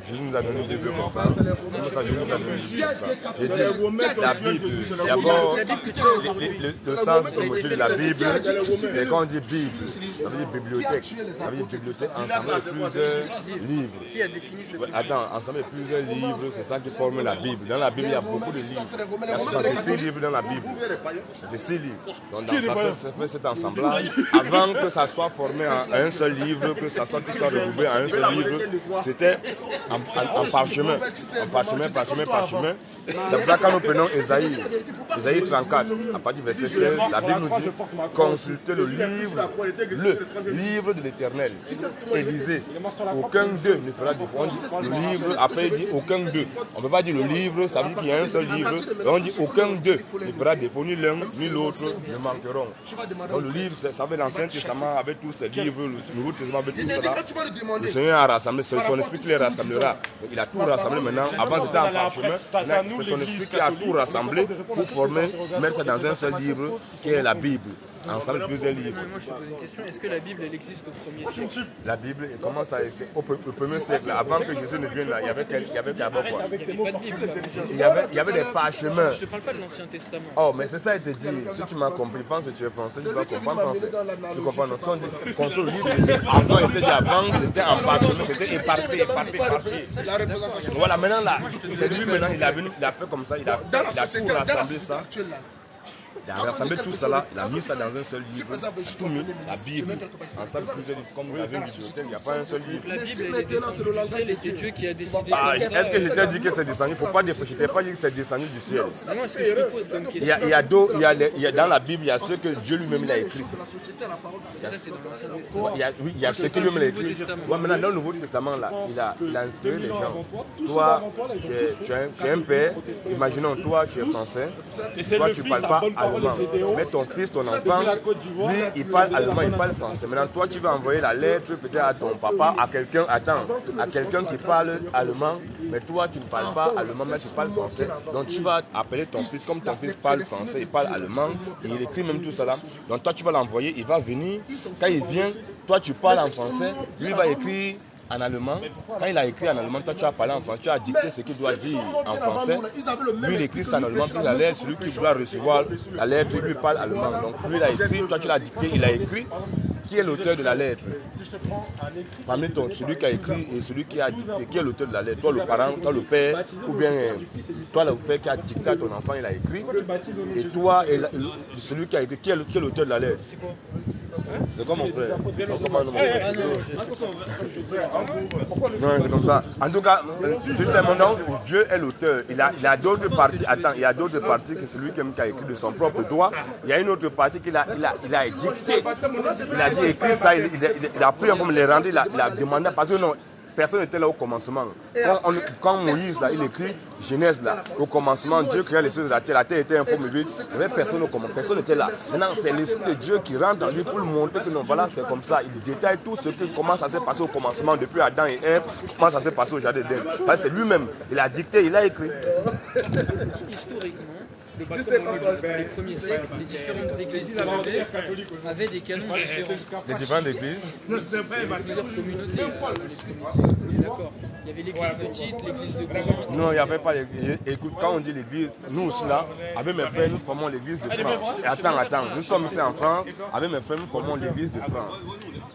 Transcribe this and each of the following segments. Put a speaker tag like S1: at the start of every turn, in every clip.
S1: Jésus nous a donné une Bible comme ça. Comment ça, Jésus nous a donné une Bible comme ça? J'ai dit, la Bible, d'abord, le sens étymologique de la Bible, c'est quand on dit Bible, ça veut dire bibliothèque. Ça veut dire bibliothèque, ensemble de plusieurs livres.
S2: Qui a défini ce mot?
S1: Attends, ensemble de plusieurs livres, c'est ça qui forme la Bible. Dans la Bible, il y a beaucoup de livres. Il y a 66 livres dans la Bible. C'est 6 livres. Donc, dans ça, ça fait cet ensemblage. Avant que ça soit formé en un seul livre, que ça soit tout ça regroupé en un seul livre, c'était en parchemin. En parchemin. C'est pour ça que quand nous prenons Ésaïe 34, à partir du verset 16, la Bible nous dit consultez le livre de l'Éternel et lisez. Aucun d'eux ne fera différence. On dit le livre, après il dit aucun d'eux. On ne peut pas dire le livre, ça veut dire qu'il y a un seul livre. On dit aucun d'eux ne fera défaut, ni l'un ni l'autre ne manqueront. Donc le livre, ça veut l'Ancien Testament avec tous ces livres, le Nouveau Testament avec tout cela. Le Seigneur a rassemblé, son esprit qui les rassemblera. Donc, il a tout rassemblé maintenant. Avant c'était en parchemin. C'est son esprit qui a tout rassemblé pour former, mettre ça dans un seul livre qui est la Bible. Ensemble plusieurs livres.
S2: Moi je te pose une question, est-ce que la Bible elle existe au 1er siècle?
S1: La Bible elle commence à exister au 1er siècle. Avant que Jésus ne vienne là, il y avait quoi?
S2: Il n'y avait pas de Bible.
S1: Il y avait des parchemins.
S2: Je ne te parle pas de l'Ancien Testament.
S1: Oh, mais c'est ça, il te dit. Si tu m'as compris, pense que tu es français, tu dois comprendre français. Tu comprends? Non, construire le livre. Avant, il te dit avant, c'était en parchemin, c'était éparpillé. Voilà, maintenant là, c'est lui maintenant, il a venu, il a fait comme ça, il a tout rassemblé ça. Il a rassemblé tout cela, il a mis ça dans un seul livre, tout mis, la Bible, ensemble plusieurs livres, comme vous l'avez vu, il n'y a pas un seul livre.
S2: La Bible elle est descendue et c'est Dieu qui a décidé.
S1: Est-ce que je t'ai dit que c'est descendu? Il ne faut pas dire, je ne t'ai pas dit que c'est descendu du ciel.
S2: Non, est-ce que je te pose comme question?
S1: Dans la Bible, il y a ce que Dieu lui-même a écrit.
S2: Ça c'est dans l'Ancien Testament.
S1: Il y a ce que lui-même a écrit. Ouais, maintenant, dans le Nouveau Testament, là, il a inspiré les gens. Toi, tu es un père, imaginons, toi, tu es français, toi, tu ne parles pas allemand. Mais ton fils, ton enfant, lui, il parle allemand, il parle français. Maintenant, toi, tu vas envoyer la lettre peut-être à ton papa, à quelqu'un qui parle allemand, mais toi, tu ne parles pas allemand, mais tu parles français. Donc, tu vas appeler ton fils, comme ton fils parle français, il parle allemand, et il écrit même tout cela. Donc, toi, tu vas l'envoyer, il va venir. Quand il vient, toi, tu parles en français, lui, il va écrire en allemand. Quand il a écrit en allemand, toi tu as parlé en français, tu as dicté ce qu'il doit dire en français. Lui il écrit ça en allemand, puis la lettre, celui qui doit recevoir la lettre, lui parle allemand. Donc lui il a écrit, toi tu l'as dicté, il a écrit. Qui est l'auteur de la lettre? Parmi celui qui a écrit et celui qui a dicté, qui est l'auteur de la lettre? Toi le parent, toi le père, ou bien toi le père qui a dicté à ton enfant, il a écrit. Et toi, celui qui a écrit, qui est l'auteur de la lettre? C'est comme mon frère. Non, c'est comme ça. En tout cas, c'est mon nom où Dieu est l'auteur. Il a d'autres parties. Attends, il y a d'autres parties que celui qui a écrit de son propre doigt. Il y a une autre partie qu'il a dictée. Il a dit écrit ça, il a pris un peu les rendre, il a demandé parce que non. Personne n'était là au commencement. Quand Moïse, là, il écrit Genèse, là, au commencement, Dieu créa les choses de la terre était informe de lui. Il n'y avait personne au commencement, personne n'était là. Maintenant, c'est l'Esprit de Dieu qui rentre dans lui pour lui montrer que non, voilà, c'est comme ça. Il détaille tout ce qui commence à se passer au commencement, depuis Adam et Ève, comment ça s'est passé au jardin d'Èden. C'est lui-même, il a dicté, il a écrit.
S2: Historiquement, les premiers siècles, les différentes églises avaient des canons différents.
S1: Les différentes églises?
S2: Plusieurs communautés. D'accord. Il y avait l'église de Tite, l'église de Corinthe.
S1: Non, il n'y avait pas l'église. Écoute, quand on dit l'église, nous aussi là, avec mes frères, nous formons l'église de France. Et attends, nous sommes ici en France, avec mes frères, nous formons l'église de France.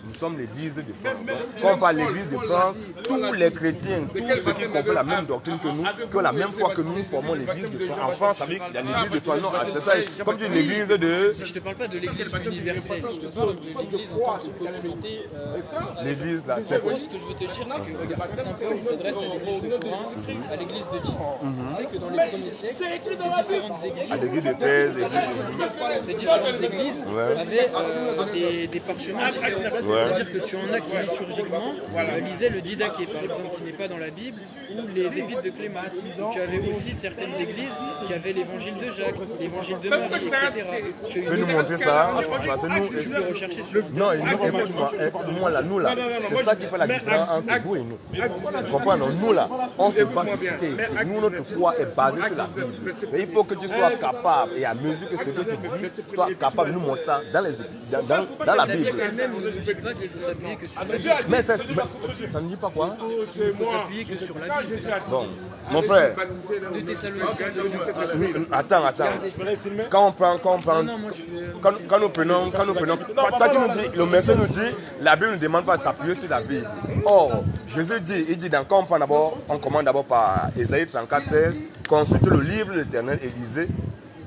S1: Nous sommes l'église de France. Quand on parle de l'église de France, tous les chrétiens, tous ceux qui comprennent la même doctrine que nous, qui ont la même foi que nous formons l'église de France. En France, ça veut dire qu'il y a l'église de France. Non, c'est ça, comme tu dis l'église de...
S2: Je ne te parle pas de l'église universelle, je te parle de l'église en tant que communauté.
S1: L'église là, c'est quoi?
S2: Ce que je veux te dire, c'est que regarde, quand Saint Paul s'adresse à l'église de Corinthe, à l'église de Tite, c'est que dans les premiers siècles, ces différentes églises,
S1: à l'église de Thèse,
S2: ces différentes églises avaient des parchemins différents. C'est-à-dire que tu en as qui liturgiquement lisaient le Didaché, par exemple, qui n'est pas dans la Bible, ou les épîtres de Clément. Tu avais aussi certaines églises qui avaient l'évangile de Jacques, l'évangile de Marie, etc.
S1: Tu peux nous montrer ça? Parce que nous,
S2: je peux rechercher sur
S1: non, écoute-moi, nous là, c'est ça qui fait la différence entre vous et nous. Comprends, non? Nous là, on se base sur ce qui est écrit. Nous, notre foi est basée sur la Bible. Mais il faut que tu sois capable, et à mesure que ce que tu dis, tu sois capable de nous montrer ça dans la Bible.
S2: Même, on ne dit pas qu'il faut s'appuyer que sur la Bible.
S1: Mais ça ne dit pas quoi?
S2: Il faut s'appuyer que sur la Bible.
S1: Bon, mon frère.
S2: De Thessaloniciens.
S1: Oui, attends. Quand nous prenons, toi tu nous dis, le médecin nous dit, la Bible ne demande pas de s'appuyer sur la Bible. Or, Jésus dit, quand on commence d'abord par Ésaïe 34:16, consultez le livre de l'Éternel et lisez.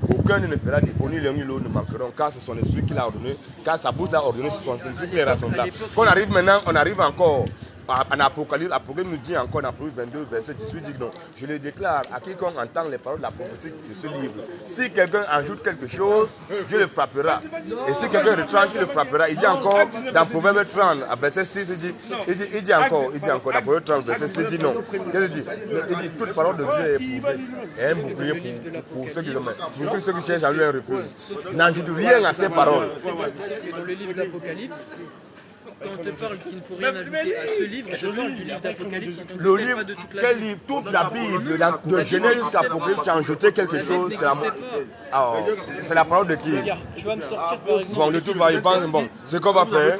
S1: Aucun ne fera défaut, ni l'un ni l'autre ne manqueront, car c'est son esprit qui l'a ordonné, car sa bouche l'a ordonné, c'est son esprit qui les rassemblera. Quand on arrive maintenant, on arrive encore en Apocalypse, Apocalypse nous dit encore en Apocalypse 22, verset 18, dit non, je le déclare à quiconque entend les paroles de la prophétie de ce livre. Si quelqu'un ajoute quelque chose, Dieu le frappera. Et si quelqu'un retranche, il le frappera. Il dit encore, dans Proverbe 30, à verset 6, il dit encore, dans Proverbe 30, verset 6, il dit non. Il dit, toute parole de Dieu est un bouclier pour ceux qui le mettent. Pour tous ceux qui cherchent à lui un refuge. N'ajoute rien à ces paroles.
S2: Dans le livre d'Apocalypse, quand on te parle qu'il ne faut rien ajouter à ce livre, je parle du livre d'Apocalypse.
S1: Le livre, quel livre? Toute la Bible, de Genèse jusqu'à Apocalypse, tu as ajouté quelque chose. C'est la parole de qui?
S2: Tu vas me sortir par exemple.
S1: Bon, de tout va, je pense, bon, ce qu'on va faire,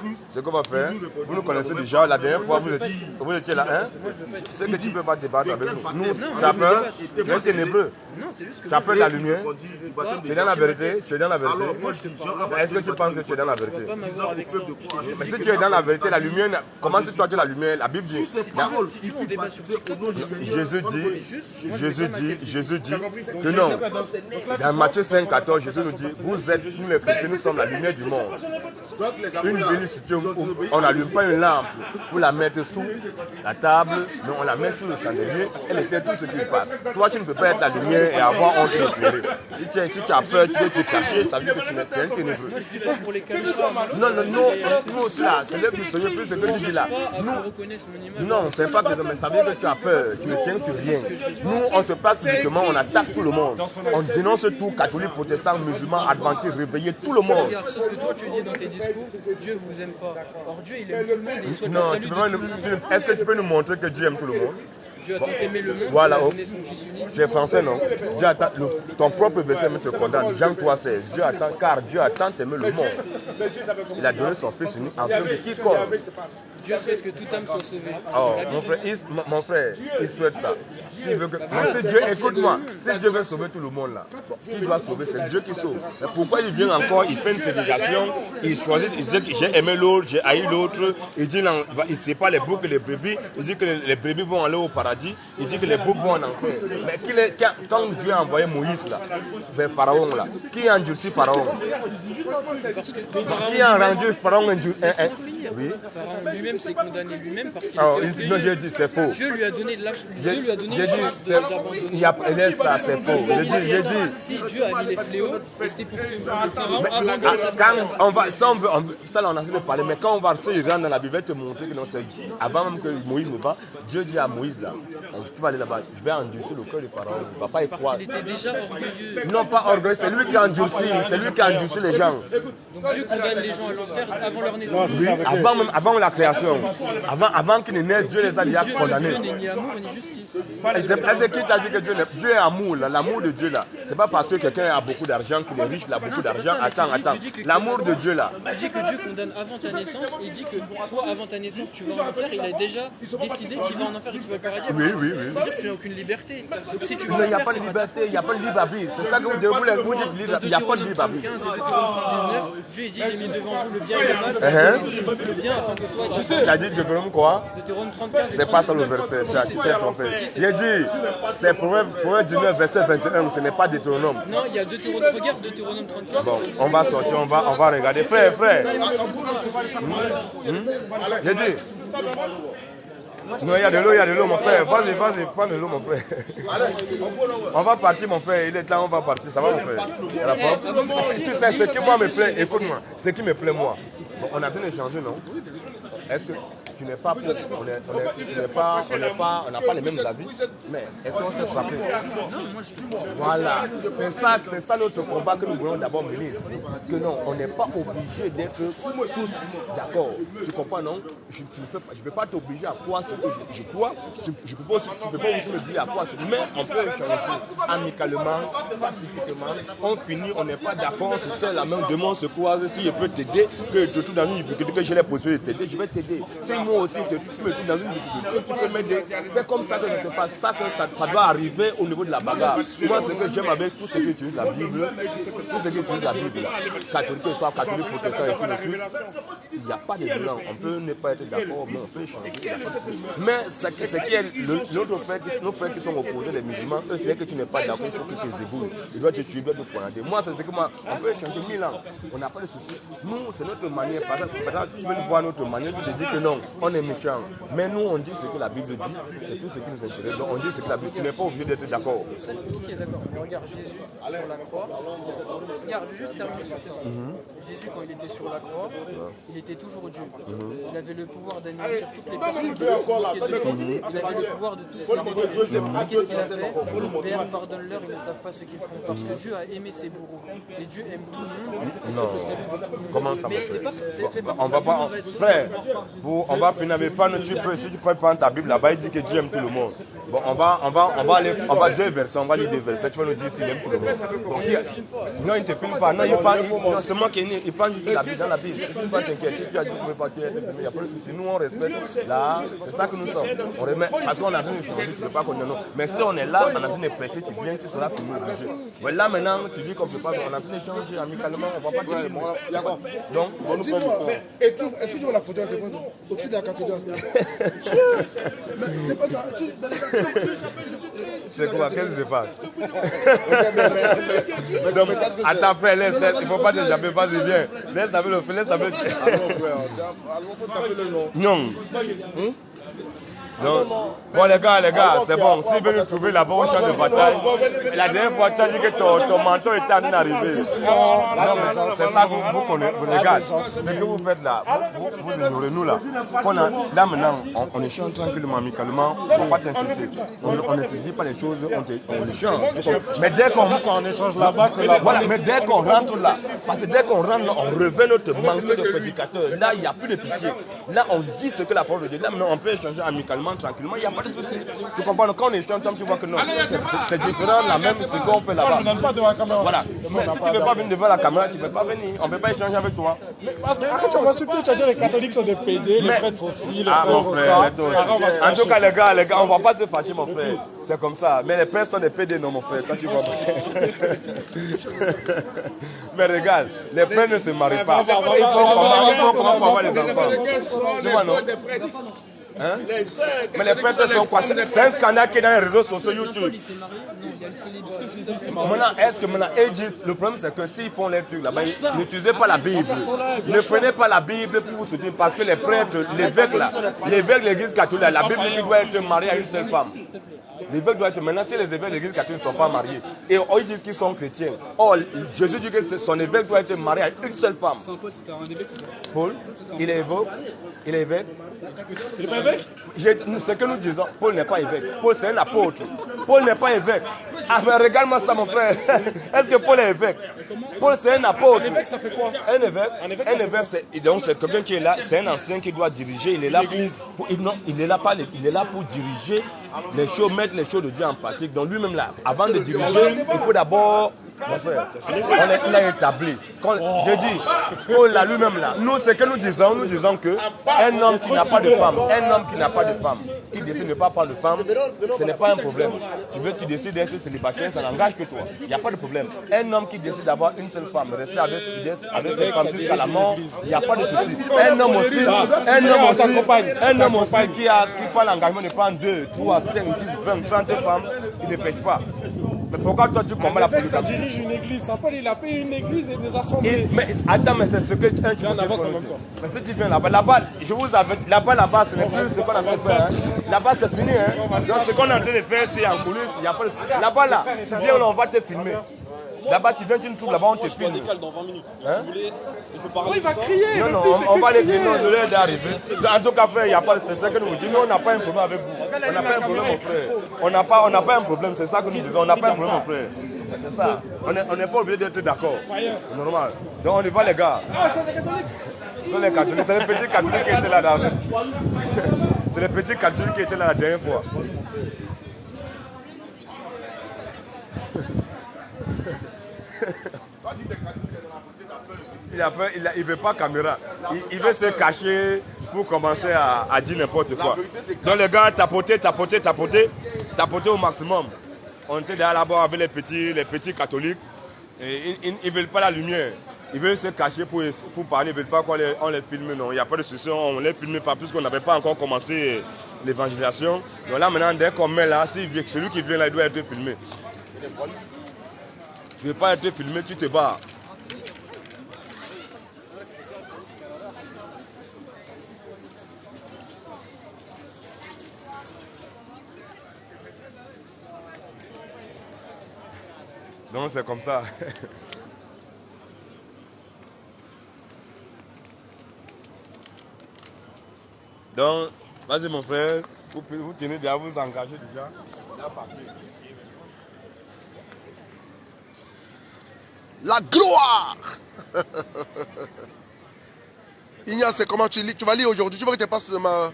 S1: vous nous connaissez déjà, la dernière fois, vous étiez là, hein? C'est que tu ne peux pas débattre avec nous. Nous, tu as peur, tu es ténébreux.
S2: Non, c'est juste que.
S1: Tu as peur de la lumière. Tu es dans la vérité, Est-ce que tu penses que tu es dans la vérité? Mais si tu es dans la vérité, la lumière, comment si toi tu es la lumière? La Bible dit. Jésus dit que non. Dans Matthieu 5:14, Jésus nous dit, nous les chrétiens, nous sommes la lumière du monde. Une ville située où on n'allume pas une lampe pour la mettre sous la table, mais on la met sous le chandelier, elle éclaire tout ce qui passe. Toi, tu ne peux pas être la lumière et avoir honte d'éclairer. Si tu as peur, tu veux te cacher, ça veut dire que tu es un ténébreux.
S2: Moi, je suis pas pour les caméras.
S1: Non, ça, c'est le plus sérieux, plus ce que tu dis là. Non, c'est pas que mais ça veut dire que tu as peur, tu ne tiens sur rien. Nous, on se passe physiquement, on attaque tout le monde. On dénonce tout, catholique, protestant, musulman, adventiste, réveiller tout le monde.
S2: Regarde, sauf que toi, tu dis dans tes discours, Dieu vous aime pas. Or, Dieu, il aime tout le monde et il souhaite le salut de tout le monde.
S1: Est-ce que tu peux nous montrer que Dieu aime tout le monde?
S2: Dieu a tant aimé le monde,
S1: voilà,
S2: il a donné son fils unique.
S1: tu es français, non? Dieu attend, ton propre verset me te condamne. Jean 3:16. Car Dieu a tant aimé le monde. Il a donné son fils unique en de quiconque.
S2: Dieu souhaite que toute âme soit sauvée.
S1: Oh, mon frère, il souhaite ça. S'il veut que, si Dieu, écoute-moi, si Dieu veut sauver tout le monde là, qui doit sauver, c'est Dieu qui sauve. Mais pourquoi il vient encore, il fait une ségrégation, il choisit, il dit que j'ai aimé l'autre, j'ai haï l'autre, il dit il sépare les boucs et les brebis, il dit que les brebis vont aller au paradis, il dit que les boucs vont en enfer. Mais quand Dieu a envoyé Moïse là, vers Pharaon là, qui a endurci Pharaon? Qui a rendu Pharaon endurci? Oui.
S2: Pharaon lui-même s'est condamné lui-même parce que
S1: non, j'ai dit c'est faux.
S2: Dieu lui a donné de la chance. Dieu lui a donné
S1: une
S2: chance d'abandonner.
S1: Ça c'est faux. J'ai dit.
S2: Si Dieu a mis les fléaux, c'était pour que le Pharaon abandonne sa
S1: ça là on a fait parler, mais quand on va se rendre dans la Bible, te montrer que non, c'est avant même que Moïse ne va, Dieu dit à Moïse là, tu vas aller là-bas, je vais endurcir le cœur du Pharaon. Il ne va pas y croire.
S2: Il était déjà orgueilleux.
S1: Non, pas orgueilleux, c'est lui qui a endurci les gens.
S2: Donc Dieu condamne les gens à l'enfer avant leur naissance.
S1: Oui, avant la création. Avant qu'ils ne naissent, Dieu les a déjà condamnés.
S2: Dieu n'est ni amour ni justice.
S1: Est-ce que tu as dit que Dieu est amour, l'amour de Dieu là? C'est pas parce que quelqu'un a beaucoup d'argent, qu'il est riche, il a beaucoup d'argent. Attends. L'amour de Dieu là.
S2: Il dit que Dieu condamne avant ta naissance et il dit que toi, avant ta naissance, tu vas en enfer. Il a déjà décidé qu'il va en enfer et qu'il va au paradis.
S1: Oui.
S2: Ça veut dire que tu n'as aucune liberté. Donc si tu
S1: il n'y a pas de liberté, il n'y a pas de libre arbitre. C'est ça que vous dites libre. Il n'y a pas de libre arbitre.
S2: 15 et 19, Dieu dit j'ai mis devant vous le bien et le mal. Le bien afin que toi
S1: tu as dit que quoi?
S2: Deutéronome 34.
S1: C'est pas ça le verset, tu t'es trompé. J'ai dit, c'est Proverbe 19, verset 21, ce n'est pas Deutéronome.
S2: Non, il y a Deutéronome, regarde Deutéronome 34.
S1: Bon, on va sortir, on va regarder. Frère. J'ai dit. Non, il y a de l'eau, mon frère. Vas-y, prends de l'eau, mon frère. On va partir, mon frère. Il est temps, on va partir. Ça va, mon frère? Tu sais, ce qui moi me plaît, écoute-moi, ce qui me plaît, moi. Bon, on a bien échangé, non? Est-ce que. tu n'es pas pour. On n'a pas les mêmes avis, mais est-ce qu'on s'est frappé? Voilà, c'est ça notre combat que nous voulons d'abord mener ici. Que non, on n'est pas obligé d'être tous d'accord. Tu comprends, non? Je ne peux pas t'obliger à croire ce que je crois. Tu ne peux pas aussi me dire à croire ce que je... Mais on peut échanger amicalement, pacifiquement. On finit, on n'est pas d'accord, tu sais, la main de mon secours, si je peux t'aider, que je te trouve dans une difficulté, que j'ai la possibilité de t'aider, je vais t'aider. Si moi aussi, tu me trouves dans une difficulté, tu peux m'aider. C'est comme ça que ça se passe, ça doit arriver au niveau de la bagarre. Moi, ce que j'aime avec tout ce que tu utilises la Bible, catholique, soit catholique, protestant, et tout de suite, il n'y a pas de bilan. On peut ne pas être d'accord, mais on peut échanger. Mais ce qui est l'autre fait, nos frères qui sont opposés, les musulmans, eux, c'est que tu n'es pas d'accord, il faut que tu les éboules. Ils doivent te tuer, ils doivent te poignarder. Moi, c'est ce que moi, on peut échanger 1000 ans. On n'a pas de soucis. Nous, c'est notre manière. Par exemple, tu veux nous voir notre manière, tu te dis que non, on est méchant. Mais nous, on dit ce que la Bible dit, c'est tout ce qui nous intéresse. Donc, on dit ce que la Bible dit. Tu n'es pas obligé d'être d'accord.
S2: Ok, d'accord. Mais regarde, Jésus sur la croix. Regarde, je vais juste terminer sur ça. Jésus, quand il était sur la croix, il était toujours Dieu. Il avait le pouvoir d'anéantir toutes les personnes qui étaient bloquées dedans. Il avait le pouvoir de tout ce. Qu'est-ce qu'il a fait? Père, pardonne-leur, ils ne savent pas ce qu'ils font. Parce que Dieu a aimé ses bourreaux. Et Dieu aime tout le monde.
S1: Non. Comment ça me on va pas. Frère, on va finir avec pas. Si tu peux prendre ta Bible là-bas, il dit que Dieu aime tout le monde. Bon, on va deux versets, on va lire deux versets. Tu vas nous dire s'il aime tout le monde. Donc, non, il ne te filme pas. Non, il parle. C'est moi qui est né. Il parle juste de la Bible dans la Bible. Tu ne pas t'inquiéter. Si tu as dit que tu ne peux pas tuer, il n'y a pas de souci. Nous, on respecte. Là, c'est ça que nous sommes. On remet. Parce qu'on a vu une chose, c'est pas qu'on est non. Mais si on est là, on a besoin de prêcher, tu viens, tu seras filmé. Mais là, maintenant, tu dis qu'on ne peut pas. On a besoin d'échanger amicalement. On ne va pas dire. Donc, on nous prend du temps.
S3: Est-ce que tu vois la photo, c'est quoi ça? Au-dessus de la cathédrale. C'est pas ça.
S1: C'est quoi? Qu'est-ce qui se passe? Donc, attends, frère, laisse, il ne faut pas te jamais, vas-y, viens. Laisse avec le frère, laisse avec le nom. Non. Donc, bon les gars, c'est bon. Si vous nous trouver là-bas au champ de bataille, la dernière fois tu as dit que ton manteau était en train d'arriver. Non, mais c'est ça vous regardez. Ce que vous faites là, vous ignorez nous là. Là maintenant, on échange tranquillement, amicalement, on ne va pas t'insulter. On n'étudie pas les choses, on échange. Mais dès qu'on échange là-bas, voilà, mais dès qu'on rentre là, parce que dès qu'on rentre là, on revêt notre manteau de prédicateur. Là, il n'y a plus de pitié. Là, on dit ce que la parole dit. Là maintenant, on peut échanger amicalement, tranquillement, il n'y a pas de souci. Tu comprends? Quand on échange, tu vois que non, c'est différent, la même ce qu'on fait là-bas. Voilà. Mais si tu ne veux pas venir devant la caméra, tu ne peux pas venir. On ne peut pas échanger avec toi.
S3: Mais parce que quand tu vas insulter, tu vas dire les catholiques sont des pédés, les prêtres sont ci, les prêtres sont ça.
S1: En tout cas, les gars, on ne va pas se fâcher, mon frère. C'est comme ça. Mais les prêtres sont des pédés, non, mon frère. Quand tu comprends. Mais regarde, les prêtres ne se marient pas. Il faut comment avoir les enfants. Tu vois, non? Hein? Mais les prêtres sont quoi? C'est un scandale qui est dans les réseaux sociaux YouTube. Maintenant, est-ce que maintenant, le problème c'est que s'ils font les trucs là-bas, n'utilisez pas la Bible. Ne prenez pas la Bible pour vous soutenir parce que les prêtres, l'évêque là, l'évêque de l'église catholique, la Bible dit qu'il doit être marié à une seule femme. L'évêque doit être maintenant, si les évêques de l'église catholique ne sont pas mariés, et ils disent qu'ils sont chrétiens. Or, Jésus dit que son évêque doit être marié à une seule femme. Paul, il est évêque. Il est évêque.
S3: Il n'est pas évêque?
S1: Ce que nous disons, Paul n'est pas évêque. Paul c'est un apôtre. Paul n'est pas évêque. Ah mais regarde-moi ça mon frère. Est-ce que Paul est évêque? Paul c'est un apôtre.
S3: Un évêque ça fait quoi?
S1: Un évêque c'est quelqu'un qui est là, c'est un ancien qui doit diriger. Il est là il est là pour diriger les choses, mettre les choses de Dieu en pratique. Donc lui-même là, avant de diriger, il faut d'abord. Mon frère, il a établi. Je dis, Paul là lui-même là, nous ce que nous disons que un homme qui n'a pas de femme, qui décide de ne pas prendre de femme, ce n'est pas un problème. Tu décides d'être célibataire, ça n'engage que toi. Il n'y a pas de problème. Un homme qui décide d'avoir une seule femme, rester avec cette femme jusqu'à la mort, il n'y a pas de souci. Un homme aussi qui prend l'engagement de prendre 2, 3, 5, 10, 20, 30 femmes, il ne pêche pas. Mais pourquoi toi tu combats la politique?
S3: Ça dirige une église, ça peut il a payé une église et des assemblées.
S1: Mais attends, mais c'est ce que tu peux dire. Mais si tu viens là-bas, je vous avais là-bas, ce n'est plus ce qu'on a fait faire. Là-bas, c'est fini. Donc ce qu'on est en train de faire, c'est en coulisses, il n'y a pas de. Là-bas, là, tu viens là, on va te filmer. Là-bas, tu viens, tu nous trouves là-bas, on te filme.
S3: Dans 20 minutes.
S1: Hein?
S3: Oui, il va crier.
S1: Non, on va les crier. Non, de l'air d'arriver. En tout cas, frère, il n'y a pas. C'est ça que nous vous disons. Nous, on n'a pas un problème avec vous. On n'a pas un problème, mon frère. On n'a pas un problème. C'est ça que nous disons. On n'a pas un problème, mon frère. C'est ça. On n'est pas obligé d'être d'accord. C'est normal. Donc, on y va, les gars. Ce sont les catholiques. C'est les petits catholiques qui étaient là d'avant. C'est les petits catholiques qui étaient là la dernière fois. Il ne veut pas caméra. Il veut se cacher pour commencer à dire n'importe quoi. Donc les gars, tapoter au maximum. On était derrière là-bas avec les petits catholiques. Et ils ne veulent pas la lumière. Ils veulent se cacher pour parler. Ils ne veulent pas qu'on les filme. Non, il n'y a pas de souci. On ne les filme pas puisqu'on n'avait pas encore commencé l'évangélisation. Donc là maintenant, dès qu'on met là, celui qui vient là, il doit être filmé. Tu ne veux pas être filmé, tu te bats. Donc c'est comme ça. Donc, vas-y mon frère, vous tenez déjà, vous engagez déjà.
S4: La gloire. Ignace, c'est comment tu lis? Tu vas lire aujourd'hui, tu vois que tu passes ma...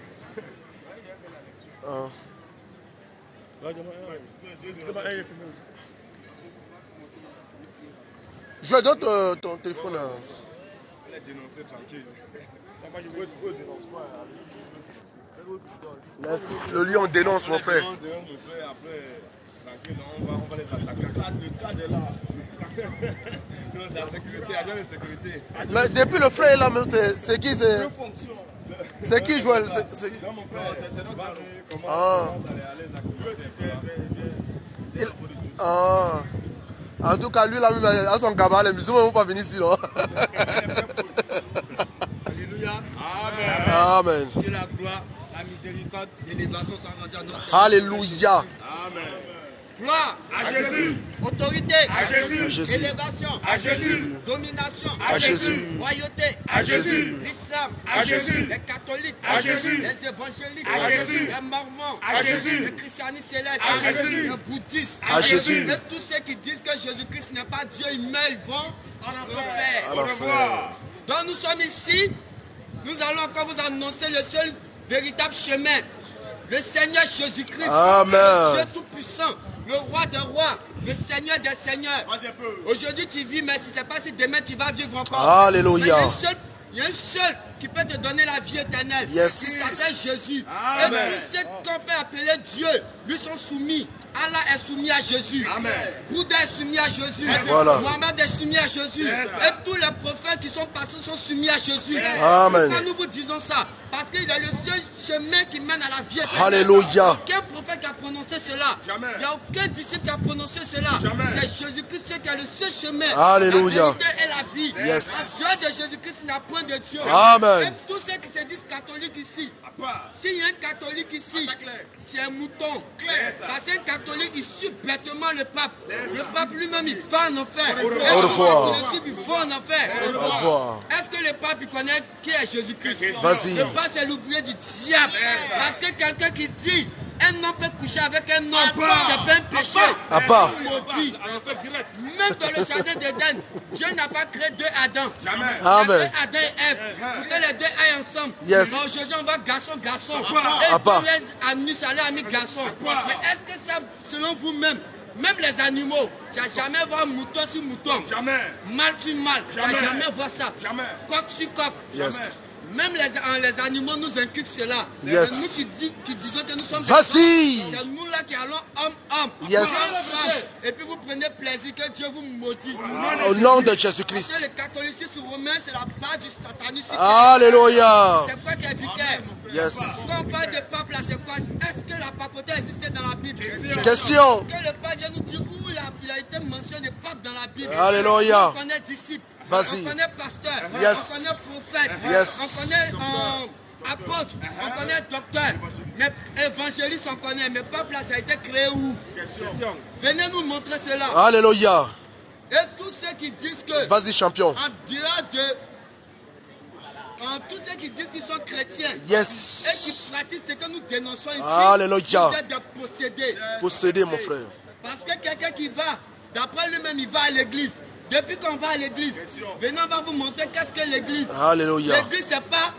S4: Je vais donner ton téléphone.
S1: Il a dénoncé tranquille.
S4: Le lion dénonce, mon frère.
S1: Après, on va les attaquer. Le cadre est là. Non, la sécurité, agent de sécurité.
S4: Mais depuis le frère est là même, c'est qui? C'est qui Joël?
S1: Non, mon frère, c'est notre barré.
S4: En tout cas, lui là même, à son gabarit, les musulmans ne vont pas venir ici, non?
S5: Alléluia.
S4: Amen.
S5: Que la gloire, la miséricorde, l'élévation sont rendues à nos
S4: Alléluia.
S1: Amen.
S5: Gloire
S1: À Jésus.
S5: Autorité
S1: À Jésus.
S5: Élévation
S1: À Jésus.
S5: Domination
S4: À Jésus.
S5: Royauté
S1: À Jésus.
S5: l'islam
S1: À Jésus.
S5: les catholiques
S1: À Jésus.
S5: les évangéliques
S1: À Jésus.
S5: les mormons
S1: À Jésus.
S5: le christianisme céleste
S1: À Jésus.
S5: le bouddhisme
S4: À Jésus.
S5: et tous ceux qui disent que Jésus-Christ n'est pas Dieu, ils meurent, ils vont en enfer.
S4: Au revoir.
S5: Donc nous sommes ici, nous allons encore vous annoncer le seul véritable chemin. Le Seigneur Jésus-Christ,
S4: Amen.
S5: Dieu tout-puissant, le roi des rois, le Seigneur des seigneurs. Aujourd'hui tu vis, mais si c'est pas si demain tu vas vivre encore.
S4: Alléluia.
S5: Mais il y a un seul qui peut te donner la vie éternelle.
S4: Yes.
S5: Il s'appelle Jésus.
S1: Amen.
S5: Et tous ceux qu'on peut appeler Dieu, lui sont soumis. Allah est soumis à Jésus.
S1: Amen.
S5: Bouddha est soumis à Jésus.
S4: Voilà.
S5: Mohamed est soumis à Jésus. Et tous les prophètes qui sont passés sont soumis à Jésus.
S4: Amen.
S5: Pourquoi nous vous disons ça? Parce qu'il est le seul chemin qui mène à la vie éternelle.
S4: Alléluia.
S5: Aucun prophète qui a prononcé cela.
S1: Jamais.
S5: Il n'y a aucun disciple qui a prononcé cela.
S1: Jamais.
S5: C'est Jésus-Christ qui a le seul chemin.
S4: Alléluia.
S5: La vérité et la vie.
S4: Yes.
S5: La Dieu de Jésus-Christ n'a point de Dieu.
S4: Amen.
S5: Et tous ceux qui se disent catholiques ici, s'il y a un catholique ici, c'est un mouton. Parce qu'un catholique, il suit bêtement le pape. Le pape lui-même, il va en enfer.
S4: Au revoir.
S5: Il va en enfer.
S4: Au revoir.
S5: Est-ce que le pape il connaît qui est Jésus-Christ?
S4: Vas-y.
S5: Le pape c'est l'ouvrier du diable. Parce que quelqu'un qui dit un homme peut coucher avec un homme, c'est pas un péché.
S4: Abba.
S5: C'est maudit. Même dans le jardin d'Éden, Dieu n'a pas créé deux Adam. Il a
S4: Amen.
S5: créé Adam et Ève pour que les deux aillent ensemble.
S4: Yes.
S5: Mais aujourd'hui on va garçon.
S4: Abba.
S5: Et les amis, ça les amis garçon. Mais est-ce que ça, selon vous-même, même les animaux, tu n'as jamais vu mouton sur mouton.
S1: Jamais.
S5: Mal sur mal. Tu n'as
S1: Jamais.
S5: jamais vu ça.
S1: Jamais.
S5: Coq sur coq.
S4: Yes.
S5: Même les animaux nous inculquent cela.
S4: Yes.
S5: C'est nous qui disons que nous sommes
S4: Vas-y.
S5: c'est nous là qui allons homme.
S4: Yes.
S5: Et puis vous prenez plaisir que Dieu vous maudisse.
S4: Au nom de
S5: Parce
S4: Jésus-Christ.
S5: que le catholicisme romain, c'est la base du satanisme.
S4: Alléluia.
S5: C'est quoi qui est vicaire?
S4: Yes.
S5: Quand on parle de pape là, c'est quoi? Est-ce que la papauté existait dans la Bible?
S4: Question.
S5: Que le pape vient nous dire où il a été mentionné pape dans la Bible.
S4: Alléluia.
S5: On connaît disciple.
S4: Vas-y.
S5: On connaît pasteur.
S4: Yes.
S5: On connaît prophète.
S4: Yes.
S5: On connaît apôtre. On connaît docteur. Mais évangéliste, on connaît. Mais pape là, ça a été créé où? Venez nous montrer cela.
S4: Alléluia.
S5: Et tous ceux qui disent que...
S4: Vas-y, champion.
S5: En dehors de... tous ceux qui disent qu'ils sont chrétiens.
S4: Yes.
S5: Et qui pratiquent ce que nous dénonçons ici.
S4: Alléluia.
S5: Vous êtes de posséder.
S4: Posséder, mon frère.
S5: Parce que quelqu'un qui va, d'après lui-même, il va à l'église. Depuis qu'on va à l'église, venons, on va vous montrer qu'est-ce que l'église.
S4: Alléluia.
S5: L'église, c'est pas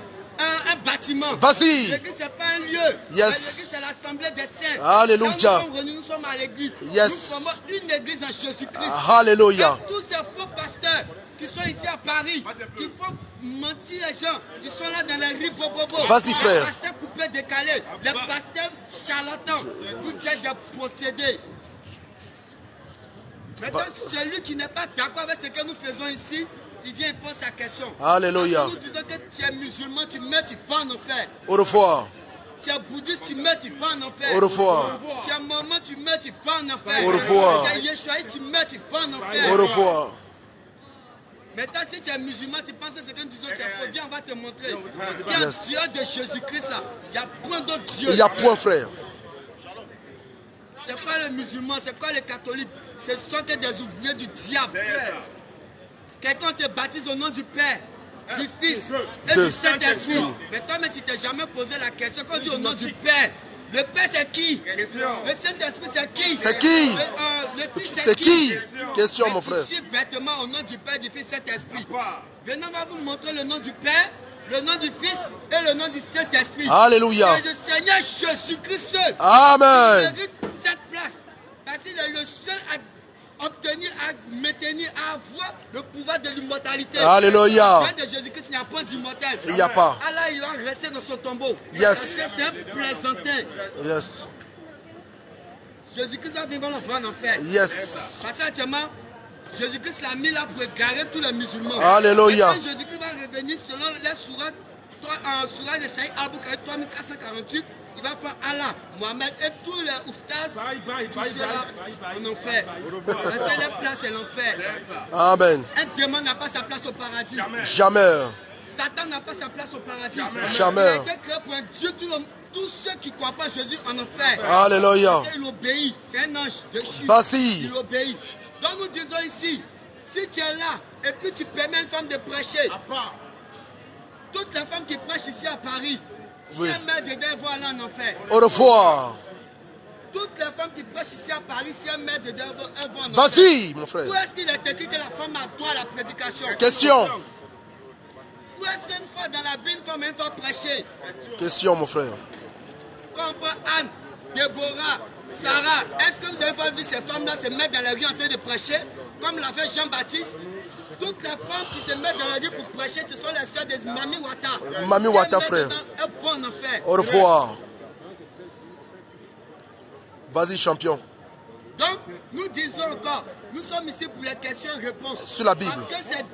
S5: un bâtiment.
S4: Vas-y.
S5: L'église, c'est pas un lieu.
S4: Yes.
S5: L'église, c'est l'assemblée des saints.
S4: Alléluia.
S5: Quand nous sommes venus, nous sommes à l'église.
S4: Yes.
S5: Nous formons une église en Jésus-Christ.
S4: Alléluia.
S5: Et tous ces faux pasteurs qui sont ici à Paris, qui font mentir les gens, ils sont là dans les rues bobo.
S4: Vas-y, frère.
S5: Les pasteurs coupés, décalés, les pasteurs charlatans. Vous êtes des possédés. Maintenant, celui qui n'est pas d'accord avec ce que nous faisons ici, il vient et pose sa question.
S4: Alléluia.
S5: Nous disons que tu es musulman, tu mets, tu vas en enfer.
S4: Au revoir.
S5: Tu es bouddhiste, tu mets, tu vas en enfer.
S4: Au revoir.
S5: Tu es mormon, tu mets, tu vas en enfer.
S4: Au revoir.
S5: Tu es yeshuaïste, tu mets, tu vas en enfer.
S4: Au revoir.
S5: Maintenant, si tu es musulman, tu penses que ce que nous disons, c'est faux. Viens, on va te montrer. Il y a
S4: Yes.
S5: Dieu de Jésus-Christ, là. Il y a point d'autres dieux.
S4: Il y a point, frère.
S5: C'est quoi les musulmans, c'est quoi les catholiques? Ce sont que des ouvriers du diable. Quelqu'un te baptise au nom du Père, du Fils et du Saint-Esprit. Mais toi-même, tu t'es jamais posé la question. Quand on dit au nom du Père, le Père c'est qui? Le Saint-Esprit c'est qui?
S4: C'est qui?
S5: Le Fils
S4: C'est qui? Question, mon frère.
S5: Ici, bêtement, au nom du Père, du Fils et du Saint-Esprit. Venons, on va vous montrer le nom du Père, le nom du Fils et le nom du Saint-Esprit.
S4: Alléluia.
S5: C'est le Seigneur Jésus-Christ.
S4: Amen.
S5: Il mérite cette place. Parce qu'il est le seul à obtenir, à maintenir, à avoir le pouvoir de l'immortalité.
S4: Alléluia.
S5: De Jésus-Christ, il n'y a pas d'immortel.
S4: Il n'y a pas.
S5: Allah, il va rester dans son tombeau.
S4: Yes.
S5: Parce que c'est un plaisantin.
S4: Yes.
S5: Jésus-Christ va venir en enfer.
S4: Yes.
S5: Parce qu'actuellement, Jésus-Christ l'a mis là pour égarer tous les musulmans.
S4: Alléluia.
S5: Et quand Jésus-Christ va revenir selon les sourates, Sourate de Saïd Al-Bukhari 3448, il va prendre Allah, Mohamed et tous les ouftas, en enfer. La place est l'enfer.
S4: Amen.
S5: Un démon n'a pas sa place au paradis.
S4: Jamais.
S5: Satan n'a pas sa place au paradis.
S4: Jamais.
S5: Il a été créé pour un Dieu, tous ceux qui ne croient pas Jésus en enfer.
S4: Alléluia.
S5: Parce qu'il obéit, c'est un ange déchu.
S4: Vas-y.
S5: Il obéit. Donc nous disons ici, si tu es là et puis tu permets à une femme de prêcher, toutes les femmes qui prêchent ici à Paris, si
S4: Oui.
S5: elles mettent dedans, elles vont aller en enfer.
S4: Au revoir.
S5: Toutes les femmes qui prêchent ici à Paris, si elles mettent dedans, elles vont en enfer.
S4: Vas-y, mon frère.
S5: Où est-ce qu'il est écrit que la femme a droit à la prédication?
S4: Question.
S5: Où est-ce qu'une fois dans la Bible, une femme va prêcher?
S4: Question, mon frère.
S5: Quand on prend Anne, Déborah, Sarah, est-ce que vous avez pas vu ces femmes-là se mettre dans la rue en train de prêcher, comme l'a fait Jean-Baptiste? Toutes les femmes qui se mettent dans la rue pour prêcher, ce sont les sœurs de Mami Wata.
S4: Mami
S5: Si
S4: Wata,
S5: elles
S4: frère.
S5: mettent dedans, elles vont en enfer.
S4: Au revoir. Vas-y, champion.
S5: Donc, nous disons encore, nous sommes ici pour les questions-réponses.
S4: Sur la Bible.
S5: Parce que c'est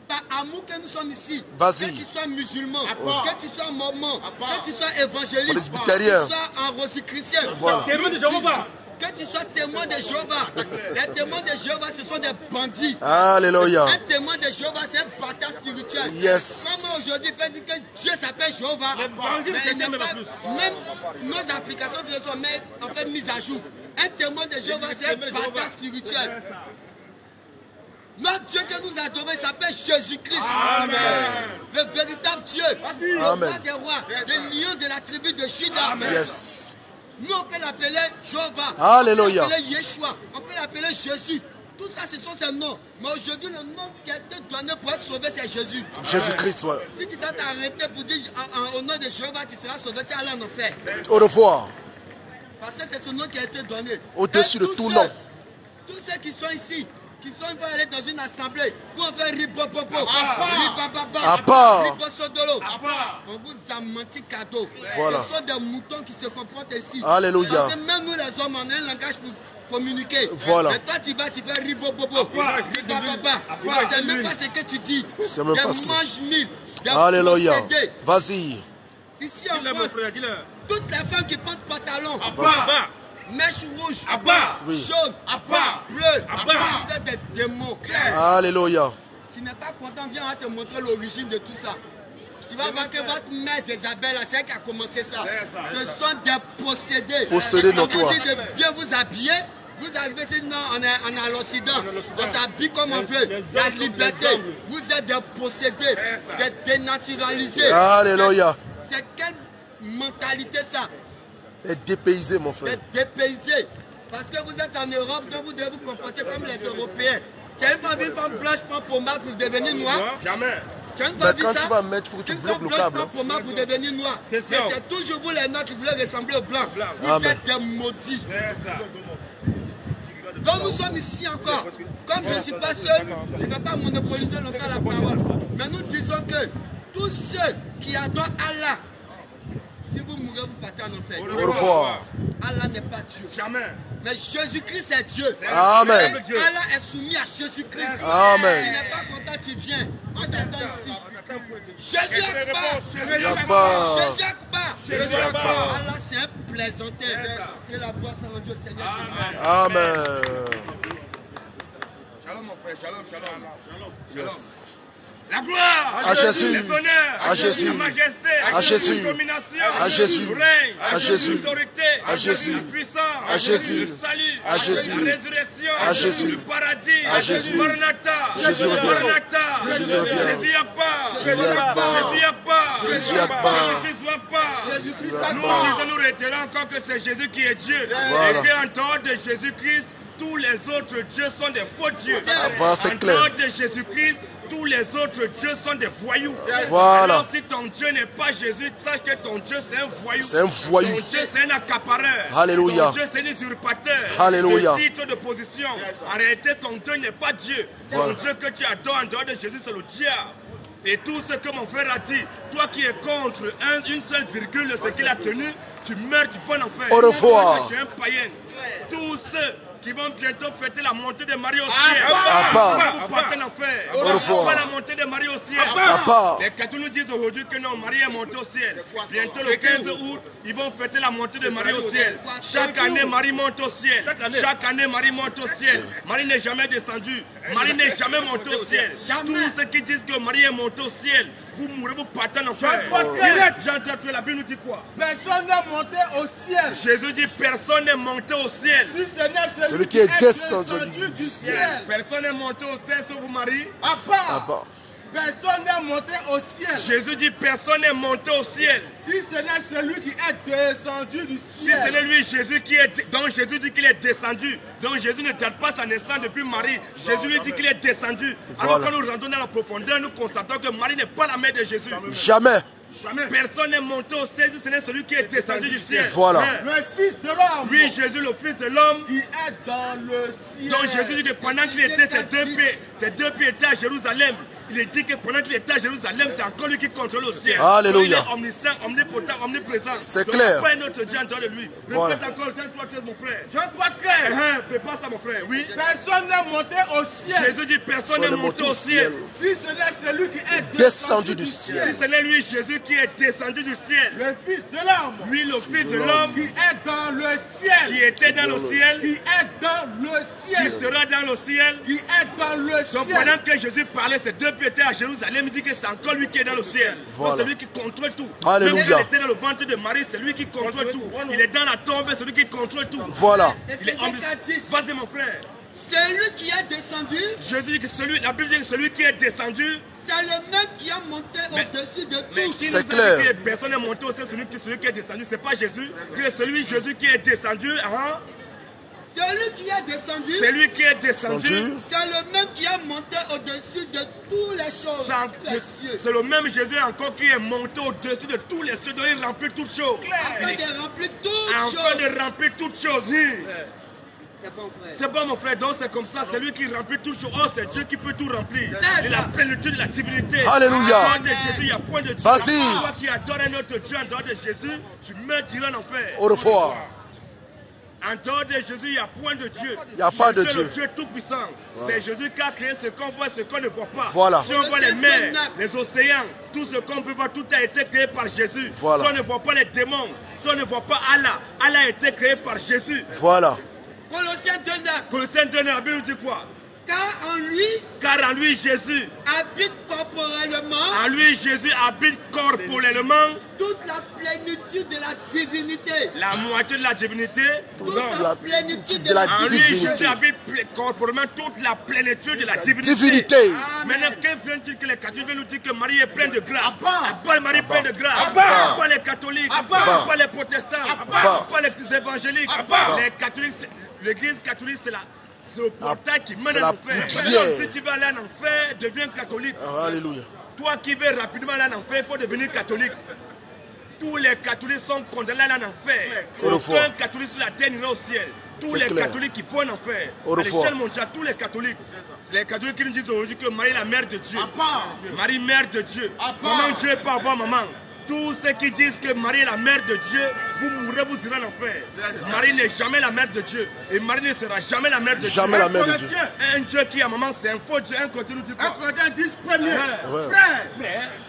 S5: par amour que nous sommes ici.
S4: Vas-y.
S5: Que tu sois musulman, que tu sois mormon, que tu sois évangélique, que tu
S4: Presbytérien.
S5: sois en rosichristien.
S4: Voilà.
S5: Que tu sois témoin de Jéhovah. Les témoins de Jéhovah, ce sont des bandits.
S4: Alléluia.
S5: Un témoin de Jéhovah, c'est un bâtard spirituel.
S4: Yes.
S5: Comme aujourd'hui, il peut dire que Dieu s'appelle Jéhovah. Mais il n'est pas- même nos applications sont en fait mises à jour. Un témoin de Jéhovah, c'est un bâtard spirituel. Notre Dieu que nous adorons, il s'appelle Jésus-Christ. Amen. Le véritable Dieu. Le
S4: Amen.
S5: roi des rois, le lion de la tribu de Juda.
S4: Yes.
S5: Nous, on peut l'appeler Jéhovah.
S4: Alléluia.
S5: On peut l'appeler Yeshua. On peut l'appeler Jésus. Tout ça, ce sont ses noms. Mais aujourd'hui, le nom qui a été donné pour être sauvé, c'est Jésus.
S4: Jésus-Christ, ouais.
S5: Si tu dois t'arrêter pour dire au nom de Jéhovah, tu seras sauvé, tu vas aller en enfer.
S4: Au revoir.
S5: Parce que c'est ce nom qui a été donné.
S4: Au-dessus
S5: Et
S4: de
S5: tous
S4: tout
S5: ceux-
S4: nom.
S5: Tous ceux qui sont ici, qui sont vont aller dans une assemblée, où on fait ripopopo, ribababa,
S4: Abba.
S5: ribosodolo. On vous a menti cadeau.
S4: Voilà.
S5: Ce sont des moutons qui se comportent ici.
S4: Alléluia.
S5: Parce que même nous les hommes, on a un langage pour communiquer.
S4: Voilà.
S5: Mais toi tu vas, tu fais ribobobo, ribababa. C'est même pas ce que tu dis.
S4: C'est même pas ce
S5: Des
S4: que-
S5: mange-mille, des
S4: Alléluia.
S5: possédés.
S4: Vas-y.
S5: Ici en France, toutes les femmes qui portent pantalon, mèche rouge,
S4: Oui.
S5: jaune, bleu, vous êtes des démons.
S4: Alléluia.
S5: Tu n'es pas content, viens, on va te montrer l'origine de tout ça. Tu vas voir que votre mère Isabelle, c'est elle qui a commencé ça. Ce sont des possédés.
S4: Possédés
S5: On vous
S4: notoires.
S5: dit de bien vous habiller Vous arrivez ici, non, on est à l'Occident. On s'habille comme on veut. La liberté. Vous êtes des possédés, des dénaturalisés.
S4: Alléluia.
S5: C'est quelle mentalité ça?
S4: Et dépaysé, mon frère.
S5: Dépaysé. Parce que vous êtes en Europe, donc vous devez vous comporter comme les Européens. C'est une femme blanche prend pommade pour devenir noire.
S1: Jamais.
S5: C'est une femme
S4: Quand tu vas mettre, il faut que tu bloques le câble.
S5: prend pommade pour devenir noire. Mais c'est toujours vous les noirs qui voulez ressembler aux blancs. Vous êtes des maudits. Donc nous sommes ici encore. Comme je ne suis pas seul, je ne vais pas monopoliser longtemps la parole. Mais nous disons que tous ceux qui adorent Allah, si vous mourrez, vous partez en enfer.
S4: Au revoir.
S5: Allah n'est pas Dieu.
S1: Jamais.
S5: Mais Jésus-Christ est Dieu.
S4: Amen.
S5: Allah est soumis à Jésus-Christ.
S4: Amen.
S5: Tu n'es pas content, tu viens. On s'attend ici. Jésus Akbar.
S4: Jésus Akbar.
S5: Jésus Akbar. Jésus Akbar. Allah, c'est un plaisanteur. Que la gloire soit rendue au Seigneur Jésus.
S4: Amen.
S1: Shalom, mon frère. Shalom.
S4: Yes.
S1: La gloire
S4: à Jésus,
S1: l'honneur
S4: à Jésus,
S1: la majesté,
S4: à Jésus,
S1: la domination,
S4: à Jésus,
S1: le règne,
S4: à Jésus,
S1: l'autorité,
S4: à Jésus,
S1: la puissance,
S4: à Jésus,
S1: le salut,
S4: à Jésus,
S1: la résurrection,
S4: à Jésus,
S1: le paradis,
S4: à Jésus,
S1: Maranatha,
S4: Jésus revient,
S1: Maranatha,
S4: Jésus revient,
S1: Jésus Akbar,
S4: Jésus Akbar,
S1: Jésus Akbar,
S4: Jésus Akbar,
S1: Jésus Akbar. Nous retenons encore que c'est Jésus qui est Dieu,
S4: Voilà.
S1: et qu'en dehors de Jésus-Christ, tous les autres dieux sont des faux dieux.
S4: Voilà, c'est
S1: en
S4: clair.
S1: dehors de Jésus-Christ, tous les autres dieux sont des voyous.
S4: Voilà.
S1: Alors si ton Dieu n'est pas Jésus, sache que ton Dieu c'est un voyou.
S4: C'est un voyou.
S1: Ton Dieu c'est un accapareur.
S4: Alléluia.
S1: Ton Dieu c'est un usurpateur.
S4: Alléluia.
S1: Le titre de position. En réalité, ton Dieu n'est pas Dieu.
S4: Voilà.
S1: Ton Dieu que tu adores en dehors de Jésus, c'est le diable. Et tout ce que mon frère a dit, toi qui es contre une seule virgule de ce qu'il a tenu, tu meurs, tu vas en enfer.
S4: Au revoir.
S1: Tu es un païen. Tous ceux qui vont bientôt fêter la montée de Marie au ciel. Vous partez en enfer.
S4: Au revoir.
S1: Pas la montée de Marie au ciel. Les catholiques nous disent aujourd'hui que non, Marie est montée au ciel. Bientôt le 15 août, ils vont fêter la montée de Marie au ciel. Chaque année, Marie monte au ciel. Chaque année, Marie monte au ciel. Marie n'est jamais descendue. Marie n'est jamais montée au ciel. Tous ceux qui disent que Marie est montée au ciel, vous mourrez, vous partez en enfer. Jean 3, la Bible nous dit quoi?
S5: Personne n'est monté au ciel.
S1: Jésus dit personne n'est monté au ciel.
S5: Si ce n'est
S4: celui qui est descendu
S5: du ciel.
S1: Personne n'est monté au ciel sauf Marie.
S5: À part. Personne n'est monté au ciel.
S1: Jésus dit personne n'est monté au ciel.
S5: Si ce n'est celui qui est descendu du ciel.
S1: Si ce n'est lui, Jésus qui est... Donc Jésus dit qu'il est descendu. Donc Jésus ne date pas sa naissance depuis Marie. Jésus lui dit qu'il est descendu. Alors quand nous rentrons dans la profondeur, nous constatons que Marie n'est pas la mère de Jésus.
S4: Jamais.
S1: Personne n'est monté au ciel, ce n'est celui qui est descendu du ciel.
S4: Voilà.
S5: Le Fils de l'homme.
S1: Oui, Jésus, le Fils de l'homme.
S5: Qui est dans le ciel.
S1: Donc Jésus dit que pendant qu'il était, ces deux pieds étaient à Jérusalem. Il dit que pendant qu'il était à Jérusalem, c'est encore lui qui contrôle le ciel.
S4: Alléluia.
S1: Donc, il est omniscient, omnipotent, omniprésent.
S4: C'est clair.
S1: Pas un autre Dieu en dehors de lui.
S4: Voilà.
S1: Répète encore, Jean 3, 13, mon frère.
S5: Jean 3, 13.
S1: Prépare ça, mon frère. Oui.
S5: Personne n'est monté au ciel.
S1: Jésus dit personne n'est monté au ciel.
S5: Si ce n'est celui qui est
S4: descendu du ciel.
S1: Si ce n'est lui, Jésus, qui est descendu du ciel.
S5: Le Fils de l'homme.
S1: Oui, le Fils de l'homme.
S5: Qui est dans le ciel.
S1: Qui était dans le ciel.
S5: Qui est dans le ciel.
S1: Qui sera dans le ciel.
S5: Qui est dans le ciel.
S1: Donc pendant que Jésus parlait, ces deux pieds étaient à Jérusalem. Il dit que c'est encore lui qui est dans le ciel.
S4: Voilà.
S1: C'est lui qui contrôle tout.
S4: Alléluia.
S1: Même s'il était dans le ventre de Marie, c'est lui qui contrôle tout. Il est dans la tombe, c'est lui qui contrôle tout.
S4: Voilà.
S1: Il est vas-y mon frère.
S5: Celui qui est descendu.
S1: Je dis que la Bible dit que celui qui est descendu.
S5: C'est le même qui a monté au-dessus de tout.
S4: C'est clair.
S1: Personne n'est monté au ciel, celui qui est descendu. C'est pas Jésus. C'est celui Jésus qui est descendu.
S5: Celui qui est descendu,
S1: c'est lui qui est descendu,
S5: c'est le même qui est monté au-dessus de toutes les choses.
S1: C'est le même Jésus encore qui est monté au-dessus de tous les cieux, dont il remplit toutes choses.
S5: Afin de remplir toutes choses.
S1: Afin de remplir toutes choses.
S5: C'est bon, frère.
S1: C'est bon, mon frère. Donc c'est comme ça, c'est lui qui remplit toutes choses. Oh, c'est Dieu qui peut tout remplir. Il a la plénitude de la divinité.
S4: Alléluia.
S1: En dehors de Jésus, il n'y a point de Dieu.
S4: Vas-y.
S1: Toi qui adores un autre Dieu en dehors de Jésus, tu meurs, tu iras en enfer.
S4: Au revoir.
S1: En dehors de Jésus, il n'y a point de Dieu.
S4: Il n'y a pas de
S1: Dieu.
S4: Dieu.
S1: Le Dieu tout-puissant. C'est Jésus qui a créé ce qu'on voit, ce qu'on ne voit pas.
S4: Voilà.
S1: Si on voit les mers, les océans, tout ce qu'on peut voir, tout a été créé par Jésus.
S4: Voilà.
S1: Si on ne voit pas les démons, si on ne voit pas Allah, Allah a été créé par Jésus.
S4: Voilà.
S5: Colossiens 2:9.
S1: Colossiens 2:9, la Bible nous dit quoi? Car en lui, Jésus
S5: habite corporellement.
S1: En lui, Jésus habite corporellement
S5: toute la plénitude moitié de la divinité.
S1: La moitié de la divinité.
S5: Toute la plénitude de la divinité.
S1: Corporellement toute la plénitude de la divinité. Maintenant, quand vient-il que les catholiques viennent nous dire que Marie est pleine de grâce? Pas Marie est pleine de grâce. Pas les catholiques. Pas les protestants. Pas les évangéliques. Les catholiques, l'église catholique, c'est le portail qui mène à l'enfer. Si tu veux aller en enfer, deviens catholique.
S4: Alléluia.
S1: Toi qui veux rapidement aller en enfer, il faut devenir catholique. Tous les catholiques sont condamnés à aller en enfer. Aucun catholique sur la terre n'ira au ciel. Tous les catholiques qui vont en enfer. À l'échelle mondiale, tous les catholiques. C'est les catholiques qui nous disent aujourd'hui que Marie est la mère de Dieu. Marie, mère de Dieu. Comment Dieu peut avoir maman? Tous ceux qui disent que Marie est la mère de Dieu, vous mourrez, vous irez en enfer. Marie n'est jamais la mère de Dieu. Et Marie ne sera jamais la mère de Dieu.
S4: Jamais la mère de Dieu.
S1: Un Dieu qui a maman, c'est un faux Dieu. Un Corinthien nous dit quoi?
S5: 1 Corinthiens 10, premier. Frère,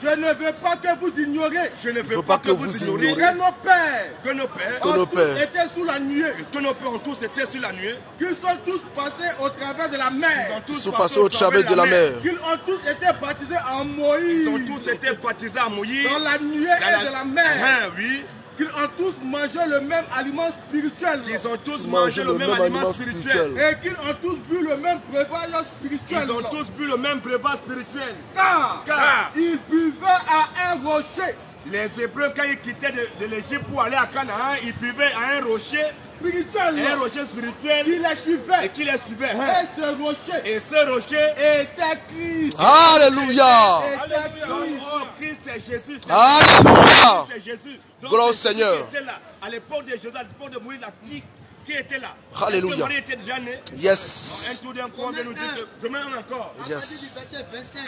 S5: je ne veux pas que vous ignoriez.
S1: Je ne veux pas que vous ignoriez
S5: que nos pères
S1: ont
S5: tous été sous la nuée.
S1: Que nos pères ont tous été sur la nuée.
S5: Qu'ils sont tous passés au travers de la mer.
S4: Ils sont passés au travers de la mer.
S5: Qu'ils ont tous été baptisés en Moïse.
S1: Ils ont tous été baptisés en Moïse.
S5: Dans la nuée et de la mer.
S1: Oui.
S5: Qu'ils ont tous mangé le même aliment spirituel.
S1: Ils ont tous mangé le même aliment spirituel.
S5: Et qu'ils ont tous bu le même breuvage spirituel.
S1: Ils ont tous bu le même breuvage spirituel.
S5: Car ils buvaient à un rocher.
S1: Les Hébreux, quand ils quittaient de l'Égypte pour aller à Canaan, ils buvaient à un rocher
S5: spirituel.
S1: Un rocher spirituel
S5: qui les suivait.
S1: Et qui les suivait.
S5: Et ce rocher était Christ.
S4: Alléluia.
S1: Christ c'est Jésus.
S4: Alléluia.
S1: C'est Jésus.
S4: Gloire au Seigneur.
S1: À l'époque de Jésus, à l'époque de Moïse, qui était là?
S4: Alléluia.
S1: Marie était déjà née.
S4: Yes.
S1: Un tour d'un coup, on vient nous dire que demain encore.
S5: Yes. Verset 25.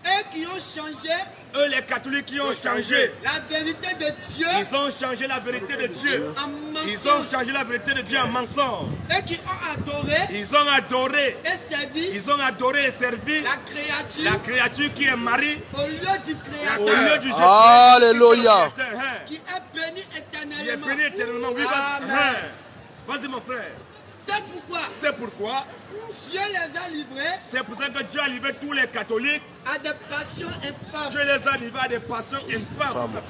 S5: Eux qui ont changé,
S1: eux les catholiques qui ont changé
S5: la vérité de Dieu,
S1: ils ont changé la vérité de Dieu
S5: en mensonge.
S1: Ils ont changé la vérité de Dieu en mensonge.
S5: Eux qui ont adoré,
S1: ils ont adoré
S5: et servi,
S1: ils ont adoré et servi la créature qui est Marie
S5: au lieu du Créateur,
S1: au lieu du Dieu.
S4: Alléluia.
S5: Qui est béni éternellement.
S1: Qui est béni éternellement. Oui, vas-y mon frère. C'est pourquoi
S5: Dieu les a livrés.
S1: C'est pour ça que Dieu a livré tous les catholiques
S5: à des passions infâmes.
S1: Dieu les a livrés à des passions infâmes.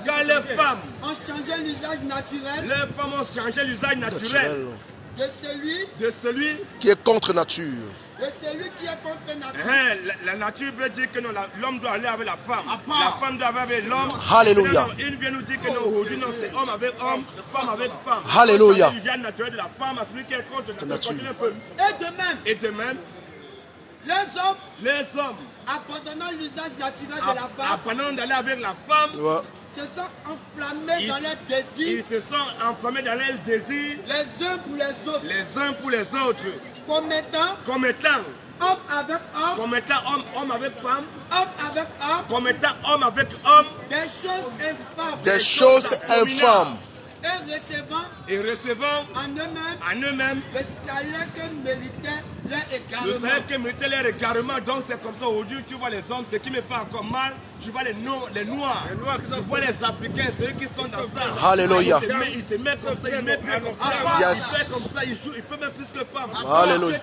S5: Car les femmes ont changé l'usage naturel.
S1: Les femmes ont changé l'usage naturel
S5: de celui
S4: qui est contre nature.
S5: De celui qui est contre nature.
S1: La nature veut dire que l'homme doit aller avec la femme. La femme doit aller avec l'homme.
S4: Alléluia.
S1: Il vient nous dire que aujourd'hui, non, c'est homme avec homme, femme avec femme.
S4: Alléluia.
S1: L'usage naturel de la femme à celui qui est contre nature.
S5: Et
S1: de même,
S5: les hommes, abandonnant l'usage naturel de la femme,
S1: abandonnant d'aller avec la femme,
S5: se sont enflammés dans leurs désirs.
S1: Ils se sont enflammés dans leurs désirs.
S5: Les uns pour les autres.
S1: Les uns pour les autres.
S5: Comme étant homme avec homme.
S1: Comme étant homme avec femme.
S5: Homme avec homme.
S1: Comme étant homme avec homme.
S5: Des choses infâmes.
S4: Des choses infâmes.
S5: Et recevant
S1: en eux-mêmes
S5: le salaire que méritait leur égarement.
S1: Le salaire que méritait leur égarement. Donc c'est comme ça aujourd'hui tu vois les hommes, ce qui me fait encore mal, tu vois les noirs, tu vois les Africains, ceux qui sont dans ça.
S4: Alléluia.
S1: Ils se mettent comme ça, ils mettent comme ça.
S4: Yes.
S1: Ils font comme ça, ils jouent, ils font même plus que femmes.
S4: Alléluia.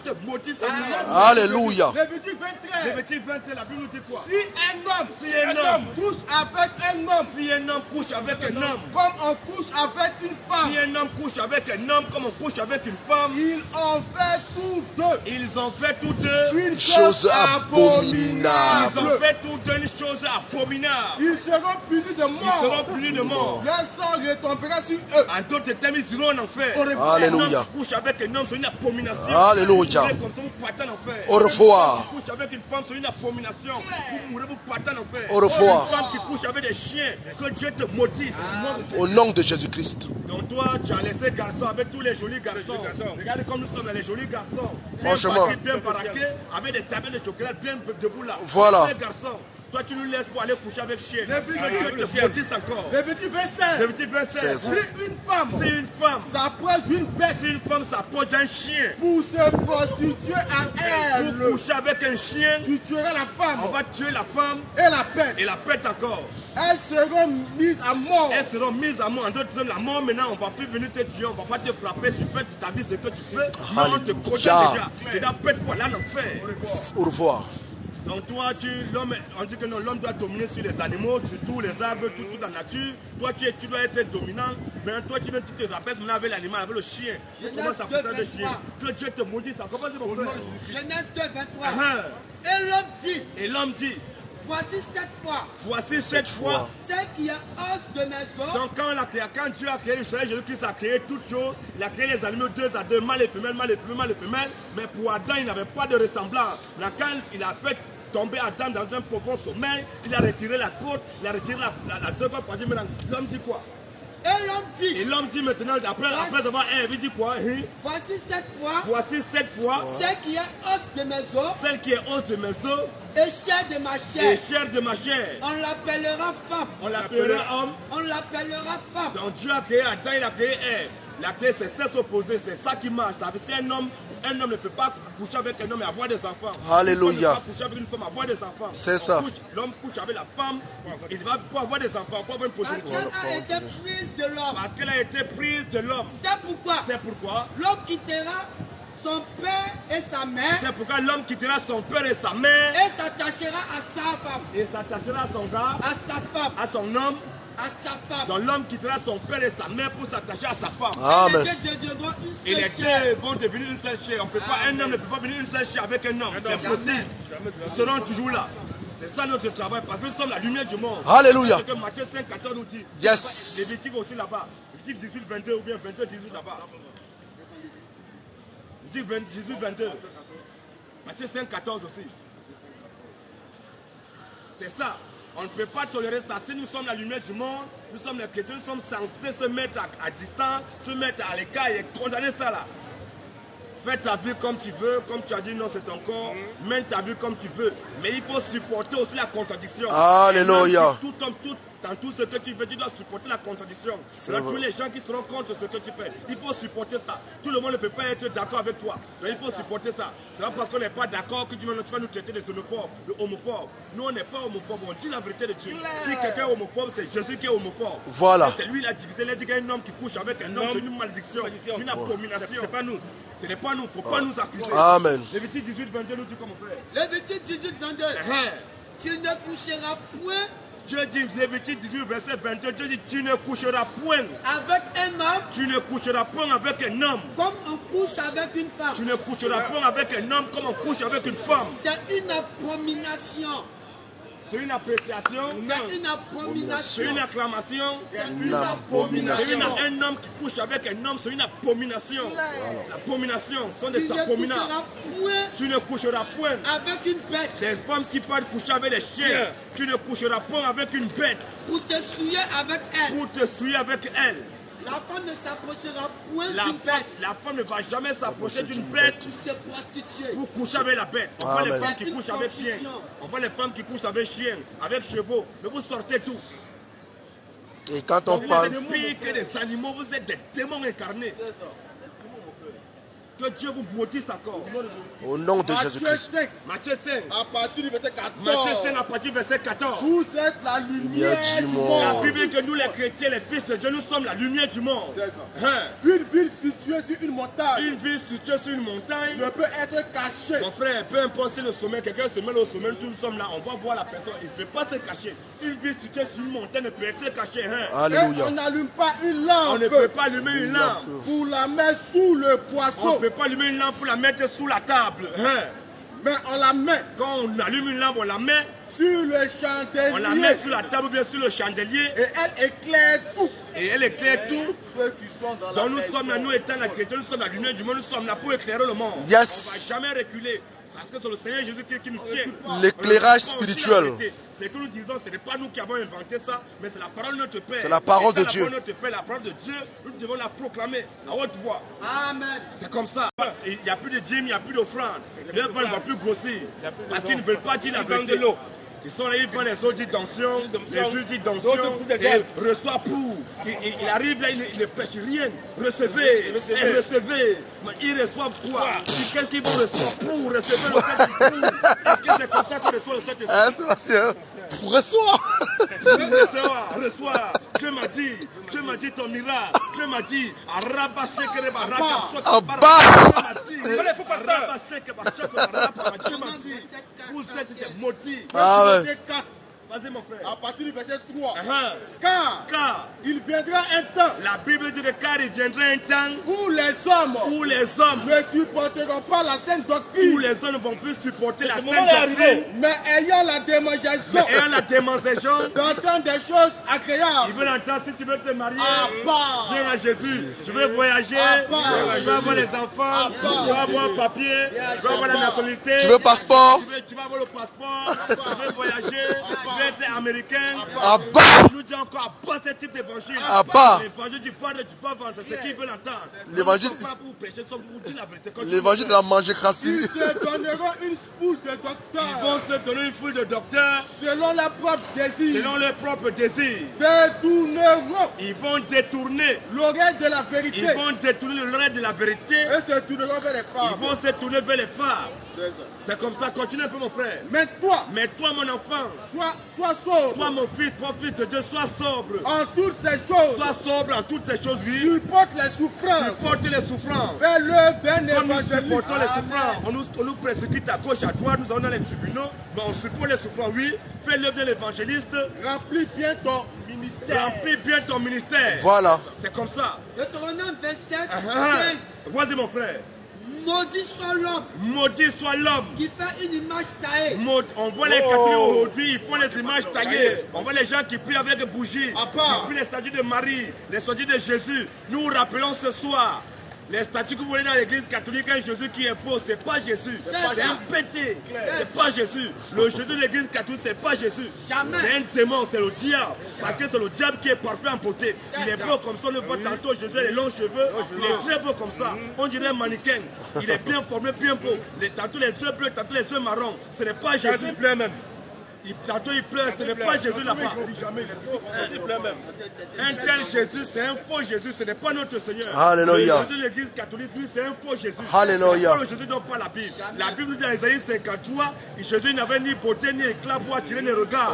S4: Alléluia.
S5: Lévitique 23.
S1: Lévitique 23, la Bible nous dit quoi?
S5: Si un homme couche avec un homme.
S1: Si un homme couche avec un homme.
S5: Comme on couche avec une femme.
S1: Si un homme couche avec un homme comme on couche avec une femme.
S5: Ils ont fait tous deux.
S1: Ils ont fait toutes deux
S5: une chose abominable.
S1: Ils ont fait toutes deux une chose abominable.
S5: Ils seront punis de mort.
S1: Ils seront punis de mort.
S5: Leur sang retombera sur eux.
S1: En d'autres termes, ils iront en enfer.
S4: Alléluia.
S1: Un homme qui couche avec un homme, c'est une abomination.
S4: Alléluia.
S1: Comme ça, vous partez en enfer.
S4: Au revoir.
S1: Qui couche avec une femme, c'est une abomination. Vous mourrez, vous partez en enfer.
S4: Au revoir.
S1: Une femme qui couche avec des chiens, que Dieu te maudisse.
S4: Au nom de Jésus-Christ.
S1: Donc toi, tu as laissé garçon avec tous les jolis garçons. Regardez comme nous sommes les jolis garçons.
S4: Franchement.
S1: Bien baraqués, avec des tablettes de chocolat bien debout là.
S4: Voilà.
S1: Les garçons. Toi, tu nous laisses pour aller coucher avec chien.
S5: Lévitique
S1: te maudisse encore.
S5: Lévitique 27.
S1: Lévitique 27.
S5: Si une femme s'approche d'une bête.
S1: Si une femme s'approche d'un chien.
S5: Pour se prostituer à elle.
S1: Pour coucher avec un chien.
S5: Tu tueras la femme.
S1: On va tuer la femme.
S5: Et la bête.
S1: Et la bête encore.
S5: Elles seront mises à mort.
S1: Elles seront mises à mort. En d'autres termes, la mort maintenant, on ne va plus venir te tuer. On ne va pas te frapper. Tu fais toute ta vie ce que tu fais. Mais on te protège déjà. Tu dois pète pour aller à l'enfer.
S4: Au revoir.
S1: Donc toi, l'homme, on dit que non, l'homme doit dominer sur les animaux, sur tous les arbres, toute la nature. Toi, tu dois être dominant. Mais toi, tu te rappelles maintenant avec l'animal, avec le chien. Tu commences à faire le chien. Que Dieu te maudit, ça commence mon frère.
S5: Genèse 2, 23. Et l'homme dit, voici 7 fois.
S1: Voici 7 fois.
S5: Ce qui est os de mes os.
S1: Donc quand Dieu a créé le soleil, Jésus-Christ a créé toutes choses. Il a créé les animaux 2 à 2, mâle et femelle, mâle et femelle, mâle et femelle. Mais pour Adam, il n'avait pas de ressemblance. Quand il a fait tomber Adam dans un profond sommeil, il a retiré la côte, il a retiré la seconde partie. L'homme dit quoi? Et l'homme dit maintenant, après avoir il dit quoi?
S5: Voici 7 fois.
S1: Voici 7 fois.
S5: Celle qui est os de mes os.
S1: Celle qui est os de mes os.
S5: Et chair de ma chair.
S1: Et chair de ma chair.
S5: On l'appellera femme.
S1: On l'appellera homme.
S5: On l'appellera femme.
S1: Donc Dieu a créé Adam, il a créé Ève. La clé, c'est sexe opposé, c'est ça qui marche. Si un homme ne peut pas coucher avec un homme et avoir des enfants.
S4: Alléluia.
S1: Il ne peut pas coucher avec une femme et avoir des enfants.
S4: C'est ça.
S1: L'homme couche avec la femme, il va pouvoir avoir des enfants, pour avoir une position.
S5: Parce qu'elle a été prise de l'homme.
S1: Parce qu'elle a été prise de l'homme.
S5: C'est pourquoi l'homme quittera son père et sa mère.
S1: C'est pourquoi l'homme quittera son père et sa mère.
S5: Et s'attachera à sa femme.
S1: Et s'attachera à son gars.
S5: À sa femme.
S1: À son homme.
S5: À sa femme.
S1: Donc l'homme quittera son père et sa mère pour s'attacher à sa femme.
S4: Amen.
S1: Et les deux vont devenir une seule chair. Un homme ne peut pas venir une seule chair avec un homme. C'est impossible. Nous serons toujours là. C'est ça notre travail, parce que nous sommes la lumière du monde.
S4: Alléluia.
S1: C'est ce que Matthieu 5, 14 nous dit.
S4: Yes.
S1: Lévitique aussi là-bas. Lévitique 18, 22 ou bien 22, 18 là-bas. Lévitique 18, 22. Matthieu 5, 14 aussi. C'est ça. On ne peut pas tolérer ça. Si nous sommes la lumière du monde, nous sommes les chrétiens, nous sommes censés se mettre à distance, se mettre à l'écart et condamner ça là. Fais ta vie comme tu veux, comme tu as dit, non, c'est ton corps. Mène ta vie comme tu veux. Mais il faut supporter aussi la contradiction.
S4: Alléluia.
S1: Dans tout ce que tu fais, tu dois supporter la contradiction. Tous les gens qui seront contre ce que tu fais, il faut supporter ça. Tout le monde ne peut pas être d'accord avec toi. Donc il faut supporter ça. C'est pas parce qu'on n'est pas d'accord que tu vas nous traiter de xénophobes, de homophobes. Nous, on n'est pas homophobes, on dit la vérité de Dieu. Si quelqu'un est homophobe, c'est Jésus qui est homophobe.
S4: Voilà.
S1: C'est lui qui a divisé. Il a dit qu'un homme qui couche avec un homme, c'est une malédiction, c'est une abomination. C'est pas nous. Ce n'est pas nous, il ne faut pas nous accuser.
S4: Amen.
S1: Lévitique 18, 22 nous dit comme on fait.
S5: Lévitique 18, 22. Tu ne coucheras point.
S1: Dieu dit, Lévitique 18, verset 22, Dieu dit, tu ne coucheras point
S5: avec un homme.
S1: Tu ne coucheras point avec un homme.
S5: Comme on couche avec une femme.
S1: Tu ne coucheras point avec un homme comme on couche avec une femme.
S5: C'est une abomination.
S1: C'est une appréciation.
S5: C'est une abomination.
S1: C'est une acclamation.
S5: C'est une abomination.
S1: Un homme qui couche avec un homme, c'est une abomination. L'abomination sont des abominations. Tu ne coucheras point
S5: avec une bête.
S1: Des femmes qui parlent coucher avec les chiens. Tu ne coucheras point avec une bête.
S5: Pour te souiller avec elle.
S1: Pour te souiller avec elle.
S5: La femme ne s'approchera point d'une bête.
S1: La femme ne va jamais s'approcher d'une bête pour coucher avec la bête. On voit les femmes qui couchent avec chiens. On voit les femmes qui couchent avec chiens, avec chevaux. Mais vous sortez tout.
S4: Et quand on parle...
S1: Vous êtes pire que des animaux, vous êtes des démons incarnés. Que Dieu vous maudisse encore.
S4: Au nom de Jésus-Christ.
S1: Matthieu 5.
S5: À partir du verset 14.
S1: Matthieu 5 à partir du verset 14.
S5: Vous êtes la lumière du monde.
S1: La Bible dit que nous les chrétiens, les fils de Dieu, nous sommes la lumière du monde.
S5: C'est ça. Une ville située sur une montagne.
S1: Une ville située sur une montagne
S5: ne peut être cachée.
S1: Mon frère, peu importe si le sommet, quelqu'un se met au sommet, tous nous sommes là, on va voir la personne, il ne peut pas se cacher. Une ville située sur une montagne ne peut être cachée.
S4: Alléluia.
S5: Et on n'allume pas une lampe.
S1: On ne peut pas allumer une lampe.
S5: Pour la mettre sous le poisson.
S1: On ne peut pas allumer une lampe pour la mettre sous la table.
S5: Mais on la met.
S1: Quand on allume une lampe, on la met
S5: sur le chandelier.
S1: On la met sur la table ou bien sur le chandelier.
S5: Et elle éclaire tout.
S1: Et elle éclaire tout.
S5: Ceux qui sont dans la
S1: Donc nous sommes là, nous étant la chrétienne, nous sommes la lumière du monde, nous sommes là pour éclairer le monde.
S4: Yes.
S1: On ne va jamais reculer. Parce que c'est le Seigneur Jésus qui nous tient.
S4: L'éclairage spirituel.
S1: Ce que nous disons, ce n'est pas nous qui avons inventé ça, mais c'est la parole de notre Père.
S4: C'est la parole de Dieu.
S1: La parole de Dieu, nous devons la proclamer à haute voix.
S5: Amen.
S1: C'est comme ça. Il n'y a plus de dîmes, il n'y a plus d'offrande. Les gens ne vont plus grossir. Parce qu'ils ne veulent pas dire la vérité. Ils sont là, ils vendent les autres d'onction, les juges d'onction, et reçoit pour. Il arrive là, il ne pêche rien. Recevez, recevez. Mais ils reçoivent quoi? Qu'est-ce qu'ils vont recevoir pour recevoir le Saint-Esprit? Est-ce que c'est comme ça qu'on reçoit le Saint-Esprit?
S4: Pour recevoir.
S1: Reçois. Dieu m'a dit ton miracle. Dieu m'a dit, Dieu m'a dit, vous êtes des maudits. Vas-y mon frère.
S4: À partir du verset 3. Car il viendra un temps.
S1: La Bible dit que car il viendra un temps
S4: où les hommes ne supporteront pas la sainte doctrine.
S1: Où les hommes ne vont plus supporter la sainte doctrine.
S4: Mais ayant la démangeaison. D'entendre des choses agréables.
S1: Ils veulent entendre si tu veux te marier.
S4: Viens
S1: à Jésus. Je veux voyager. Je veux avoir les enfants. Je veux avoir un papier. Je veux avoir la nationalité.
S4: Tu veux passeport.
S1: Tu veux avoir le passeport. Je veux voyager. Être américain, nous disons encore à bas ce type d'évangile. L'évangile du Père et du Père, c'est ce qu'ils veulent entendre.
S4: L'évangile de la mangécratie. Ils se donneront une foule de docteurs.
S1: Ils vont se donner une foule de docteurs.
S4: Selon leurs propres désirs.
S1: Selon leurs propres désirs.
S4: Détourneront.
S1: Ils vont détourner
S4: l'oreille de la vérité.
S1: Ils vont détourner l'oreille de la vérité.
S4: Et se tourneront vers les femmes.
S1: Ils vont se tourner vers les femmes. C'est comme ça, continue un peu mon frère.
S4: Mais toi
S1: mon enfant,
S4: sois sobre.
S1: Toi mon fils de Dieu, sois sobre.
S4: En toutes ces choses.
S1: Sois sobre en toutes ces choses, oui.
S4: Supporte les souffrances.
S1: Supporte les souffrances.
S4: Fais-le bien
S1: évangéliste. Nous supportons les souffrances. On nous persécute à gauche, à droite, nous allons dans les tribunaux. Mais on supporte les souffrances, oui. Fais l'œuvre de l'évangéliste.
S4: Remplis bien ton ministère.
S1: Remplis bien ton ministère.
S4: Voilà.
S1: C'est comme ça.
S5: Deutéronome 27, 15.
S1: Vas-y mon frère.
S5: Maudit soit l'homme.
S1: Maudit soit l'homme.
S5: Qui fait une image taillée.
S1: On voit les catholiques aujourd'hui, ils font les images taillées. On voit les gens qui prient avec des bougies. Ils prient les statues de Marie, les statues de Jésus. Nous vous rappelons ce soir. Les statues que vous voyez dans l'église catholique, un Jésus qui impose, c'est pas Jésus. C'est un pété. C'est pas Jésus. Le Jésus de l'église catholique, c'est pas Jésus. C'est un démon, c'est le diable. Parce que c'est le diable qui est parfait en beauté. Il est beau comme ça, on le voit tantôt. Jésus a les longs cheveux. Il est très beau comme ça. On dirait un mannequin. Il est bien formé, bien beau. Tantôt les yeux bleus, tantôt les yeux marrons. Ce n'est pas Jésus. Il pleure même. Tantôt il pleure, ce n'est pas Jésus là-bas. Un tel Jésus, c'est un faux Jésus, ce n'est pas notre Seigneur.
S4: Alléluia.
S1: Le Jésus de l'église catholique, lui, c'est un faux Jésus.
S4: Alléluia.
S1: Le Jésus dont pas la Bible. La Bible dit dans Isaïe 53, Jésus n'avait ni beauté, ni éclat pour attirer les regards.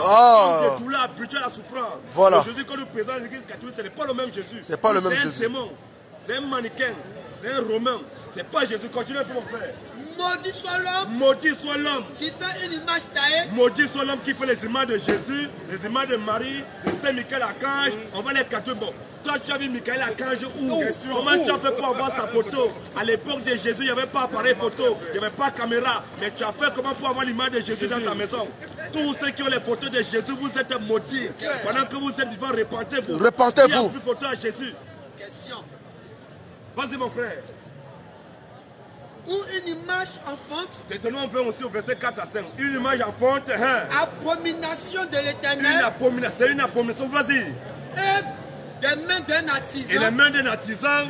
S1: Il tout là, habitué à la souffrance.
S4: Voilà.
S1: Le Jésus que nous présentons dans l'église catholique, ce n'est pas le même Jésus.
S4: C'est pas le même Jésus.
S1: C'est un démon, c'est un mannequin, c'est un romain. C'est pas Jésus. Continue pour mon frère.
S5: Maudit soit l'homme.
S1: Maudit soit l'homme.
S5: Qui fait une image taillée.
S1: Maudit soit l'homme qui fait les images de Jésus, les images de Marie, de Saint-Michel Archange. On va les capturer. Bon, toi tu as vu Michael Archange où? Comment tu as fait pour avoir sa photo? À l'époque de Jésus, il n'y avait pas appareil photo, il n'y avait pas caméra. Mais tu as fait comment pour avoir l'image de Jésus dans ta maison? Tous ceux qui ont les photos de Jésus, vous êtes maudits. Pendant que vous êtes vivants, repentez-vous.
S4: Repentez-vous.
S1: Il n'y a plus photo à Jésus.
S5: Question.
S1: Vas-y mon frère.
S5: Ou une image enfante.
S1: Maintenant, on veut aussi au verset 4 à 5. Une image enfante.
S5: Abomination de l'Éternel.
S1: C'est une abomination. Vas-y.
S5: Œuvre des mains d'un artisan.
S1: Et les mains d'un artisan.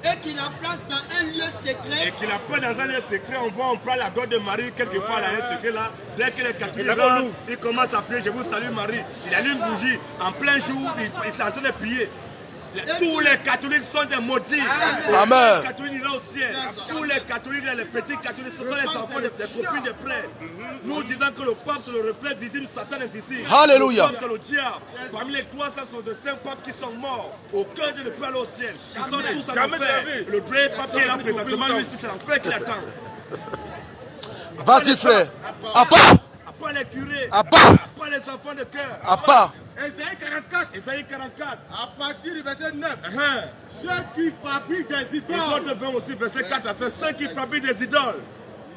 S5: Et qu'il la place dans un lieu secret.
S1: Et qu'il la place dans un lieu secret. On prend la gorge de Marie quelque part dans un secret là. Dès que les catholiques rentrent, il commence à prier. Je vous salue Marie. Il allume une bougie. En plein jour, il est en train de prier. Tous les catholiques sont des maudits.
S4: Amen.
S1: Les catholiques iront au ciel. Tous les catholiques, les petits catholiques, ce sont les enfants des copines des frères. Nous disons que le pape, c'est le reflet visible, Satan invisible.
S4: Alléluia.
S1: Le pape, c'est le diable. Parmi les 365 papes qui sont morts, aucun d'eux ne peut aller au ciel. Ils sont tous en enfer. Le vrai pape qui est là présentement, lui, c'est l'enfer qui l'attend.
S4: Vas-y, frère. À part.
S1: À part les curés.
S4: À part.
S1: À part les enfants de cœur.
S4: À part.
S5: Ésaïe 44.
S1: Ésaïe 44.
S4: À partir du verset 9.
S5: Ceux qui fabriquent des idoles.
S1: Les autres vont aussi verset 4 à 5. Ceux qui fabriquent des idoles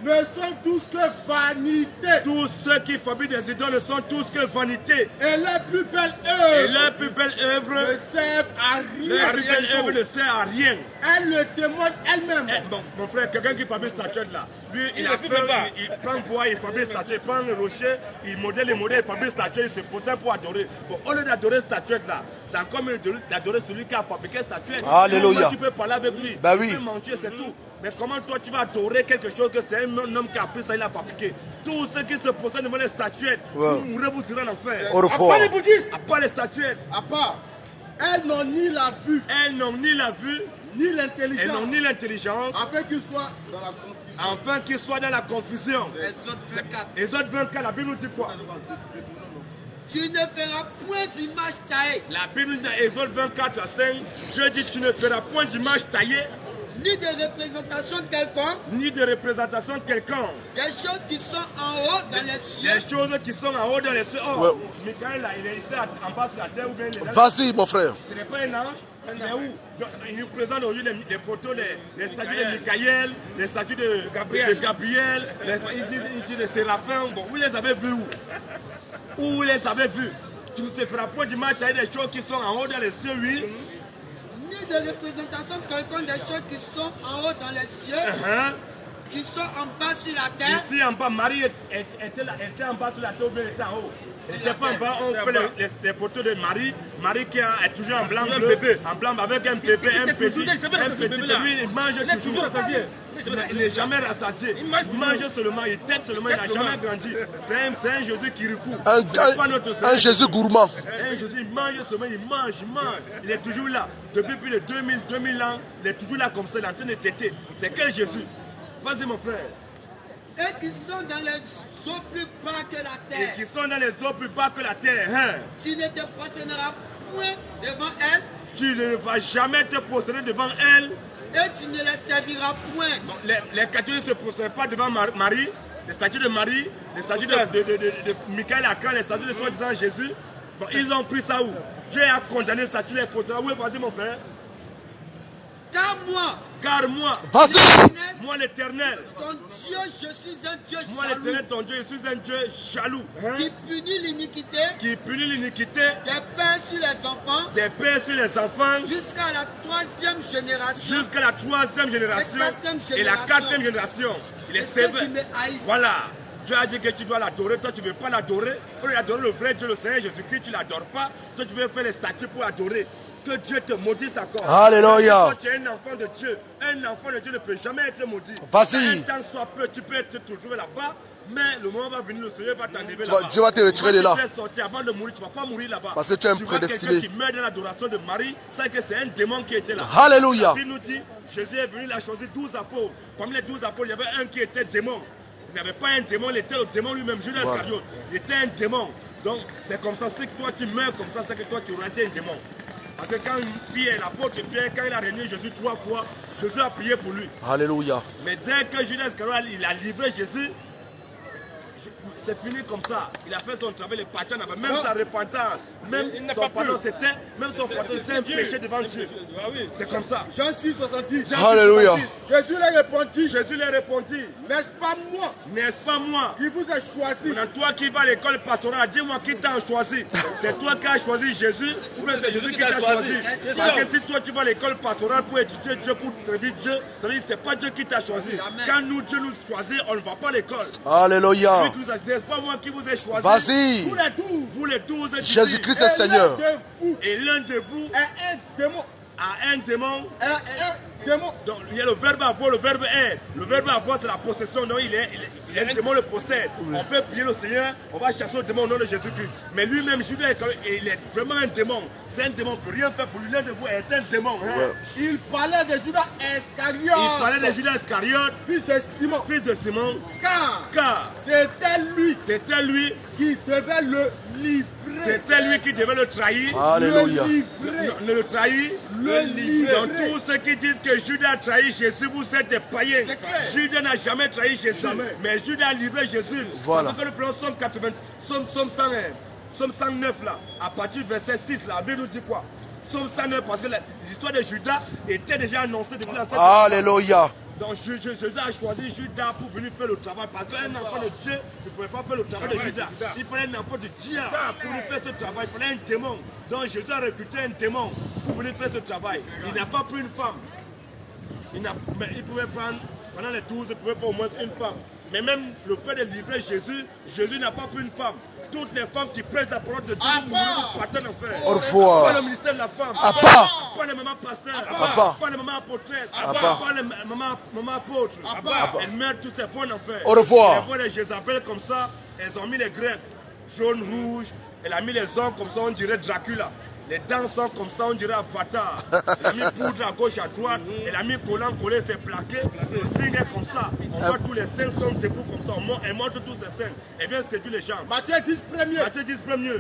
S4: ne sont tous que vanité.
S1: Tous ceux qui fabriquent des idoles ne sont tous que vanité.
S4: Et la plus belle œuvre.
S1: Et leur plus belle œuvre
S4: ne servent à rien.
S1: Leur plus belle œuvre ne sert à rien.
S4: Elle le témoigne elle-même.
S1: Mon frère, quelqu'un qui fabrique cette statuette là, lui, il prend bois, il fabrique cette statuette, il prend le rocher, il modèle les modèles, il fabrique cette statuette, il se possède pour adorer. Bon, au lieu d'adorer cette statuette là, c'est encore mieux d'adorer celui qui a fabriqué cette statuette.
S4: Alléluia.
S1: Tu peux parler avec lui,
S4: bah oui.
S1: tu peux manger, c'est tout. Mais comment toi tu vas adorer quelque chose que c'est un homme qui a pris ça, il a fabriqué? Tous ceux qui se possèdent devant les statuettes, vous mourrez, vous irez en enfer.
S4: Au revoir.
S1: À part les bouddhistes, à part les statuettes.
S4: À part, elles n'ont ni la vue.
S1: Elles n'ont ni la vue,
S4: ni l'intelligence.
S1: Elles n'ont ni l'intelligence.
S4: Afin qu'ils soient dans la confusion.
S1: Afin qu'ils soient dans la confusion.
S5: Exode 24.
S1: Exode 24, la Bible nous dit quoi?
S5: Tu ne feras point d'image taillée.
S1: La Bible dans Exode 24 à 5, Dieu dit tu ne feras point d'image taillée.
S5: Ni de représentation quelconque.
S1: Ni de représentation quelconque.
S5: Des choses qui sont en haut dans les cieux.
S1: Des choses qui sont en haut dans les cieux. Oh, ouais. Michael là, il est ici en bas sur la terre ou bien il est là.
S4: Vas-y mon frère.
S1: Ce n'est pas un ange. Mais où? Il nous présente aujourd'hui les photos, les statues de Michael, les statues de Gabriel, il dit les séraphins. Bon, vous les avez vus où? Où vous les avez vus? Tu ne te feras pas d'image taillée des choses qui sont en haut dans les cieux, oui.
S5: Ni de représentation quelconque des choses qui sont en haut dans les cieux, qui sont en bas sur la terre.
S1: Ici en bas, Marie était en bas sur la terre ou bien elle était en haut? Elle n'était pas en bas, on fait les photos de Marie. Marie qui est toujours en blanc, bleu, en blanc avec un bébé, un petit. Lui, il mange toujours. Il n'est jamais rassasié. Il mange seulement, il tête seulement, il n'a jamais grandi. C'est un Jésus qui recourt.
S4: Un Jésus gourmand.
S1: Un Jésus, il mange seulement, il mange. Il est toujours là. Depuis plus de 2000 ans, il est toujours là comme ça, il est en train de téter. C'est quel Jésus? Vas-y mon frère.
S5: Et qui sont dans les eaux plus bas que la terre.
S1: Et qui sont dans les eaux plus bas que la terre. Hein?
S5: Tu ne te prosterneras point devant elle.
S1: Tu ne vas jamais te prosterner devant elle.
S5: Et tu ne les serviras point.
S1: Donc, les catholiques ne se prosternent pas devant Marie. Les statues de Marie, les statues de Michael Archange, les statues de soi-disant Jésus. Bon, ils ont pris ça où? Dieu a condamné les statues, les prosterner. Oui, vas-y mon frère. Car moi, moi l'Éternel,
S5: ton Dieu, je suis un Dieu jaloux.
S1: Moi l'Éternel, ton Dieu, je suis un Dieu jaloux.
S5: Qui punit l'iniquité.
S1: Qui punit l'iniquité.
S5: Des pères sur les enfants.
S1: Des pères sur les enfants.
S5: Jusqu'à la 3e génération.
S1: Jusqu'à la 3e génération. Et la 4e génération. Il est sévère. Voilà. Dieu a dit que tu dois l'adorer, toi tu ne veux pas l'adorer. Pour adorer le vrai Dieu, le Seigneur Jésus-Christ, tu ne l'adores pas. Toi tu veux faire les statues pour adorer. Que Dieu te maudisse encore.
S4: Alléluia.
S1: Toi tu es un enfant de Dieu. Un enfant de Dieu ne peut jamais être maudit.
S4: Vas-y.
S1: Un temps soit peu, tu peux être toujours là-bas. Mais le moment va venir, le Seigneur va t'enlever là-bas.
S4: Dieu va te retirer de là.
S1: Tu vas sortir avant de mourir, tu ne vas pas mourir là-bas.
S4: Parce que tu es un prédestiné.
S1: Quelqu'un qui meurt dans l'adoration de Marie, c'est que c'est un démon qui était là.
S4: Alléluia.
S1: Il nous dit, Jésus est venu, il a choisi 12 apôtres. Parmi les 12 apôtres, il y avait un qui était démon. Il n'avait pas un démon, il était le démon lui-même, Judas Iscariote. Il était un démon. Donc c'est comme ça, c'est que toi tu meurs comme ça, c'est que toi tu aurais été un démon. Parce que quand Pierre, l'apôtre Pierre, quand il a régné Jésus 3 fois, Jésus a prié pour lui.
S4: Alléluia.
S1: Mais dès que Judas Iscariote, il a livré Jésus, c'est fini comme ça. Il a fait son travail, les patrons n'avaient même sa repentance, même son pardon, c'était un péché devant Dieu. C'est comme ça.
S5: Jean 6, 70.
S4: Alléluia.
S5: Jésus leur répondit.
S1: Jésus leur répondit.
S5: N'est-ce pas moi?
S1: N'est-ce pas moi?
S5: Qui vous a choisi?
S1: Maintenant, toi qui vas à l'école pastorale, dis-moi qui t'a choisi. C'est toi qui as choisi Jésus ou bien c'est Jésus qui t'a choisi? Parce que si toi tu vas à l'école pastorale pour étudier Dieu, pour servir Dieu, ça veut dire que ce n'est pas Dieu qui t'a choisi. Quand nous, Dieu nous choisit, on ne va pas à l'école.
S4: Alléluia.
S1: N'est-ce pas moi qui vous ai choisi?
S4: Vas-y.
S1: Vous les 12.
S4: Jésus-Christ est Seigneur.
S1: Et l'un de vous
S5: est un démon.
S1: A un démon.
S5: Un démon.
S1: Donc il y a le verbe avoir, le verbe être. Le verbe avoir c'est la possession. Donc il est un démon le possède. On peut prier le Seigneur, on va chasser le démon au nom de Jésus-Christ. Mais lui-même, Judas, il est vraiment un démon. C'est un démon, on ne peut rien faire pour lui. L'un de vous est un démon. Hein?
S5: Il parlait de Judas Iscariote.
S1: Il parlait de Judas Iscariote,
S5: fils de Simon.
S1: Fils de Simon.
S5: Car c'était lui qui devait le livrer.
S1: C'était lui qui devait le trahir.
S4: Alléluia.
S1: Le trahir. Le livrer. Donc tous ceux qui disent que Judas a trahi Jésus, vous êtes des païens. Judas n'a jamais trahi Jésus. Mais Judas a livré Jésus.
S4: Voilà.
S1: Parce que le plan Somme 80, Somme 109 là, à partir du verset 6 là, la Bible nous dit quoi? Somme 109 parce que l'histoire de Judas était déjà annoncée depuis la 7e.
S4: Alléluia.
S1: Donc Jésus a choisi Judas pour venir faire le travail. Parce qu'un enfant de Dieu ne pouvait pas faire le travail de Judas. Il fallait un enfant de Dieu pour venir faire ce travail. Il fallait un démon. Donc Jésus a recruté un démon pour venir faire ce travail. Il n'a pas pris une femme. Il pouvait prendre, pendant les 12, il pouvait prendre au moins une femme. Mais même le fait de livrer Jésus, Jésus n'a pas pris une femme. Toutes les femmes qui prêchent la parole de Dieu, nous partons en fait.
S4: Au revoir.
S1: Pas le ministère de la femme. Pas les mamans pasteurs. Pas les mamans apôtresses. Pas les mamans apôtres. Elles meurent toutes ces fois en fait.
S4: Au revoir.
S1: Les fois de Jézabel comme ça, elles ont mis les greffes jaune, rouge. Elle a mis les ongles comme ça, on dirait Dracula. Les dents sont comme ça, on dirait Avatar. Il a mis poudre à gauche, à droite. Il a mis collant, collé, c'est plaqué. Le signe est comme ça. On voit tous les seins sont debout comme ça. Elle montre tous ses seins. Et bien séduit les gens.
S5: Matthieu 10 premier.
S1: Matthieu 10 premier.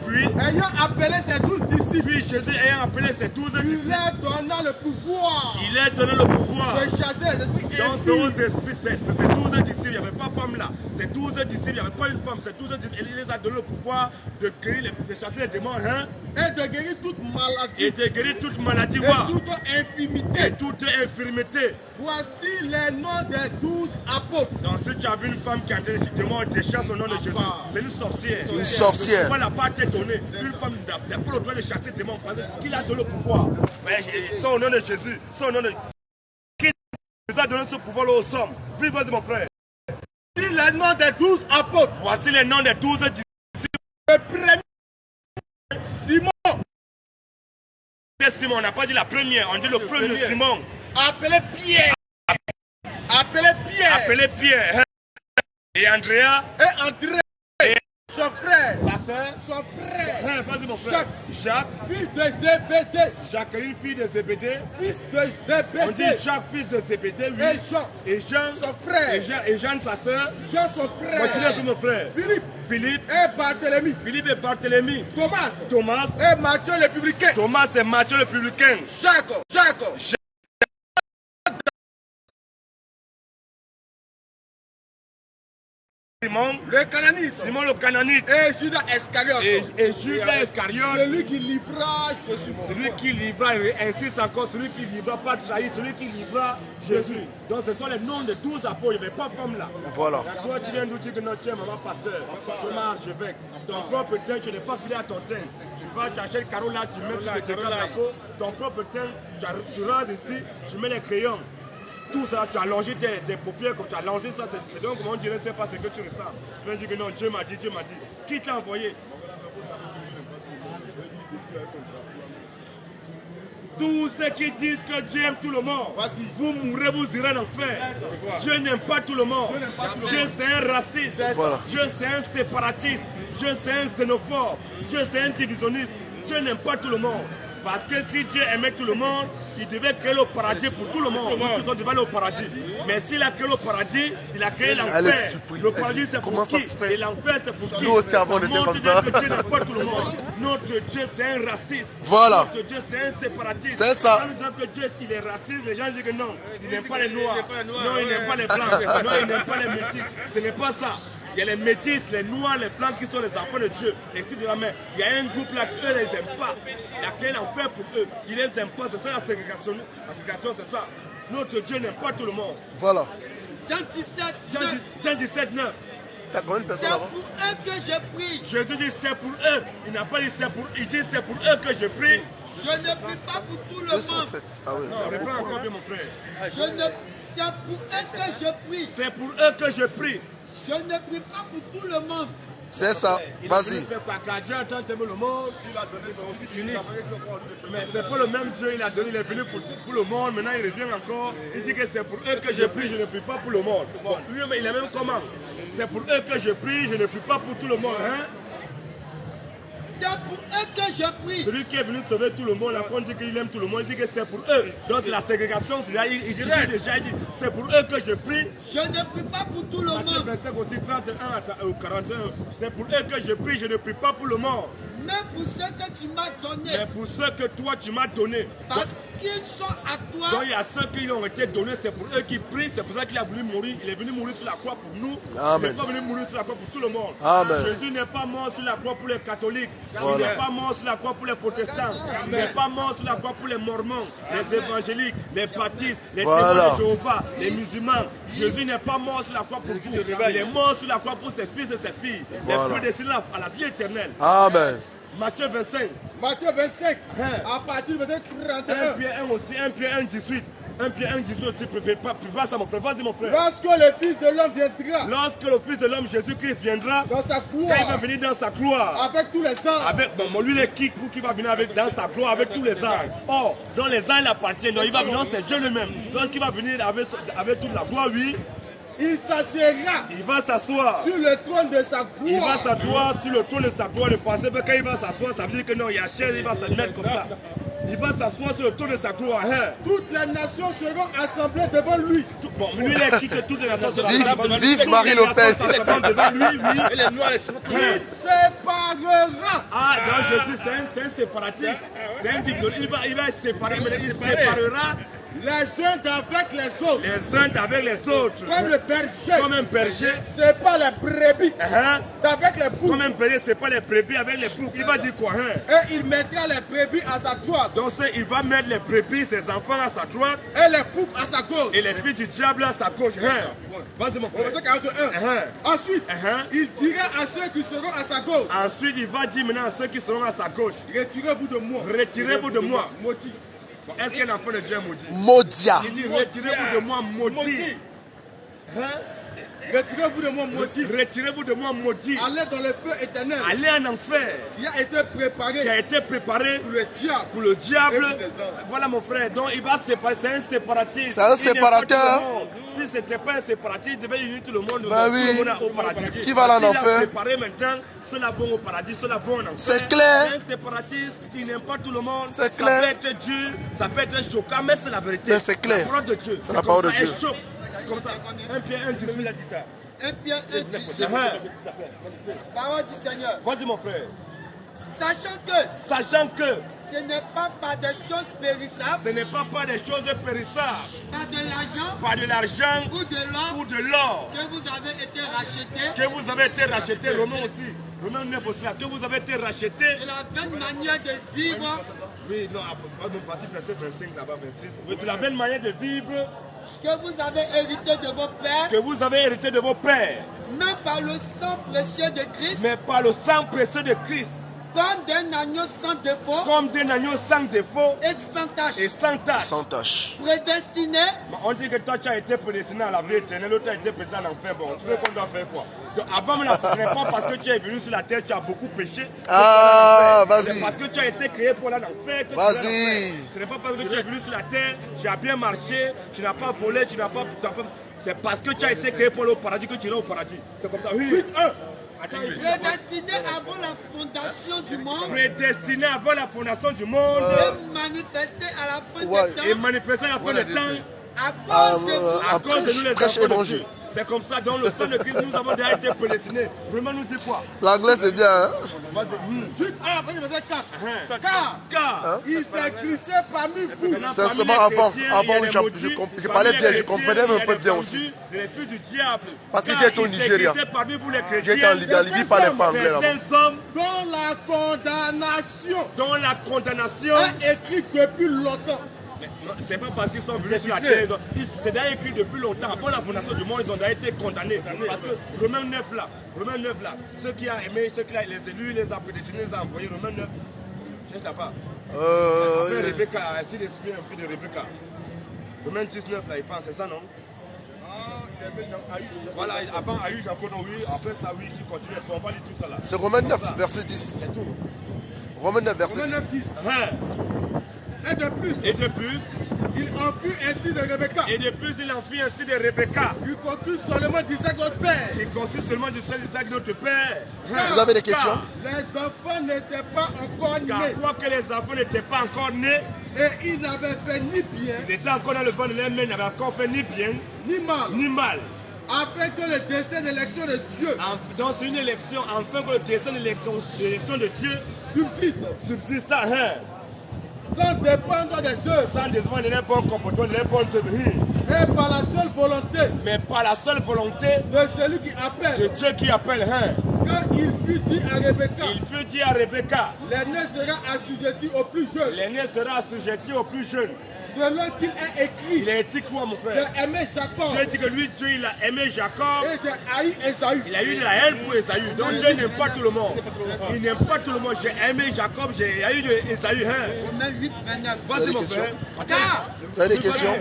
S5: Puis, ayant appelé ses 12 disciples.
S1: Puis Jésus ayant appelé ses 12 disciples.
S5: Il leur donna le pouvoir.
S1: Il leur donna le pouvoir.
S5: De chasser les esprits
S1: dans ces esprits, ces 12 disciples, il n'y avait pas de femme là. Ces 12 disciples, il n'y avait pas une femme. Ces 12 disciples, il les a donné le pouvoir de guérir, de chasser les démons. Hein?
S5: Et de guérir toute maladie.
S1: Et de guérir toute maladie.
S5: Et toute infirmité.
S1: Et toute infirmité.
S5: Voici les noms des 12 apôtres.
S1: Donc si tu as vu une femme qui a des démons, des chasses au nom de Jésus, c'est une sorcière.
S4: Une sorcière.
S1: Elle n'a pas été donnée. Une femme n'a pas le droit de chasser des démons parce qu'il a donné le pouvoir. C'est au nom de Jésus. C'est au nom de qui nous a donné ce pouvoir-là aux hommes. Vive vas-y mon frère.
S5: Voici les noms des 12 apôtres.
S1: Voici les noms des 12 disciples.
S5: Le premier, Simon.
S1: Simon, on n'a pas dit la première, on dit le premier Simon.
S5: Appelé Pierre. Appelé Pierre.
S1: Appelé Pierre. Et Andrea.
S5: Et André.
S1: Et
S5: son frère.
S1: Sa soeur.
S5: Son frère.
S1: Vas-y mon frère.
S5: Jacques. Fils de Zébédée.
S1: Jacqueline, fille de Zébédée.
S5: Fils de Zébédée.
S1: On dit Jacques, fils de Zébédée, oui.
S5: Et Jean.
S1: Et Jean.
S5: Son frère.
S1: Et Jean, sa soeur.
S5: Jean, son frère.
S1: Continue avec mon frère.
S5: Philippe et Barthélemy.
S1: Philippe et Barthélemy.
S5: Thomas et Matthieu le publicain.
S1: Thomas et Matthieu le publicain.
S5: Jacques.
S1: Simon
S5: le Cananite.
S1: Simon le Cananite.
S5: Et Judas Iscariote.
S1: Et Judas Iscariote.
S5: Celui qui livra Jésus.
S1: Celui qui livra, et insiste encore, celui qui livra pas trahi, celui qui livra Jésus. Donc ce sont les noms de 12 apôtres, il n'y avait pas de femme là.
S4: Voilà.
S1: Toi tu viens nous dire que non, tu es maman pasteur, tu es archevêque. Ton propre teint, tu n'es pas filé à ton teint. Tu vas chercher le carreau là, tu mets le carreau là. Ton propre teint, tu rases ici, tu mets les crayons. Tout ça, tu as allongé tes paupières, comme tu as allongé ça, c'est donc comment on dirait, c'est pas ce que tu ressens. Tu vas dire que non, Dieu m'a dit. Qui t'a envoyé? Tous ceux qui disent que Dieu aime tout le monde, vous mourrez, vous irez en enfer. Dieu n'aime pas tout le monde. Dieu c'est un raciste. Dieu c'est un séparatiste. Dieu c'est un xénophobe. Dieu c'est un divisionniste. Dieu n'aime pas tout le monde. Parce que si Dieu aimait tout le monde, il devait créer le paradis pour tout le monde. Nous tous on devait aller au paradis. Mais s'il a créé le paradis, il a créé l'enfer. Le paradis c'est pour qui? Et l'enfer c'est pour qui?
S4: Nous aussi avant de dire comme ça.
S1: Que Dieu n'aime pas tout le monde. Notre Dieu c'est un raciste.
S4: Voilà.
S1: Notre Dieu c'est un séparatiste.
S4: C'est ça.
S1: Quand nous disons que Dieu s'il est raciste, les gens disent que non, il n'aime pas les noirs. Non, il n'aime pas les blancs. Non, il n'aime pas les métis. Ce n'est pas ça. Il y a les métis, les noirs, les blancs qui sont les enfants de Dieu. Et si de la main, il y a un groupe là qui ne les aime pas. Il a créé l'enfer pour eux. Il les aime pas. C'est ça la ségrégation. La ségrégation, c'est ça. Notre Dieu n'aime pas tout le monde.
S4: Voilà.
S5: Jean 17, 9.
S4: T'as combien de personnes
S5: là-bas? C'est pour eux que je prie.
S1: Jésus dit c'est pour eux. Il n'a pas dit c'est pour eux. Il dit c'est pour eux que je prie.
S5: Je ne prie pas pour tout le monde.
S4: Ah oui.
S1: Non, reprends encore bien mon frère.
S5: C'est pour eux que je prie.
S1: C'est pour eux que je prie.
S5: Je ne prie pas pour tout le monde.
S4: C'est ça, vas-y.
S1: Dieu a tant aimé le monde, il a donné son fils unique. Mais c'est pas le même Dieu, il a donné, il est venu pour le monde, maintenant il revient encore. Il dit que c'est pour eux que je prie, je ne prie pas pour le monde. Bon, lui-même il a même commencé. C'est pour eux que je prie, je ne prie pas pour tout le monde. Hein?
S5: C'est pour eux que je prie.
S1: Celui qui est venu sauver tout le monde, là, quand on dit qu'il aime tout le monde, il dit que c'est pour eux. Donc c'est la ségrégation, il dit déjà, il dit c'est pour eux que je prie.
S5: Je ne prie pas pour tout le monde.
S1: Verset aussi 31 ou 41, c'est pour eux que je prie, je ne prie pas pour le monde.
S5: Mais pour ceux que tu m'as donné.
S1: Mais pour ceux que toi tu m'as donné.
S5: Parce qu'ils sont à toi.
S1: Donc il y a ceux qui lui ont été donnés, c'est pour eux qui prient, c'est pour ça qu'il a voulu mourir. Il est venu mourir sur la croix pour nous.
S4: Amen.
S1: Il n'est pas venu mourir sur la croix pour tout le monde.
S4: Amen.
S1: Jésus n'est pas mort sur la croix pour les catholiques.
S4: Voilà.
S1: Il n'est pas mort sur la croix pour les protestants. Il n'est pas mort sur la croix pour les mormons, les évangéliques, les baptistes, les témoins de Jéhovah, les musulmans. Jésus n'est pas mort sur la croix pour vous. Il est mort sur la croix pour ses fils et ses filles. Les prédestinés à la vie éternelle.
S4: Amen.
S1: Matthieu 25.
S5: Matthieu 25. À partir du verset 31.
S1: 1 Pierre 1 aussi. 1 Pierre 1, 18. 1 Pierre 1, 18 aussi. Prépare ça mon frère. Vas-y mon frère.
S5: Lorsque le Fils de l'homme viendra.
S1: Lorsque le Fils de l'homme Jésus-Christ viendra.
S5: Dans sa gloire.
S1: Quand il va venir dans sa gloire.
S5: Avec tous les anges.
S1: Avec, bon, lui il est qui va venir dans sa gloire avec tous les anges. Or, dans les anges il appartient. Donc il va venir, c'est Dieu lui-même. Donc il va venir avec toute la gloire, oui.
S5: Il s'assiera.
S6: Il va s'asseoir.
S5: Sur le trône de sa gloire.
S6: Il va s'asseoir sur le trône de sa gloire. Le pensez pas quand il va s'asseoir, ça veut dire que non, il y a chair, il va se mettre comme ça. Il va s'asseoir sur le trône de sa gloire. Hein.
S5: Toutes les nations seront assemblées devant lui.
S6: Bon, lui, il a dit que toutes les nations seront assemblées devant lui.
S4: Vive Marie-Lopez.
S6: Devant lui, oui.
S2: Et les noirs, les
S5: Il séparera.
S6: Ah, donc Jésus, c'est un séparatiste. C'est un dictateur. Il va séparer, mais il séparera
S5: les uns avec les autres.
S6: les uns avec les autres.
S5: Comme le berger.
S6: Comme un berger.
S5: C'est pas les brebis.
S6: Hein?
S5: Avec les boucs.
S6: Comme un berger, c'est pas les brebis avec les boucs. Il va dire quoi? Hein?
S5: Et il mettra les brebis à sa droite.
S6: Donc il va mettre les brebis, ses enfants à sa droite.
S5: Et les boucs à sa gauche.
S6: Et les filles du diable à sa gauche. Hein? Vas-y mon frère.
S5: Verset 41. Ensuite, il dira à ceux qui seront à sa gauche.
S6: Ensuite, il va dire maintenant à ceux qui seront à sa gauche.
S5: Retirez-vous de moi.
S6: Retirez-vous de moi.
S5: Maudit.
S6: Est-ce qu'un enfant de Dieu est maudit?
S4: Modia.
S6: Il dit retirez-vous de moi maudit. Hein?
S5: Retirez-vous de moi maudit.
S6: Retirez-vous de moi maudit.
S5: Allez dans le feu éternel.
S6: Allez en enfer.
S5: Qui a été préparé.
S6: Qui a été préparé
S5: pour le diable.
S6: Pour le diable. Voilà mon frère. Donc il va séparer. C'est un séparatiste.
S4: C'est un séparateur.
S6: Si c'était pas un séparatiste, il devait unir tout le monde.
S4: Bah oui.
S6: Tout le monde au paradis.
S4: Qui va là en enfer?
S6: Séparé maintenant. Ceux-là vont au paradis. Ceux-là vont en enfer.
S4: C'est clair.
S6: Un séparatiste. Il n'aime pas tout le monde.
S4: C'est clair.
S6: Ça peut être dur. Ça peut être choquant. Mais c'est la vérité.
S4: Mais c'est clair.
S6: La parole de Dieu.
S4: C'est la parole de Dieu.
S6: Comme ça. 1 Pierre 1, Dieu il a dit ça.
S5: 1 Pierre 1, 10. Parole du Seigneur.
S6: Vas-y mon frère.
S5: Sachant que
S6: ce
S5: n'est pas par des choses périssables.
S6: Ce n'est pas par des choses périssables.
S5: Pas de l'argent.
S6: Ou de l'or.
S5: Que vous avez été rachetés.
S6: Que vous avez été rachetés. Romains aussi. Romains 9 aussi là. Que vous avez été rachetés.
S5: De la vaine manière de vivre.
S6: Oui, non, partie verset 25 là-bas, 26. Oui, de la vaine manière de vivre.
S5: Que vous avez hérité de vos pères.
S6: Que vous avez hérité de vos pères.
S5: Mais par le sang précieux de Christ.
S6: Mais par le sang précieux de Christ.
S5: Comme d'un agneau sans défaut.
S6: Comme d'un agneau sans défaut.
S5: Et sans tache.
S6: Et sans tache.
S4: Sans tache.
S5: Prédestiné.
S6: On dit que toi tu as été prédestiné à la vie éternelle, l'autre a été prédestiné à l'enfer. Bon, tu veux qu'on doit faire quoi? Donc, avant, ce n'est pas parce que tu es venu sur la terre, tu as beaucoup péché.
S4: Ah, vas-y.
S6: C'est parce que tu as été créé pour aller en enfer.
S4: Vas-y.
S6: Ce n'est pas parce que tu es venu sur la terre, tu as bien marché, tu n'as pas volé, tu n'as pas. C'est parce que tu as été créé pour aller au paradis que tu iras au paradis. C'est comme ça. Oui.
S5: Prédestiné avant la fondation du monde.
S6: Prédestiné avant la fondation du monde.
S5: Et manifesté à la fin des temps.
S6: Et manifesté à la fin des temps.
S5: À cause
S6: de nous les enfants de Dieu. C'est comme ça, dans le sang de Christ, nous avons déjà été prédestinés. Vraiment, nous dit quoi?
S4: L'anglais, c'est bien, hein?
S5: Juste après le verset 4. Car il s'est glissé parmi vous.
S4: C'est seulement avant je parlais bien, je comprenais un peu bien aussi.
S6: Les fils du diable.
S4: Parce que j'étais au Nigeria. J'étais en Libye, il parlait pas anglais là-bas.
S5: Dont la condamnation
S6: est
S5: écrite depuis longtemps.
S6: C'est pas parce qu'ils sont venus sur la terre, c'est déjà écrit depuis longtemps. Avant la fondation du monde, ils ont déjà été condamnés. Parce que Romains 9 là, ceux qui ont aimé, ceux qui ont les élus, les a prédestinés, les a envoyés. Romains 9, je ne sais pas. Après Rebecca, s'il est suivi un peu de Rebecca. Romains 19 là, il pense, c'est ça non? Voilà, avant Aïe, Jacob, oui, après ça, oui, qui continue. On va lire tout ça là.
S4: C'est Romains 9, verset 10.
S6: C'est tout.
S4: Romains 9, verset
S5: 10. Et de plus, il en fut ainsi de Rebecca.
S6: Et de plus, il en fut ainsi de Rebecca.
S5: Il conçut seulement d'Isaac notre père.
S6: Il conçut seulement d'Isaac notre père.
S4: Vous avez des questions?
S5: Les enfants n'étaient pas encore nés.
S6: Car quoique les enfants n'étaient pas encore nés,
S5: et ils n'avaient fait ni bien.
S6: Ils étaient encore dans le banc de leur mère, ils n'avaient encore fait ni bien,
S5: ni mal.
S6: Afin
S5: que le destin d'élection de Dieu.
S6: Donc c'est une élection, afin que le destin d'élection de Dieu subsiste.
S5: Sans dépendre des œuvres.
S6: Sans dépendre de leur bon comportement, de leur bonnes œuvres.
S5: Et par la seule volonté.
S6: Mais par la seule volonté
S5: de celui qui appelle.
S6: De Dieu qui appelle.
S5: Quand il fut dit à Rebecca.
S6: Il fut dit à Rebecca.
S5: L'aîné sera assujetti au plus jeune.
S6: L'aîné sera assujetti au plus jeune.
S5: Selon qu'il a écrit.
S6: Il a écrit quoi mon frère?
S5: J'ai aimé Jacob.
S6: Dieu dit que lui, Dieu, il a aimé Jacob.
S5: Et j'ai haï Esaü.
S6: Il a eu de la haine pour Esaü. Donc Dieu n'aime pas tout le monde. Il n'aime pas tout le monde. J'ai aimé Jacob, j'ai eu de Esaü.
S5: Romains 8, 29.
S6: Vas-y mon frère.
S5: Car
S4: vous avez des questions?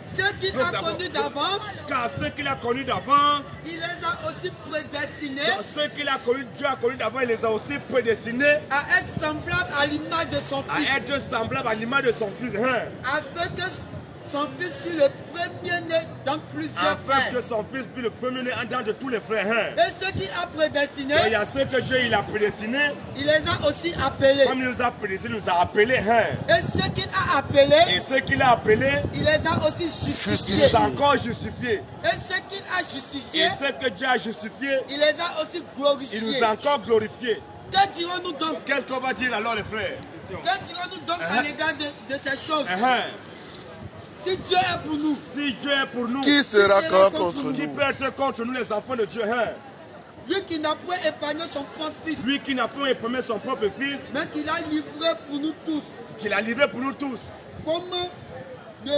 S5: Ceux qu'il a connus d'avance.
S6: Car ceux qu'il a connus d'avance.
S5: Il les a aussi prédestinés.
S6: Ceux qu'il a connus, Dieu a connus d'avance, il les a aussi prédestinés.
S5: À être semblables à l'image de son fils.
S6: À être semblables à l'image de son fils.
S5: Afin que son fils fut le premier-né dans plusieurs
S6: afin
S5: frères.
S6: que son fils fût le premier-né dans de tous les frères. Hein.
S5: Et ceux qu'il a prédestinés,
S6: Et il y a ceux que Dieu il a prédestinés,
S5: il les a aussi appelés.
S6: comme il nous a prédestinés, il nous a appelés. Hein.
S5: Et ceux qu'il a appelés,
S6: Et ceux qu'il a appelés,
S5: il les a aussi
S6: il
S5: justifiés.
S6: nous a encore justifiés.
S5: Et ceux qu'il a justifiés,
S6: Et ceux que Dieu a justifiés,
S5: il les a aussi
S6: il
S5: glorifiés.
S6: nous a encore glorifiés.
S5: Que dirons-nous donc?
S6: Qu'est-ce qu'on va dire alors les frères?
S5: Que dirons-nous donc à l'égard de ces choses? Si Dieu est pour nous,
S6: Si Dieu est pour nous,
S4: Qui sera contre
S6: qui
S4: nous?
S6: peut être contre nous les enfants de Dieu? Hein?
S5: lui qui n'a point épargné son propre fils,
S6: Lui qui n'a pas épargné son propre fils,
S5: mais qu'il a livré pour nous tous,
S6: qu'il a livré pour nous tous.
S5: comment ne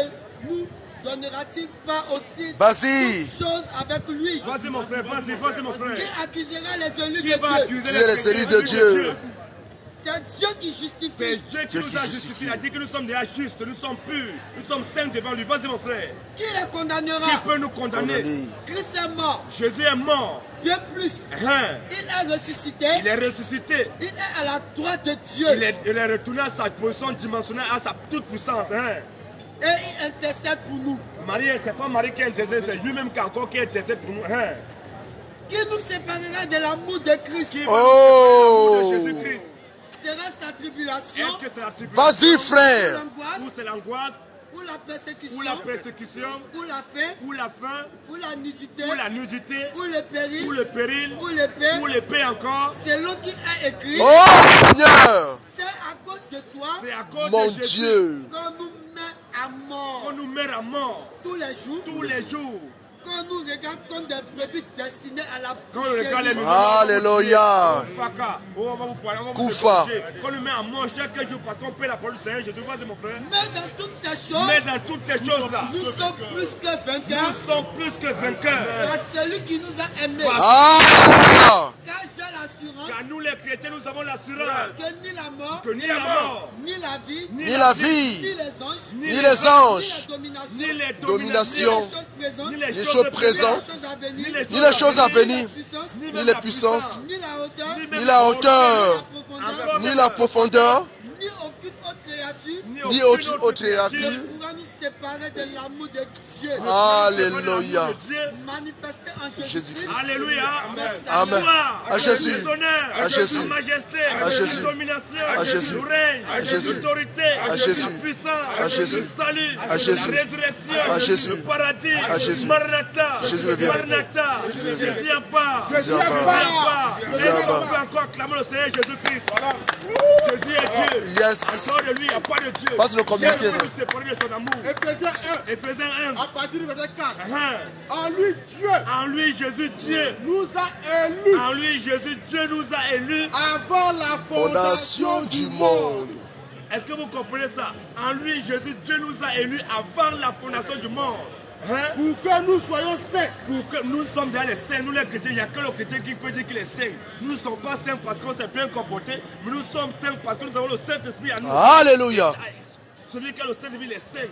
S5: nous donnera-t-il pas aussi
S4: Vas-y.
S5: toutes choses avec lui?
S6: Vas-y mon frère, vas-y mon frère.
S5: Qui accusera les élus
S6: Qui
S5: de
S6: va
S5: Dieu?
S6: accuser
S4: les élus de Dieu?
S5: C'est Dieu qui
S6: C'est
S5: justifie.
S6: Dieu qui nous a justifiés. Il a dit que nous sommes déjà justes, nous sommes purs, nous sommes saints devant lui. Vas-y mon frère.
S5: Qui les condamnera?
S6: Qui peut nous condamner?
S5: Christ est mort.
S6: Jésus est mort.
S5: Bien plus,
S6: Hein?
S5: il est ressuscité.
S6: Il est ressuscité.
S5: Il est à la droite de Dieu.
S6: Il est retourné à sa position dimensionnelle, à sa toute puissance. Hein?
S5: Et il intercède pour nous.
S6: Marie, c'est pas Marie qui intercède, c'est lui-même qui encore qui intercède pour nous. Hein?
S5: Qui nous séparera de l'amour de Christ?
S6: Qui va nous séparer de Jésus-Christ?
S5: Sera sa tribulation?
S6: Est-ce que c'est la tribulation?
S4: Vas-y,
S5: Ou
S4: frère.
S5: l'angoisse?
S6: Ou c'est l'angoisse?
S5: Ou la persécution?
S6: Ou la persécution?
S5: Ou la faim?
S6: Ou la faim?
S5: Ou la nudité?
S6: Ou la nudité?
S5: Ou le péril?
S6: Ou le péril?
S5: Ou l'épée?
S6: Ou l'épée encore?
S5: Selon qu'il a écrit,
S4: Oh Seigneur,
S5: c'est à cause de toi
S6: C'est à cause
S4: mon
S6: de Jésus
S4: Dieu.
S5: qu'on nous met à mort
S6: qu'on nous met à mort
S5: tous les jours.
S6: tous les jours.
S5: Qu'on nous regarde comme des brebis destinées à la
S6: Quand on regarde les
S5: boucherie.
S6: musulmans,
S4: Alléluia.
S6: Faka, on va vous parler, on va vous
S4: Koufa.
S6: corriger. Qu'on nous met à mort chaque jour parce qu'on paie la parole du Seigneur Jésus. Vas-y mon frère.
S5: Mais dans toutes ces choses,
S6: Mais dans toutes ces choses-là,
S5: nous sommes plus que vainqueurs
S6: nous sommes plus que vainqueurs.
S5: par celui qui nous a aimés.
S4: Alléluia.
S5: Car j'ai l'assurance
S6: Car nous les chrétiens, nous avons l'assurance
S5: que ni la mort,
S6: que ni la mort,
S5: ni la vie,
S4: Ni la
S5: ni
S4: vie,
S5: les anges,
S4: ni les anges,
S5: ni la domination,
S6: ni les
S4: domination,
S5: ni les choses présentes,
S6: ni
S5: ni
S6: les
S4: les
S6: choses
S4: choses
S5: les
S4: présentes,
S5: choses à venir,
S4: ni les choses à
S5: ni la
S4: venir,
S5: puissance,
S4: ni les puissances,
S5: ni la hauteur,
S4: ni la hauteur,
S5: ni la profondeur,
S4: ni la profondeur,
S5: ni aucune autre créature
S4: ni aucune autre
S5: ne
S4: créature.
S5: pourra nous séparer de l'amour de Dieu
S4: Alléluia.
S5: manifesté en
S4: Jésus-Christ.
S5: Jésus-Christ.
S6: Alléluia.
S4: Amen.
S6: Gloire
S4: À Jésus.
S6: l'honneur,
S4: À Jésus.
S6: la majesté,
S4: À Jésus.
S6: la domination,
S4: À Jésus.
S6: le règne,
S4: À Jésus.
S6: l'autorité,
S4: À Jésus.
S6: la puissance,
S4: À Jésus.
S6: le salut,
S4: À Jésus.
S6: la résurrection,
S4: À Jésus.
S6: le paradis,
S4: À Jésus.
S6: Maranatha,
S4: Jésus revient.
S6: Maranatha, Jésus à part,
S4: Jésus à part.
S6: Jésus
S4: Jésus à
S6: à
S4: part.
S6: part. On peut encore acclamer le Seigneur Jésus-Christ. Jésus est Dieu.
S4: Yes.
S6: En dehors de lui, il n'y a pas de Dieu.
S4: Passe le communiqué.
S6: Dieu ne peut nous séparer de son amour.
S3: Éphésiens 1,
S6: Éphésiens 1.
S3: à partir du verset 4.
S6: Uh-huh.
S3: En lui, Dieu
S6: En lui, Jésus, Dieu.
S3: nous a élus
S6: En lui, Jésus, Dieu nous a élus.
S3: avant la
S4: Fondation
S3: fondation
S4: du monde.
S6: Est-ce que vous comprenez ça? En lui, Jésus, Dieu nous a élus avant la fondation du monde. Hein?
S3: pour que nous soyons saints.
S6: Pour que nous sommes déjà les saints, nous les chrétiens, il n'y a que le chrétien qui peut dire qu'il est saint. Nous ne sommes pas saints parce qu'on s'est bien comporté, mais nous sommes saints parce que nous avons le Saint-Esprit à nous.
S4: Alléluia.
S6: Celui qui a le Saint-Esprit, il est saint.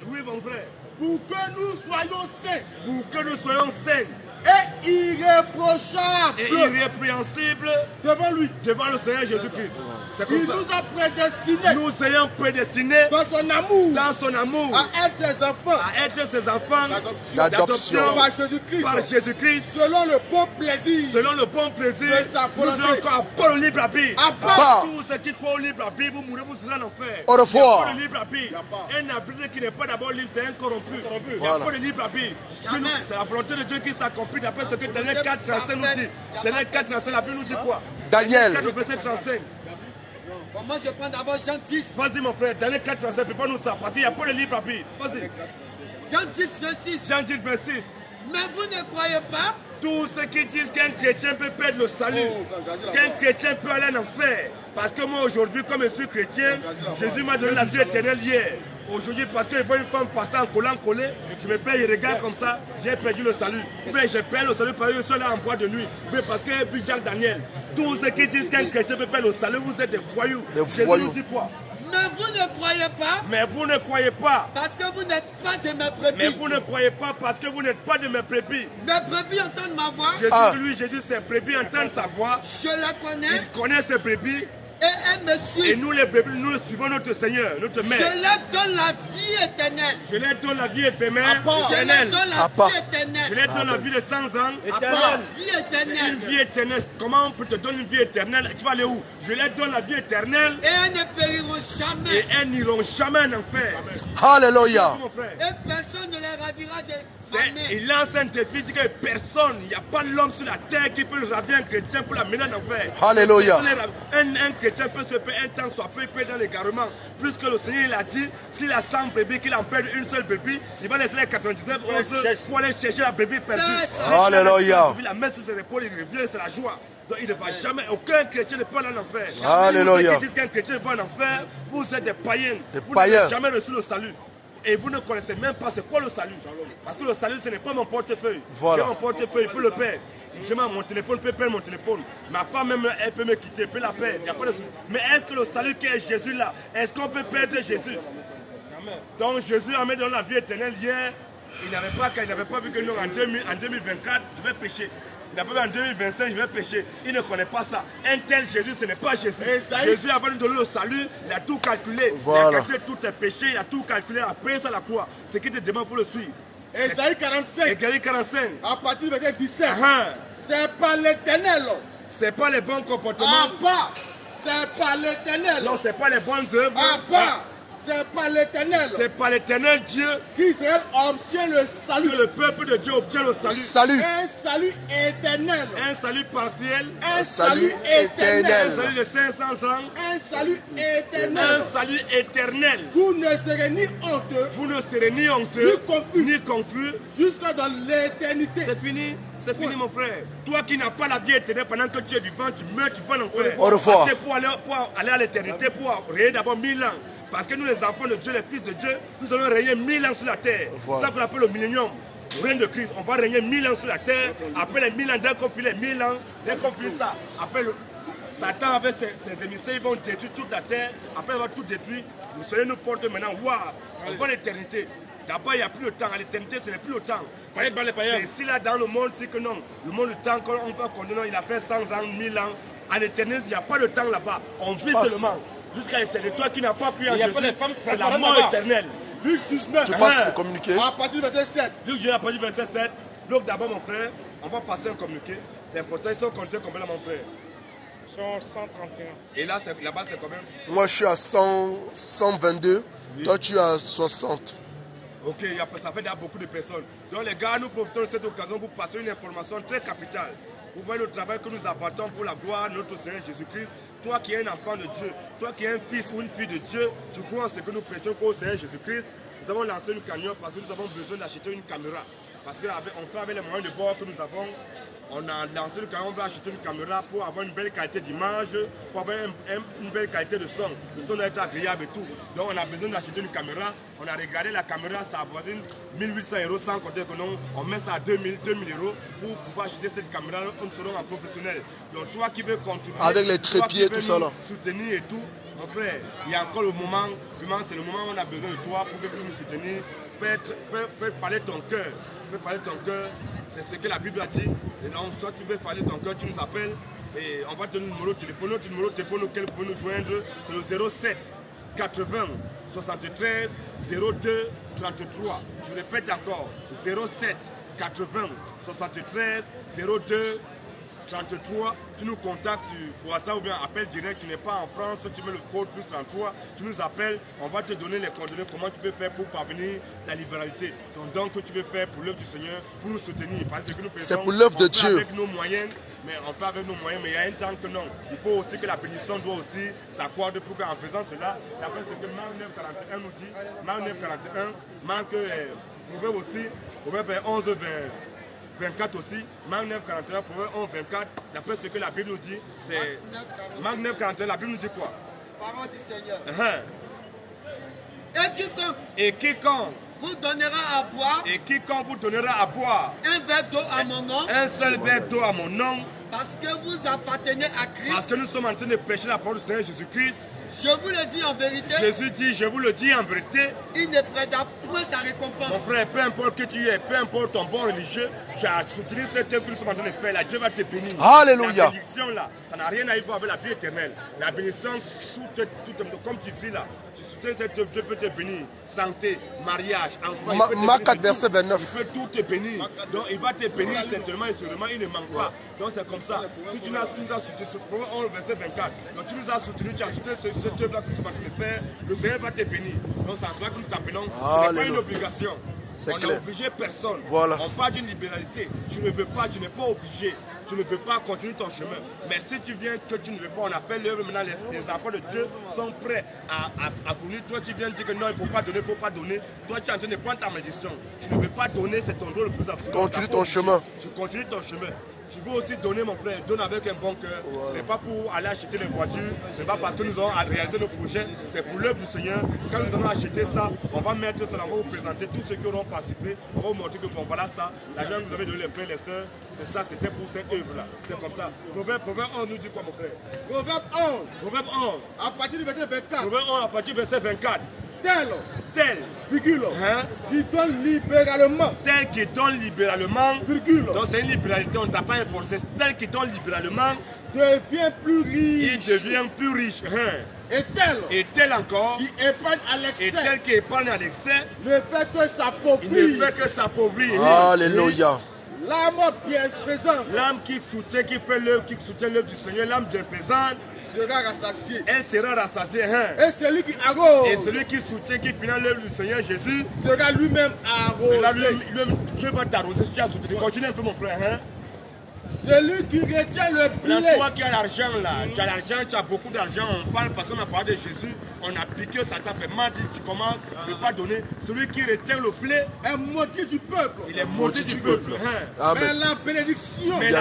S6: Oui, mon frère.
S3: Pour que nous soyons saints
S6: Pour que nous soyons saints
S3: et irréprochables
S6: et irrépréhensibles
S3: devant lui.
S6: devant le Seigneur Jésus-Christ. C'est comme
S3: Il
S6: ça.
S3: nous a prédestinés
S6: Nous ayons prédestinés
S3: dans son amour
S6: dans son amour
S3: à être ses enfants
S6: à être ses enfants
S4: D'adoption.
S3: par Jésus-Christ
S6: par Jésus-Christ
S3: selon le bon plaisir.
S6: selon le bon plaisir.
S3: De sa
S6: Nous
S3: volonté.
S6: devons encore pas le libre arbitre.
S3: À part.
S4: Pas.
S6: Tous ceux qui croient au libre arbitre, vous mourrez, vous serez en enfer.
S4: Au revoir.
S6: Il n'y a pas de libre arbitre. Un arbitre qui n'est pas d'abord libre, c'est un corrompu. Il n'y a
S4: Voilà.
S6: pas de libre arbitre.
S5: Jamais.
S6: C'est la volonté de Dieu qui s'accomplit d'après ce que Daniel 4, 35 nous dit. Daniel 4, 35, la Bible nous dit quoi?
S4: Daniel.
S6: 4, verset 35.
S5: Bon, moi, je prends d'abord Jean 10.
S6: Vas-y mon frère, Daniel 4, 35, prépare-nous ça, parce qu'il n'y a pas de libre arbitre. Vas-y.
S5: Jean 10, 26.
S6: Jean 10, verset 6.
S5: Mais vous ne croyez pas
S6: Tous ceux qui disent qu'un chrétien peut perdre le salut, qu'un chrétien peut aller en enfer. Parce que moi aujourd'hui, comme je suis chrétien, Jésus m'a donné la vie éternelle hier. Aujourd'hui, parce que je vois une femme passer en collant collé, je me perds, je regarde comme ça, j'ai perdu le salut. Ou bien je perds le salut parce que je suis là en bois de nuit. Ou bien parce que j'ai vu Jacques Daniel. Tous ceux qui disent qu'un chrétien peut perdre le salut, vous êtes des voyous.
S4: Des
S6: Jésus
S4: voyous.
S6: nous dit quoi?
S5: mais vous ne croyez pas
S6: Mais vous ne croyez pas.
S5: parce que vous n'êtes pas de mes
S6: Mais
S5: brebis.
S6: vous ne croyez pas parce que vous n'êtes pas de mes brebis.
S5: Mes brebis entendent ma voix.
S6: Jésus,
S4: Ah.
S6: lui, Jésus, ses brebis entendent sa voix.
S5: Je la connais
S6: Il connaît ses brebis
S5: Et elles me suivent.
S6: Et nous les brebis, nous suivons notre Seigneur, notre Maître.
S5: Je leur donne la vie éternelle.
S6: Je leur donne la vie éphémère,
S5: Je leur
S6: éternelle.
S5: donne la vie éternelle.
S6: Je leur donne la vie de 100 ans,
S5: éternelle. Vie éternelle.
S6: Une vie éternelle. Comment on peut te donner une vie éternelle? Tu vas aller où? Je leur donne la vie éternelle.
S5: Et elles ne périront jamais.
S6: Et elles n'iront jamais en enfer.
S4: Alléluia.
S5: Et personne ne les ravira de ma main.
S6: Il lance un défi, dit que personne, il n'y a pas l'homme sur la terre qui peut ravir un chrétien pour l'amener en enfer.
S4: Alléluia.
S6: Un chrétien peut se payer un temps, soit peu dans l'égarement. Plus que le Seigneur il a dit, s'il a 100 bébés, qu'il en perd une seule bébé, il va laisser les 99 pour aller chercher la bébé perdue.
S4: Alléluia.
S6: La main sur ses épaules, il revient, c'est la joie. Donc il ne va jamais, aucun chrétien ne peut aller en enfer.
S4: Alléluia.
S6: Ceux qui disent qu'un chrétien va en enfer, vous êtes des païens. Vous
S4: païens.
S6: n'avez jamais reçu le salut. Et vous ne connaissez même pas c'est quoi le salut. Parce que le salut, ce n'est pas mon portefeuille.
S4: Voilà.
S6: J'ai mon portefeuille, il peut le perdre. J'ai mon téléphone, peut perdre mon téléphone. Ma femme même, elle peut me quitter, elle peut la perdre. Il y a pas de souci. Mais est-ce que le salut qui est Jésus là, est-ce qu'on peut perdre Jésus? Donc Jésus a mis dans la vie éternelle hier. Il n'avait pas vu que nous en 2024, je vais pécher. Il n'a pas vu en 2025, je vais pécher. Il ne connaît pas ça. Un tel Jésus, ce n'est pas Jésus. Jésus a nous donné le salut, il a tout calculé.
S4: Voilà.
S6: Il a calculé tous tes péchés, il a tout calculé. Après ça, la croix. Ce qui te demande pour le suivre.
S5: Ésaïe 45.
S6: Ésaïe 45.
S5: À partir du verset 17.
S6: C'est
S5: pas l'éternel.
S6: C'est pas les bons comportements.
S5: C'est pas l'éternel.
S6: Non, c'est pas les bonnes œuvres.
S5: C'est pas l'éternel.
S6: C'est pas l'éternel Dieu
S5: qu'Israël obtient le salut.
S6: Que le peuple de Dieu obtient le salut.
S5: Un salut éternel.
S6: Un salut partiel.
S5: Un salut éternel.
S6: Un salut de 500 ans.
S5: Un salut éternel.
S6: Un salut éternel.
S5: Vous ne serez ni honteux.
S6: Vous ne serez ni honteux.
S5: Ni confus. Jusqu'à dans l'éternité.
S6: C'est fini. C'est fini mon frère. Toi qui n'as pas la vie éternelle pendant que tu es vivant, tu meurs, tu vas en enfer.
S4: Au revoir.
S6: Pour aller à l'éternité, pour régner d'abord 1000 ans. Parce que nous les enfants de Dieu, les fils de Dieu, nous allons régner 1000 ans sur la terre. C'est ça qu'on appelle le millénium. Le règne de Christ. On va régner 1000 ans sur la terre. Après les 1000 ans, dès qu'on finit les 1000 ans, dès qu'on finit ça, après Satan avec ses émissaires, ils vont détruire toute la terre. Après, il va tout détruire. Vous serez nous porter maintenant. Waouh, on va à l'éternité. D'abord, il n'y a plus le temps. À l'éternité, ce n'est plus le temps. C'est ici, là, dans le monde, c'est que non. Le monde du temps, quand on va condamner, il a fait 100 ans, 1000 ans. À l'éternité, il n'y a pas de temps là-bas. On vit seulement. Jusqu'à l'éternité. Toi qui n'as pas cru en Jésus, c'est la mort éternelle.
S5: Luc 19.
S4: Tu passes ce communiqué.
S5: À partir du verset 7.
S6: Luc 19, à partir du verset 7. Donc d'abord, mon frère, on va passer un communiqué. C'est important. Ils sont comptés combien là, mon frère?
S3: Ils sont 131.
S6: Et là-bas, c'est combien?
S4: Moi, je suis à 122. Oui. Toi, tu es à 60.
S6: Ok, ça fait déjà beaucoup de personnes. Donc les gars, nous profitons de cette occasion pour passer une information très capitale. Vous voyez le travail que nous apportons pour la gloire de notre Seigneur Jésus-Christ. Toi qui es un enfant de Dieu, toi qui es un fils ou une fille de Dieu, tu crois en ce que nous prêchons au Seigneur Jésus-Christ. Nous avons lancé une cagnotte parce que nous avons besoin d'acheter une caméra. Parce qu'on fait avec les moyens de bord que nous avons. On a lancé une cagnotte, on va acheter une caméra pour avoir une belle qualité d'image, pour avoir une belle qualité de son. Le son doit être agréable et tout. Donc on a besoin d'acheter une caméra. On a regardé la caméra, ça avoisine 1800 € sans compter que non, on met ça à 2000 € pour pouvoir acheter cette caméra, nous serons en professionnel. Donc toi qui veux contribuer,
S4: avec les trépieds, tout ça là,
S6: soutenir et tout, mon frère, il y a encore le moment, vraiment c'est le moment où on a besoin de toi pour nous soutenir, faire parler ton cœur. Fais parler ton cœur, c'est ce que la Bible a dit. Et donc, soit tu veux parler ton cœur, tu nous appelles et on va te donner le numéro de téléphone. Notre numéro de téléphone auquel vous pouvez nous joindre, c'est le 07 80 73 02 33. Je répète encore, 07 80 73 02 33, tu nous contactes sur WhatsApp ou bien appel direct, tu n'es pas en France, tu mets le code plus 33, tu nous appelles, on va te donner les coordonnées, comment tu peux faire pour parvenir ta libéralité. Donc, que tu veux faire pour l'œuvre du Seigneur, pour nous soutenir. Parce que nous faisons,
S4: c'est pour l'œuvre de Dieu.
S6: Avec nos moyens, mais on fait avec nos moyens, mais il y a un temps que non. Il faut aussi que la bénédiction doit aussi s'accorde pour qu'en faisant cela, d'après ce que Marc 941 nous dit, Marc 941, Marc Proverbe aussi, Proverbe 11, 24 aussi, Marc 9, 41, Proverbe 11, 24, d'après ce que la Bible nous dit, c'est Marc 9, 41, la Bible nous dit quoi?
S5: Parole du Seigneur.
S6: Et quiconque
S5: vous donnera à boire.
S6: Et quiconque vous donnera à boire.
S5: Un verre d'eau à mon nom.
S6: Un seul verre d'eau à mon nom.
S5: Parce que vous appartenez à Christ.
S6: Parce que nous sommes en train de prêcher la parole du Seigneur Jésus-Christ.
S5: Je vous le dis en vérité.
S6: Jésus dit, je vous le dis en vérité.
S5: Il ne perdra point sa récompense.
S6: Mon frère, peu importe que tu es, peu importe ton bon religieux, tu as soutenu cette œuvre que nous sommes en train de faire là. Dieu va te bénir.
S4: Alléluia.
S6: La bénédiction là, ça n'a rien à voir avec la vie éternelle. La bénédiction, comme tu pries là, tu soutiens cette œuvre, Dieu peut te bénir. Santé, mariage, enfant.
S4: Marc 4, verset 29.
S6: Il peut tout te bénir. Donc il va te bénir certainement et sûrement, il ne manque pas. Donc c'est comme ça. Si tu nous as soutenu, ce Proverbe 11, verset 24, donc tu nous as soutenu, tu as soutenu cette œuvre là que tu vas te faire, le Seigneur va te bénir. Donc c'est à cela que nous t'appelons. Ce n'est pas une obligation. On n'a obligé personne.
S4: Voilà.
S6: On parle d'une libéralité. Tu ne veux pas, tu n'es pas obligé. Tu ne peux pas continuer ton chemin. Mais si tu viens que tu ne veux pas, on a fait l'œuvre, maintenant les enfants de Dieu sont prêts à venir. Toi, tu viens dire que non, il ne faut pas donner, il ne faut pas donner. Toi, tu es en train de prendre ta malédiction. Tu ne veux pas donner, c'est ton rôle le plus important.
S4: Continue ton chemin.
S6: Tu continues ton chemin. Tu veux aussi donner, mon frère, donne avec un bon cœur. Ce n'est pas pour aller acheter les voitures, ce n'est pas parce que nous allons réaliser nos projets, c'est pour l'œuvre du Seigneur. Quand nous allons acheter ça, on va mettre ça, on va vous présenter tous ceux qui auront participé. On va vous montrer que bon, voilà ça, l'argent que vous avez donné les frères et les sœurs, c'est ça, c'était pour cette œuvre-là. C'est comme ça. Proverbe 11 nous dit quoi, mon frère?
S5: Proverbe 11. À partir du verset 24.
S6: Proverbe 11 à partir du verset 24. Tel,
S5: virgule, qui donne libéralement.
S6: Tel qui donne libéralement,
S5: virgule.
S6: Donc c'est une libéralité, on ne t'a pas forcé. Tel qui donne libéralement,
S5: devient plus riche.
S6: Il devient plus riche.
S5: Et
S6: tel encore,
S5: qui épargne à l'excès.
S6: Et tel qui épargne à l'excès,
S5: ne fait que s'appauvrir.
S6: Il ne fait que s'appauvrir.
S4: Alléluia.
S5: L'âme bienfaisante.
S6: L'âme qui soutient, qui fait l'œuvre, qui soutient l'œuvre du Seigneur, l'âme bienfaisante
S5: sera rassasiée.
S6: Elle sera rassasiée.
S5: Et celui qui arrose.
S6: Et celui qui soutient, qui finance l'œuvre du Seigneur Jésus
S5: sera lui-même arrosé.
S6: Dieu va t'arroser si tu as soutenu. Continue un peu mon frère.
S5: Celui qui retient le blé.
S6: Toi qui as l'argent là, tu as l'argent, tu as beaucoup d'argent, on parle parce qu'on a parlé de Jésus, on a piqué, ça t'a fait mal, tu commences, tu ne peux pas donner. Celui qui retient le blé
S5: est maudit du peuple.
S6: Il est maudit du peuple.
S5: Mais la bénédiction
S6: est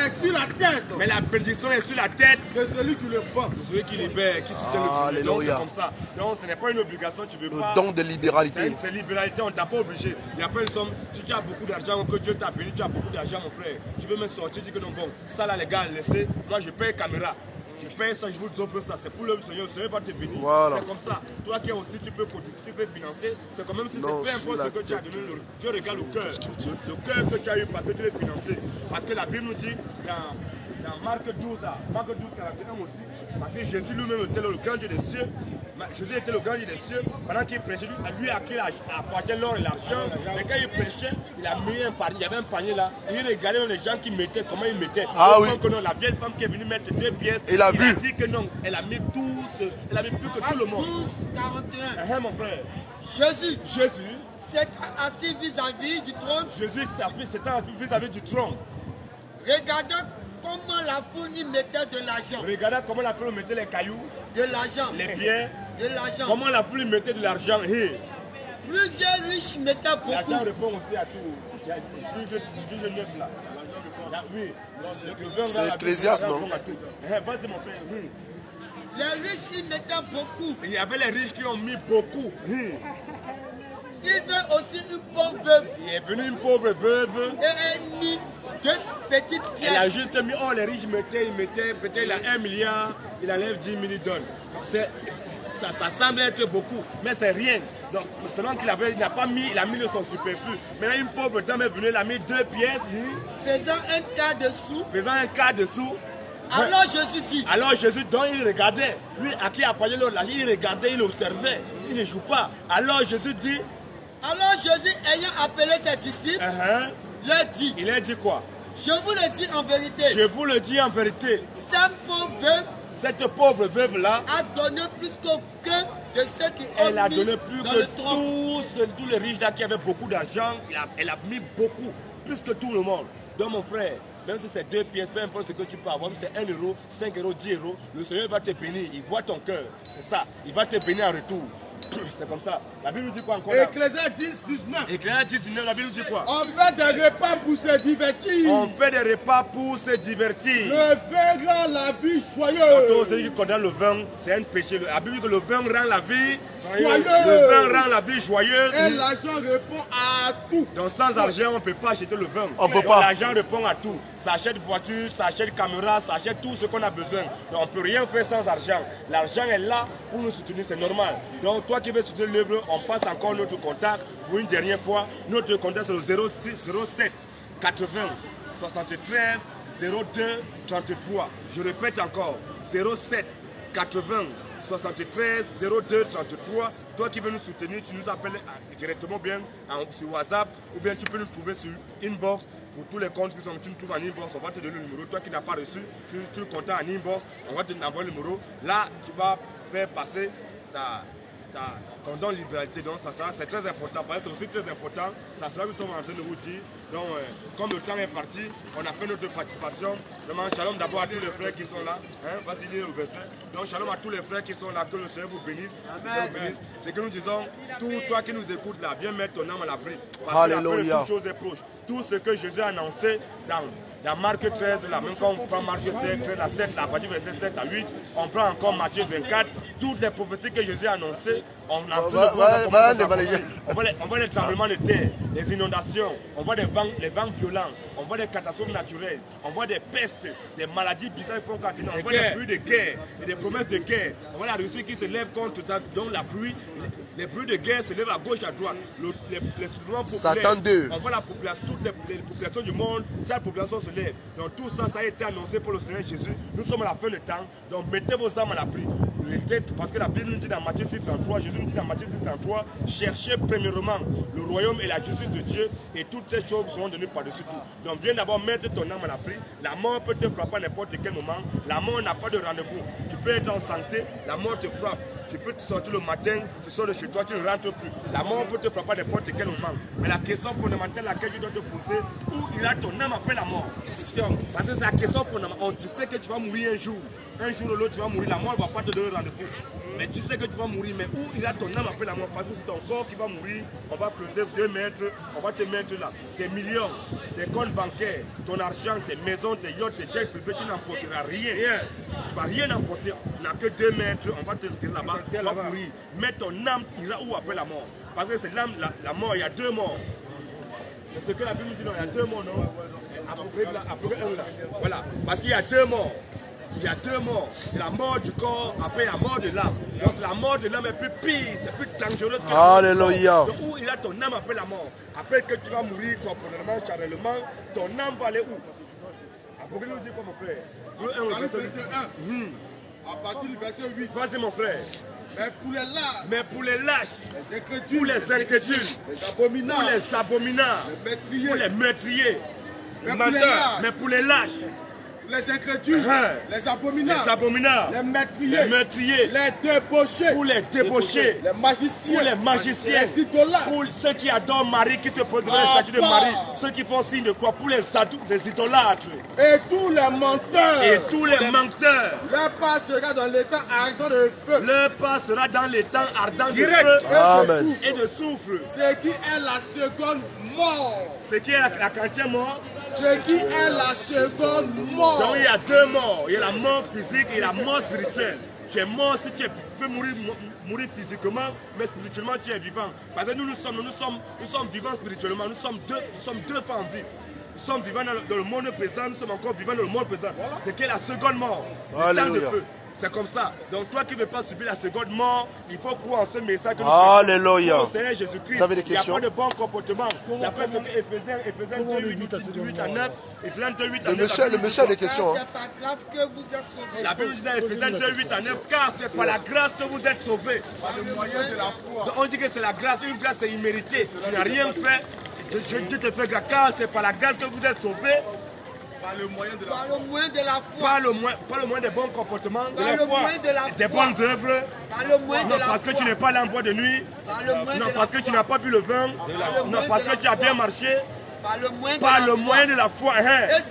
S6: sur la tête. Mais la bénédiction est sur la tête
S5: de celui qui le vend.
S6: C'est celui qui libère, qui soutient le blé. Donc c'est comme ça. Donc ce n'est pas une obligation, tu veux pas.
S4: Le don de libéralité.
S6: C'est libéralité, on ne t'a pas obligé. Il n'y a pas une somme. Si tu as beaucoup d'argent, que Dieu t'a béni, tu as beaucoup d'argent, mon frère. Tu veux me sortir, tu dis que non, bon, ça là les gars, laissez, moi je paye caméra, je paye ça, je vous offre ça, c'est pour le Seigneur va te bénir.
S4: Voilà.
S6: C'est comme ça. Toi qui aussi, tu peux financer, c'est quand même si c'est peu importe ce que tu as donné, Dieu regarde le cœur que tu as eu parce que tu veux financer. Parce que la Bible nous dit dans Marc 12, Marc 12, 41 aussi, parce que Jésus lui-même était le grand Dieu des cieux. Jésus était le grand Dieu des cieux. Pendant qu'il prêchait, lui à qui appartient l'or et l'argent. Mais quand il prêchait, il a mis un panier. Il y avait un panier là. Il regardait les gens qui mettaient, comment ils mettaient.
S4: Oui.
S6: Non, la vieille femme qui est venue mettre 2 pièces.
S4: Il a
S6: dit que non, elle a mis elle a mis plus que tout le monde.
S5: 12, 41.
S6: Mon frère.
S5: Jésus
S6: s'est
S5: assis vis-à-vis du trône.
S6: Jésus s'est assis vis-à-vis du trône.
S5: Regardant comment la foule y mettait de l'argent.
S6: Regardez comment la foule mettait les cailloux.
S5: De l'argent.
S6: Les pierres.
S5: De l'argent.
S6: Comment la foule mettait de l'argent.
S5: Plusieurs riches mettaient beaucoup.
S6: L'argent répond aussi à tout. Juge 9 là. Oui.
S4: C'est Ecclésiaste, non?
S6: Vas-y mon frère.
S5: Les riches y mettaient beaucoup.
S6: Il y avait les riches qui ont mis beaucoup.
S5: Il veut aussi une pauvre veuve.
S6: Il est venu une pauvre veuve.
S5: Et elle mit 2 petites pièces.
S6: Elle a juste mis, les riches mettaient, peut-être il a 1 milliard, il enlève 10 000, il donne. Ça semble être beaucoup, mais c'est rien. Donc, selon qu'il n'a pas mis, il a mis de son superflu. Maintenant, une pauvre dame est venue, elle a mis 2 pièces.
S5: Faisant un quart de sou. Alors Jésus dit.
S6: Alors Jésus, donc il regardait. Lui, à qui apportait l'autre l'argent, il regardait, il observait. Il ne joue pas. Alors Jésus dit.
S5: Alors Jésus, ayant appelé ses disciples, leur dit.
S6: Il a dit quoi?
S5: Je vous le dis en vérité.
S6: Je vous le dis en vérité.
S5: Cette pauvre veuve
S6: là
S5: a donné plus qu'aucun de ceux qui ont
S6: elle a donné plus
S5: dans
S6: que
S5: le trône.
S6: tous les riches là qui avaient beaucoup d'argent. Elle a mis beaucoup, plus que tout le monde. Donc mon frère, même si c'est 2 pièces, peu importe ce que tu peux avoir, même si c'est 1 euro, 5 euros, 10 euros, le Seigneur va te bénir. Il voit ton cœur. C'est ça. Il va te bénir en retour. C'est comme ça. La Bible nous dit quoi encore?
S5: Ecclésiaste 10, 19.
S6: Ecclésiaste 10, 19, la Bible nous dit quoi?
S5: On fait des repas pour se divertir.
S6: On fait des repas pour se divertir.
S5: Le vin rend la vie joyeuse.
S6: Quand celui qui condamne le vin, c'est un péché. La Bible dit que le vin rend la vie
S5: joyeux.
S6: Le vin rend la vie joyeuse.
S5: Et l'argent répond à tout.
S6: Donc sans argent, on ne peut pas acheter le vin.
S4: On peut pas.
S6: L'argent répond à tout. Ça achète voiture, ça achète caméra, ça achète tout ce qu'on a besoin. Donc on ne peut rien faire sans argent. L'argent est là pour nous soutenir, c'est normal. Donc toi qui veux soutenir l'œuvre, on passe encore notre contact pour une dernière fois. Notre contact c'est le 07 80 73 02 33. Je répète encore, 07 80 73 02 33. Toi qui veux nous soutenir, tu nous appelles directement bien sur WhatsApp ou bien tu peux nous trouver sur Inbox. Pour tous les comptes qui sont, tu nous trouves en inbox, on va te donner le numéro. Toi qui n'as pas reçu, tu le contactes en inbox, on va te donner le numéro. Là, tu vas faire passer ton don libéralité. Donc ça sera, c'est très important. Parce que c'est aussi très important. Ça sera, nous sommes en train de vous dire. Donc, comme le temps est parti, on a fait notre participation. Demande shalom d'abord à tous les frères qui sont là. Vas-y, lis le verset. Donc, shalom à tous les frères qui sont là. Que le Seigneur vous bénisse. C'est que nous disons, tout toi qui nous écoutes là, viens mettre ton âme à l'abri. Parce que la fin de toute chose est proche. Tout ce que Jésus a annoncé dans Marc 13, là, même quand on prend Marc 13 à 7, là, à partir du verset 7 à 8, on prend encore Matthieu 24, toutes les prophéties que Jésus a annoncées, on voit les tremblements de terre, les inondations, on voit les vents violents, on voit des catastrophes naturelles, on voit des pestes, des maladies bizarres qui font continuer, on voit des bruits de guerre et des promesses de guerre, on voit la Russie qui se lève contre donc la pluie, les bruits de guerre se lèvent à gauche, à droite, les soulèvements populaires, on voit la population, toutes les populations du monde, chaque population se lève. Donc tout ça, ça a été annoncé pour le Seigneur Jésus. Nous sommes à la fin du temps, donc mettez vos âmes à l'abri. Parce que la Bible nous dit dans Matthieu 6:33, Jésus nous dit dans Matthieu 6:33, cherchez premièrement le royaume et la justice de Dieu et toutes ces choses seront données par-dessus tout. Donc viens d'abord mettre ton âme à l'abri. La mort peut te frapper à n'importe quel moment. La mort n'a pas de rendez-vous. Tu peux être en santé, la mort te frappe. Tu peux te sortir le matin, tu sors de chez toi, tu ne rentres plus. La mort peut te frapper à n'importe quel moment. Mais la question fondamentale à laquelle je dois te poser, où ira ton âme après la mort? Parce que c'est la question fondamentale. Tu sais que tu vas mourir un jour. Un jour ou l'autre, tu vas mourir. La mort ne va pas te donner rendez-vous. Mais tu sais que tu vas mourir. Mais où ira ton âme après la mort? Parce que c'est ton corps qui va mourir. On va creuser 2 mètres. On va te mettre là. Tes millions, tes comptes bancaires, ton argent, tes maisons, tes yachts, tes jets privés, tu n'emporteras rien. Tu ne vas rien emporter. Tu n'as que 2 mètres. On va te tirer là-bas. Tu vas mourir. Mais ton âme ira où après la mort? Parce que c'est l'âme, la mort. Il y a 2 morts. C'est ce que la Bible dit. Non, il y a 2 morts, non? Après un là. Voilà. Parce qu'il y a 2 morts. Il y a 2 morts. La mort du corps, après la mort de l'âme. Donc la mort de l'âme est plus pire, c'est plus dangereux que
S4: Alléluia.
S6: Donc où il a ton âme après la mort? Après que tu vas mourir corporellement, charnellement, ton âme va aller où? Après nous dire quoi mon frère?
S5: À partir du verset 8.
S6: Vas-y mon frère.
S5: Mais pour les lâches,
S6: pour les incrédules,
S5: les abominables,
S6: pour les abominables, pour les meurtriers, mais pour les lâches,
S5: les incrédules, les abominables, les
S6: meurtriers,
S5: les débauchés,
S6: pour les débauchés,
S5: les magiciens,
S6: les idolâtres, pour ceux qui adorent Marie, qui se posent devant les statues de Marie, ceux qui font signe de croix, pour les idolâtres,
S5: et tous les menteurs,
S6: leur
S5: part sera dans l'étang ardent de feu,
S4: Amen.
S6: Et de soufre,
S5: ce qui est la seconde mort,
S6: ce qui est la 40e mort,
S5: ce qui est la seconde mort.
S6: Donc il y a 2 morts, il y a la mort physique et la mort spirituelle. Tu es mort si tu peux mourir physiquement, mais spirituellement tu es vivant. Parce que nous sommes vivants spirituellement, nous sommes deux fois en vie. Nous sommes vivants dans le monde présent, nous sommes encore vivants dans le monde présent. C'est qui est la seconde mort, le temps de feu. C'est comme ça. Donc toi qui ne veux pas subir la seconde mort, il faut croire en ce message que nous
S4: Alléluia.
S6: Seigneur Jésus-Christ.
S4: Vous avez des
S6: questions?
S4: questions?
S6: Il n'y a pas de bon comportement. D'après ce que Éphésiens 2:8 à 9, Éphésiens 2:8 à 9.
S4: Le monsieur a des questions.
S5: C'est par grâce que vous êtes sauvés.
S6: La Bible dit dans Éphésiens 2:8 à 9, car c'est par la grâce que vous êtes sauvés.
S5: Par le moyen de la foi.
S6: Donc on dit que c'est la grâce, une grâce c'est imméritée. Tu n'as rien fait, Dieu te fait grâce, car c'est par la grâce que vous êtes sauvés.
S5: Par le moyen de la foi.
S6: Par le moyen des bons comportements, de
S5: Par
S6: la
S5: le
S6: foi,
S5: moyen de la
S6: des
S5: foi.
S6: bonnes œuvres.
S5: Par le moyen de
S6: Non,
S5: la
S6: parce que
S5: foi.
S6: tu n'es pas allé en boîte de nuit.
S5: Par le moyen
S6: Non,
S5: de
S6: parce
S5: la
S6: que tu
S5: foi.
S6: n'as pas bu le vin. Non, parce que tu as bien marché.
S5: Par le moyen
S6: Par
S5: de
S6: le
S5: la
S6: moyen
S5: foi.
S6: de la foi.
S5: Et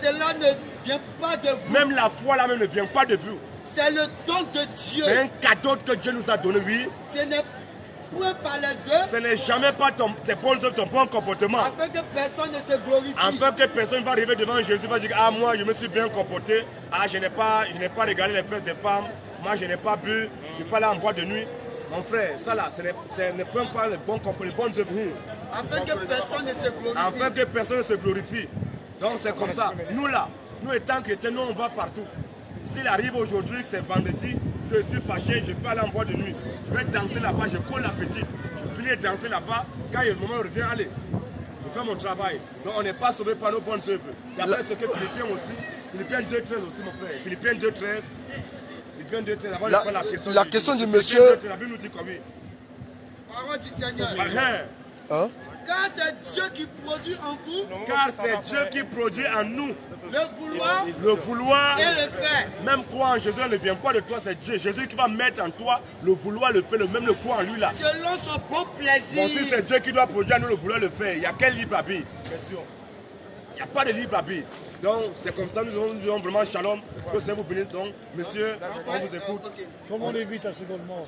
S5: cela ne vient pas de vous.
S6: Même la foi là-même ne vient pas de vous.
S5: C'est le don de Dieu.
S6: C'est un cadeau que Dieu nous a donné, oui.
S5: Ce n'est point par les œuvres.
S6: Ce n'est jamais pas tes bonnes œuvres, ton bon comportement.
S5: Afin que personne ne se glorifie.
S6: Afin que personne va arriver devant Jésus va dire, ah moi je me suis bien comporté, ah je n'ai pas regardé les fesses des femmes, moi je n'ai pas bu, je ne suis pas là en boîte de nuit. Mon frère, ça là, ce n'est pas les bonnes œuvres.
S5: Afin que personne ne se glorifie.
S6: Afin que personne ne se glorifie. Donc c'est comme ça. Nous là, nous étant chrétiens, nous on va partout. S'il arrive aujourd'hui que c'est vendredi, que je suis fâché, je peux aller en boîte de nuit. Je vais danser là-bas, je colle l'appétit. Je finis de danser là-bas, quand le moment revient, allez, je fais mon travail. Donc on n'est pas sauvé par nos bonnes œuvres. D'après ce que Philippiens aussi, Philippiens 2.13 aussi mon frère. Philippiens 2.13.
S4: La question du monsieur.
S5: Parole du Seigneur.
S4: Hein?
S5: Car c'est Dieu qui produit en vous.
S6: Car c'est Dieu qui produit en nous.
S5: Le vouloir
S6: et le faire. Même croire en Jésus ne vient pas de toi, c'est Dieu. Jésus qui va mettre en toi le vouloir, le faire, même le croire en lui là.
S5: Selon son bon plaisir.
S6: Bon, si c'est Dieu qui doit produire en nous le vouloir, le faire, il n'y a quel libre arbitre? Bien sûr. Il n'y a pas de libre arbitre. Donc c'est comme ça, nous avons vraiment shalom. Que Dieu vous bénisse. Donc, monsieur, on vous écoute.
S3: Comment on évite la seconde mort?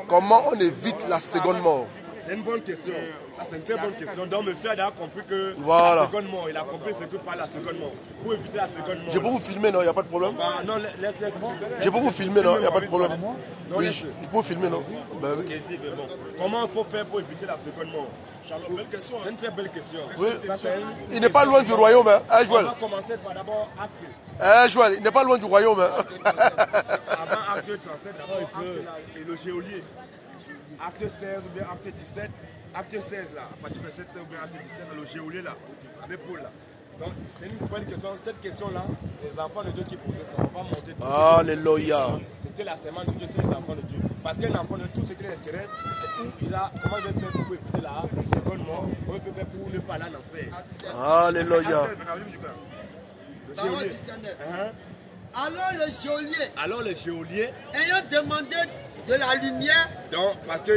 S4: Comment on évite la seconde mort?
S6: C'est une bonne question. Ça, c'est une très bonne question. Donc, monsieur a déjà compris que
S4: voilà.
S6: La seconde mort, il a compris ce que parle la seconde mort. Pour éviter la seconde mort.
S4: Je peux vous filmer, non? Il n'y a pas de problème?
S6: Non, laisse.
S4: Je peux vous filmer, non? Il n'y a pas de problème. Oui, je peux vous filmer, non? Ben, oui.
S6: Okay, si, bon. Comment il faut faire pour éviter la seconde mort? C'est une très belle question.
S4: Oui. Il n'est pas loin du royaume, hein, Joël?
S6: On va commencer par d'abord acte.
S4: Joël, il n'est pas loin du royaume. Hein.
S6: Avant acte 37, d'abord acte et le géolier. Acte 16 ou bien acte 17. Acte 16 là, à partir de 7 ou bien acte 17, le géolier là, avec Paul là. Donc c'est une bonne question. Cette question là, les enfants de Dieu qui posaient ça, on va monter.
S4: Alléluia.
S6: C'était la semence de Dieu, c'est les enfants de Dieu. Parce qu'un enfant de tout ce qui l'intéresse, c'est où il a, comment je vais faire pour éviter la seconde mort, comment je peux faire pour ne pas aller en enfer.
S4: Alléluia.
S5: Parole du Seigneur. Alors le geôlier, ayant demandé de la lumière.
S6: Donc, parce que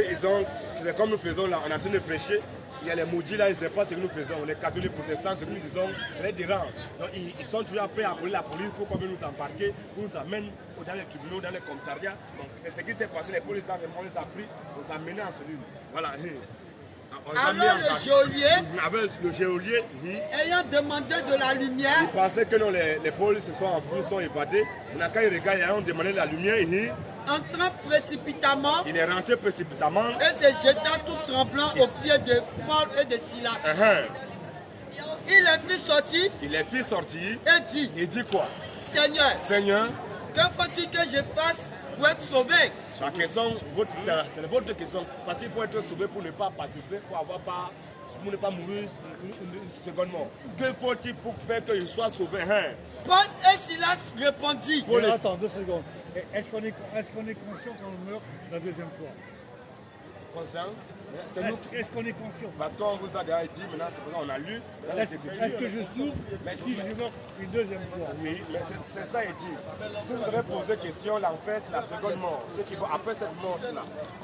S6: c'est comme nous faisons là, on est en train de prêcher, il y a les maudits là, ils ne savent pas ce que nous faisons. Les catholiques protestants, ce que nous disons, ça les dérange. Donc, ils sont toujours prêts à appeler la police pour qu'on vienne nous embarquer, pour nous amener dans les tribunaux, dans les commissariats. Donc, c'est ce qui s'est passé. Les policiers, on les a pris, on les a menés en cellule. Voilà.
S5: Alors
S6: le géolier,
S5: ayant demandé de la lumière,
S6: il pensait que non, les policiers se sont enfuis, sont évadés. Quand ils regardent, ils ont demandé la lumière.
S5: Entrant précipitamment,
S6: il est rentré précipitamment
S5: et se jeta tout tremblant aux pieds de Paul et de Silas. Il les fit sortir et dit quoi? Seigneur, que faut-il que je fasse pour être sauvé?
S6: La question, c'est votre question. Parce qu'il faut être sauvé pour ne pas participer, pour ne pas mourir une seconde mort. Que faut-il pour faire que je sois sauvé?
S5: Paul et Silas répondit.
S3: Attends 2 secondes. Est-ce qu'on est conscient quand on meurt la deuxième fois?
S6: Conscient?
S3: Est-ce qu'on est conscient?
S6: Parce qu'on vous a déjà dit, maintenant c'est pour ça qu'on a lu.
S3: Est-ce que je souffre si je meurs une deuxième fois?
S6: Oui, mais c'est ça il dit. Si vous avez posé question, l'enfer c'est la seconde mort. Ce qui va après cette mort-là,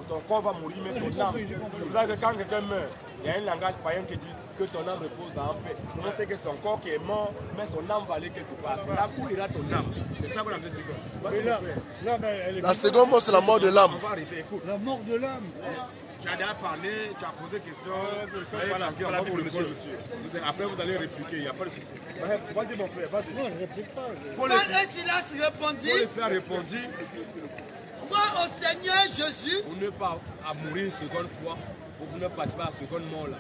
S6: ton corps va mourir, mais ton âme. C'est pour ça que quand quelqu'un meurt, il y a un langage païen qui dit que ton âme repose en paix. On sait que son corps qui est mort, mais son âme va aller quelque part. C'est là où ira ton âme. C'est ça qu'on a dit.
S4: La seconde mort, c'est la mort de l'âme.
S3: La mort de l'âme.
S6: Tu as déjà parlé, tu as posé question. Après, vous allez répliquer. Il n'y a pas de souci. Vas-y, mon frère, vas-y.
S3: Non, je ne réplique pas.
S5: Paul et Silas répondit. Crois au Seigneur Jésus.
S6: Pour ne pas mourir une seconde fois, pour ne pas participer à la seconde mort là.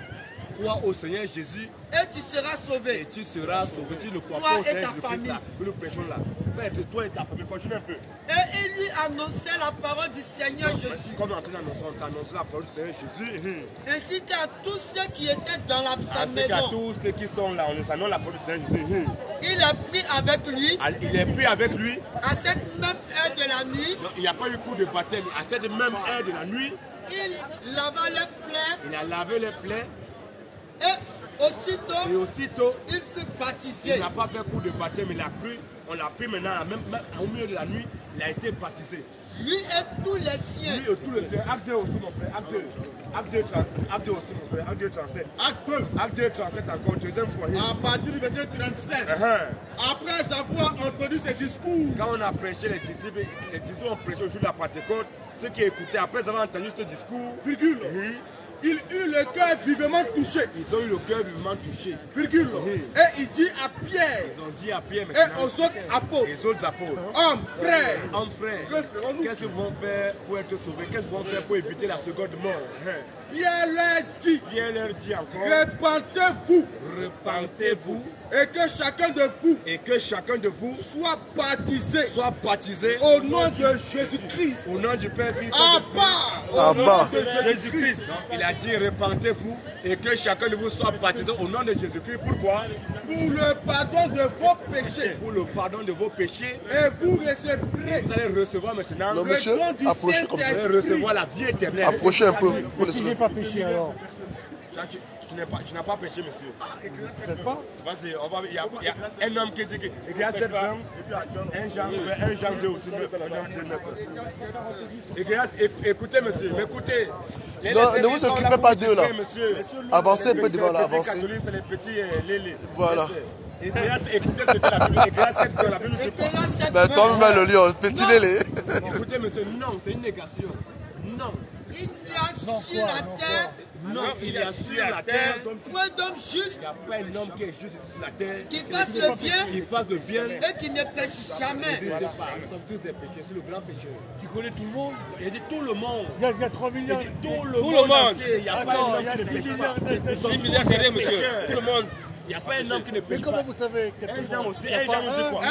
S6: Crois au Seigneur Jésus.
S5: Et tu seras sauvé.
S6: Et tu seras sauvé. Si tu ne crois pas au Seigneur Jésus, nous prêchons là. Être toi et ta famille, continue un peu.
S5: Et il lui annonçait la parole du Seigneur Jésus.
S6: Comme on t'annonce la parole du Seigneur Jésus.
S5: Ainsi qu'à tous ceux qui étaient dans sa maison.
S6: Ainsi qu'à tous ceux qui sont là, on nous annonce la parole du Seigneur Jésus.
S5: Il est pris avec lui.
S6: Il est pris avec lui.
S5: À cette même heure de la nuit.
S6: Non, il n'y a pas eu coup de baptême. À cette même heure de la nuit.
S5: Il lava les plaies.
S6: Il a lavé les plaies.
S5: Et aussitôt, il fut baptisé.
S6: Il n'a pas fait coup de baptême, il a cru. On l'a pris maintenant, même au milieu de la nuit, il a été baptisé.
S5: Lui et tous les siens.
S6: Lui et tous les siens. Acte 2 aussi, mon frère. Acte 2, 37. Acte 2 aussi, mon frère. Acte 2, 37. Acte 2, 37 encore, deuxième fois.
S5: À partir du verset 37. Après avoir entendu ces discours.
S6: Quand on a prêché, les disciples ont prêché au jour de la Pentecôte. Ceux qui écoutaient, après avoir entendu ce discours,
S5: Ils eurent le cœur vivement touché.
S6: Ils ont eu le cœur vivement touché.
S5: Virgule. Et il dit à Pierre.
S6: Ils ont dit à Pierre
S5: et aux autres apôtres.
S6: Les autres apôtres.
S5: Hommes, frères.
S6: Hommes, frères.
S5: Que ferons-nous?
S6: Qu'est-ce qu'ils vont faire pour être sauvés? Qu'est-ce qu'ils vont faire pour éviter la seconde mort?
S5: Pierre leur dit.
S6: Pierre leur dit encore.
S5: Repentez-vous.
S6: Repentez-vous.
S5: Et que chacun de vous.
S6: Et que chacun de vous.
S5: Soit baptisé.
S6: Soit baptisé.
S5: Au nom de Jésus-Christ.
S6: Au nom du Père.
S5: Au nom de
S6: Jésus-Christ. Il a dit repentez-vous et que chacun de vous soit baptisé au nom de Jésus-Christ. Pourquoi?
S5: Pour le pardon de vos péchés.
S6: Pour le pardon de vos péchés.
S5: Et vous recevrez.
S6: Vous allez recevoir maintenant
S4: non, monsieur,
S5: le don du
S4: Saint-Esprit.
S6: Vous allez recevoir la vie éternelle.
S4: Approchez un peu.
S3: Si je n'ai pas péché alors.
S6: Tu n'as pas péché, monsieur.
S3: Peut-être pas.
S6: Vas-y, il y a un homme qui dit que il y a 7 ans, un Jean 2 aussi, 9. Écoutez, monsieur, écoutez.
S4: Non, ne vous occupez pas d'eux là.
S6: Monsieur.
S4: Avancez un peu devant là, avancez.
S6: C'est les petits lélés.
S4: Voilà.
S6: Écoutez ce que la Bible dit. La Bible dit quoi?
S4: Mais toi-même le lion, petit lélé.
S6: Écoutez, monsieur, non, c'est une négation. Non.
S5: Il y a sur la terre.
S6: Non, il y a sur la terre.
S5: Point d'homme juste.
S6: Il n'y a pas un homme qui est juste sur la terre.
S5: Qui fasse le bien.
S6: Qui fasse le bien.
S5: Et qui ne pêche jamais.
S6: Nous sommes tous des pécheurs, c'est le grand pécheur.
S3: Tu connais tout le monde?
S6: Il dit tout le monde.
S3: Il y a 3 milliards.
S6: Tout le monde. Il n'y a pas un homme qui ne pêche pas.
S3: 6 milliards, c'est rien, monsieur.
S6: Tout le monde. Il n'y a pas un homme qui ne
S3: Mais
S6: pêche
S3: comment
S6: pas.
S3: vous savez?
S6: Un Jean aussi. Un Jean dit quoi?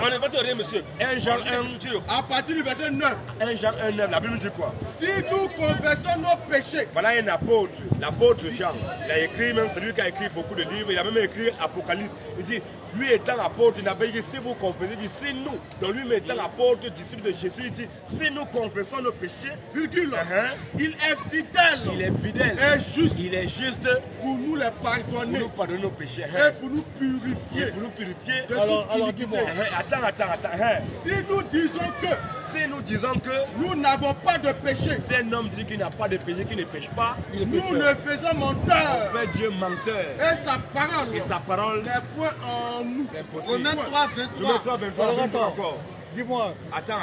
S3: On n'est pas de rien, monsieur.
S6: Un Jean 1 dur.
S5: À partir du verset 9.
S6: Un Jean 1 9. La Bible dit quoi?
S5: Si nous confessons nos péchés.
S6: Voilà un apôtre. L'apôtre Jean. Il a écrit, même celui qui a écrit beaucoup de livres. Il a même écrit Apocalypse. Il dit, lui étant apôtre, il n'a pas dit si vous confessez. Il dit, si nous. Donc lui étant apôtre, disciple de Jésus, il dit, si nous confessons nos péchés,
S5: virgule, il est fidèle.
S6: Il est fidèle.
S5: Et juste.
S6: Il est juste
S5: pour nous les pardonner.
S6: Pour nous pardonner nos péchés.
S5: Et pour nous purifier.
S6: Pour nous purifier.
S5: De toute iniquité.
S6: Attends.
S5: Si nous disons que nous n'avons pas de péché.
S6: Si un homme dit qu'il n'a pas de péché, qu'il ne pêche pas,
S5: nous le faisons menteur.
S6: On fait Dieu menteur.
S5: Et sa parole n'est point en nous.
S6: C'est impossible.
S5: Romains 3, 23.
S6: Alors attends.
S3: Dis-moi.
S6: Attends.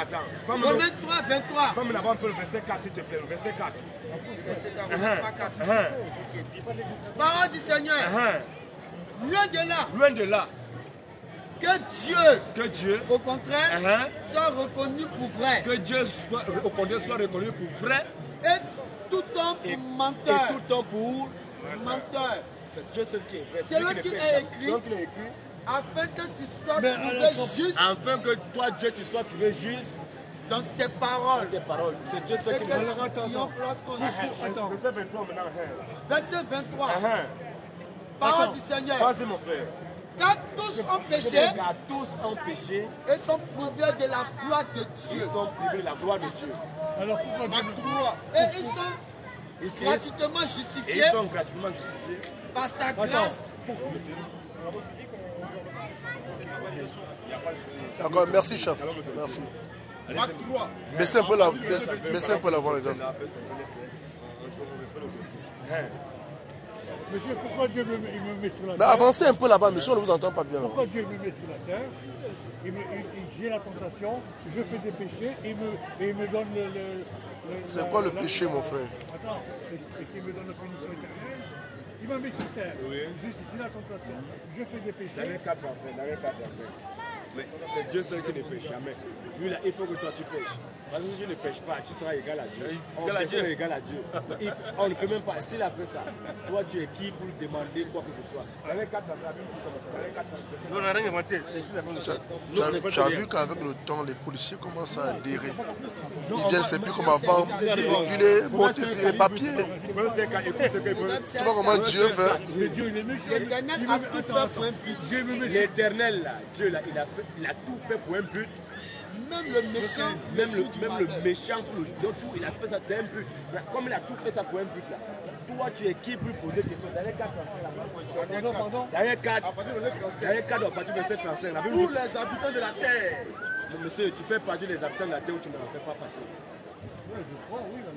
S5: Romains 3, 23.
S6: Comme là-bas un peu le verset 4, s'il te plaît. Le verset 4.
S5: Verset 4, Romains 3, 4. Parole du Seigneur.
S6: Loin de là.
S5: Que Dieu, au contraire, soit reconnu pour vrai.
S6: Que Dieu au contraire soit reconnu pour vrai.
S5: Et tout homme pour menteur.
S6: Et tout homme pour
S5: menteur.
S6: C'est Dieu seul qui est vrai.
S5: C'est lui qui a écrit. Afin que tu sois trouvé juste.
S6: Afin que toi, Dieu, tu sois trouvé juste.
S5: Dans tes paroles.
S6: C'est Dieu seul qui est vrai.
S5: Attends.
S6: Verset 23 maintenant.
S5: Verset 23. Parole du Seigneur.
S6: Vas-y mon frère.
S5: Car tous ont péché. Et sont privés de la gloire de Dieu.
S6: Ils sont privés de la gloire de Dieu.
S3: Alors pourquoi
S5: et ils sont gratuitement justifiés. Par sa grâce.
S4: D'accord, merci chef. Merci. Baissez un peu la voix les gars.
S3: Monsieur, pourquoi Dieu me met sur la terre?
S4: Mais avancez un peu là-bas, monsieur, on ne vous entend pas bien.
S3: Pourquoi Dieu me met sur la terre? J'ai la tentation, je fais des péchés et il me donne le
S4: c'est quoi le péché, mon frère?
S3: Attends, et qu'il me donne la punition éternelle. Il m'a mis sur terre. Oui. Juste, j'ai la tentation, je fais des péchés.
S6: Dans les 4 c'est Dieu seul qui ne pêche jamais. Lui là, il faut que toi tu pêches. Parce que si tu ne pêches pas, tu seras égal à Dieu. Égal à Dieu. On ne peut même pas. S'il a fait ça, toi tu es qui pour demander quoi que ce soit. Dans les 4
S3: on n'a rien inventé.
S4: Tu as vu qu'avec le temps, les policiers commencent à adhérer. Ils viennent, c'est plus comme avant, véhiculer, monter sur les papiers. Tu vois comment Dieu fait?
S5: L'Éternel a tout fait pour un but.
S6: L'Éternel là, Dieu là, il a tout fait pour un but.
S5: Même le méchant,
S6: même le méchant pour le tout, il a fait ça, c'est un but. Mais comme il a tout fait ça pour un but là, toi tu es qui pour poser des questions? Dans les 4 dans les 4, à partir de 735,
S5: pour les habitants de la terre.
S6: Monsieur, tu fais partie des habitants de la terre ou tu ne fais pas partie?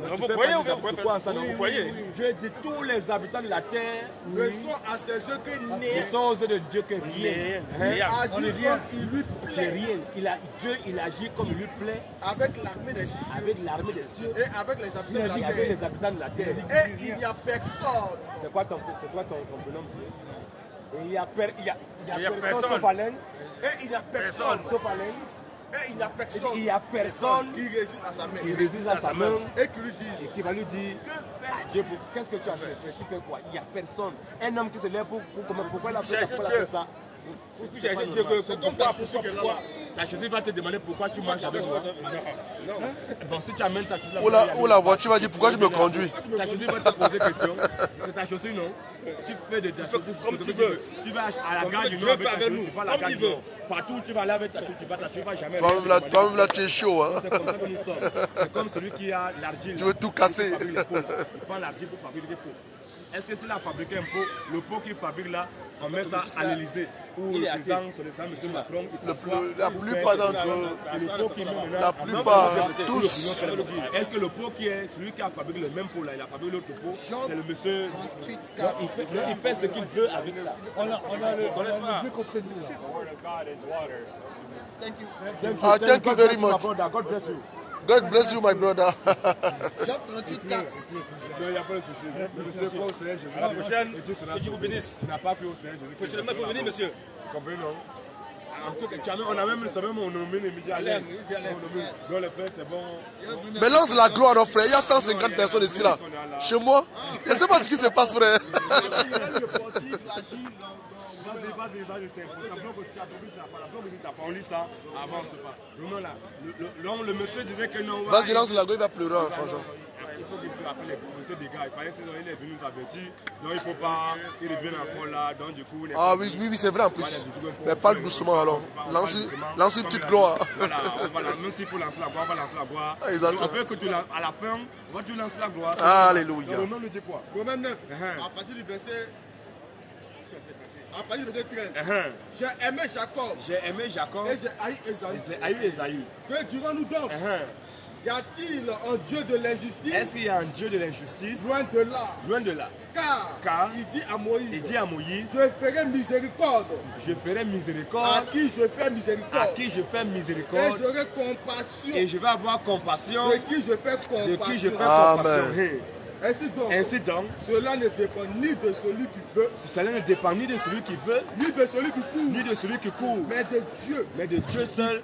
S6: Vous croyez ou vous croyez en ça? Vous croyez? Je dis tous les habitants de la terre
S5: ne sont à ses yeux que
S6: ils sont aux yeux de Dieu que rien.
S5: Il agit comme il lui
S6: C'est
S5: plaît.
S6: rien. Dieu, il agit comme il lui plaît
S5: Avec l'armée des cieux.
S6: avec l'armée des cieux
S5: Et avec les habitants de la
S6: et avec
S5: terre.
S6: les habitants de la terre.
S5: Et il n'y a personne.
S6: C'est quoi ton prénom, monsieur? Et il y a personne
S3: personne.
S6: sauf Alain.
S5: Et il n'y a personne.
S6: Sauf Alain.
S5: Et il n'y a personne.
S6: Il y a personne
S5: qui résiste à sa main.
S6: qui résiste à sa main
S5: Et qui lui dit
S6: et qui va lui dire Dieu, qu'est-ce que tu as fait? Tu fais quoi? Il n'y a personne. Un homme qui se lève pourquoi il a fait ça? Si tu cherches Dieu, pourquoi ta chaussure va te demander pourquoi tu marches avec moi. Bon, si tu amènes ta chaussure
S4: Ou la voiture va dire pourquoi tu me conduis.
S6: ta chaussure va te poser question. C'est ta chaussure, non? Tu fais de ta chaussure comme tu veux. Tu vas à la gare du Nord avec ta chaussure, tu vas à la gare du Nord. Partout où tu vas aller avec ta chaussure, tu vas jamais.
S4: Toi-même là, tu es chaud. Hein.
S6: C'est comme ça que nous sommes. C'est comme celui qui a l'argile.
S4: Tu veux tout casser.
S6: Il prend l'argile pour fabriquer des pots. Est-ce que s'il a fabriqué un pot, le pot qu'il fabrique là, on met ça à l'Élysée ou le président, M. Macron,
S4: La plupart d'entre eux,
S6: le pot qui met maintenant,
S4: la plupart, tous.
S6: est-ce que le pot qui est celui qui a fabriqué le même pot là, il a fabriqué l'autre pot, c'est le monsieur. Il fait ce qu'il veut avec ça.
S3: On a le Dieu contre Dieu.
S4: Ah, thank you very much.
S6: God bless you.
S4: God bless you, my brother.
S5: Job 38, 4.
S6: Il n'y a pas de souci. Monsieur, quoi au Seigneur Jésus. À la prochaine, que Dieu vous bénisse. Tu n'as pas pu au Seigneur Jésus. Prochainement, il faut venir, monsieur. Comprenez, non? En tout cas, on a même on nommé les médias. Dans les frères, c'est bon.
S4: Mais lance la gloire, non, frère. Il y a 150 personnes ici, là. Chez moi, je ne sais pas ce qui se passe, frère.
S6: Vas-y, c'est important. On lit ça, avance pas. Vraiment là, le monsieur disait que non.
S4: Vas-y, lance la gloire, il va pleurer, franchement.
S6: Il faut qu'il appeler les professeurs des gars. Il fallait qu'il est venu nous avertir. Donc il ne faut pas, il revient encore là. Donc du coup,
S4: ah oui, c'est vrai en plus. Mais parle doucement alors. Lance une petite gloire.
S6: Voilà, même s'il faut lancer la gloire, on va lancer la gloire.
S4: Ah, exactement.
S6: Après que à la fin, on va tu lancer la gloire.
S4: Alléluia.
S6: Le nom nous dit quoi?
S5: Romains 9, à partir du verset 13. J'ai aimé Jacob. Et j'ai haï Esaü. Que dirons-nous donc? Y a-t-il un Dieu de l'injustice?
S6: Est-ce qu'il y a un Dieu de l'injustice?
S5: Loin de là.
S6: Loin de là.
S5: Car il dit à Moïse, je ferai miséricorde.
S6: Je ferai miséricorde.
S5: À qui je fais miséricorde.
S6: Et
S5: j'aurai compassion.
S6: Et je vais avoir compassion.
S5: De qui je fais compassion.
S4: Amen.
S5: Ainsi donc, cela ne dépend ni de celui qui veut,
S6: cela ne dépend ni de celui qui veut,
S5: ni de celui qui court,
S6: ni de celui qui court,
S5: mais de Dieu
S6: seul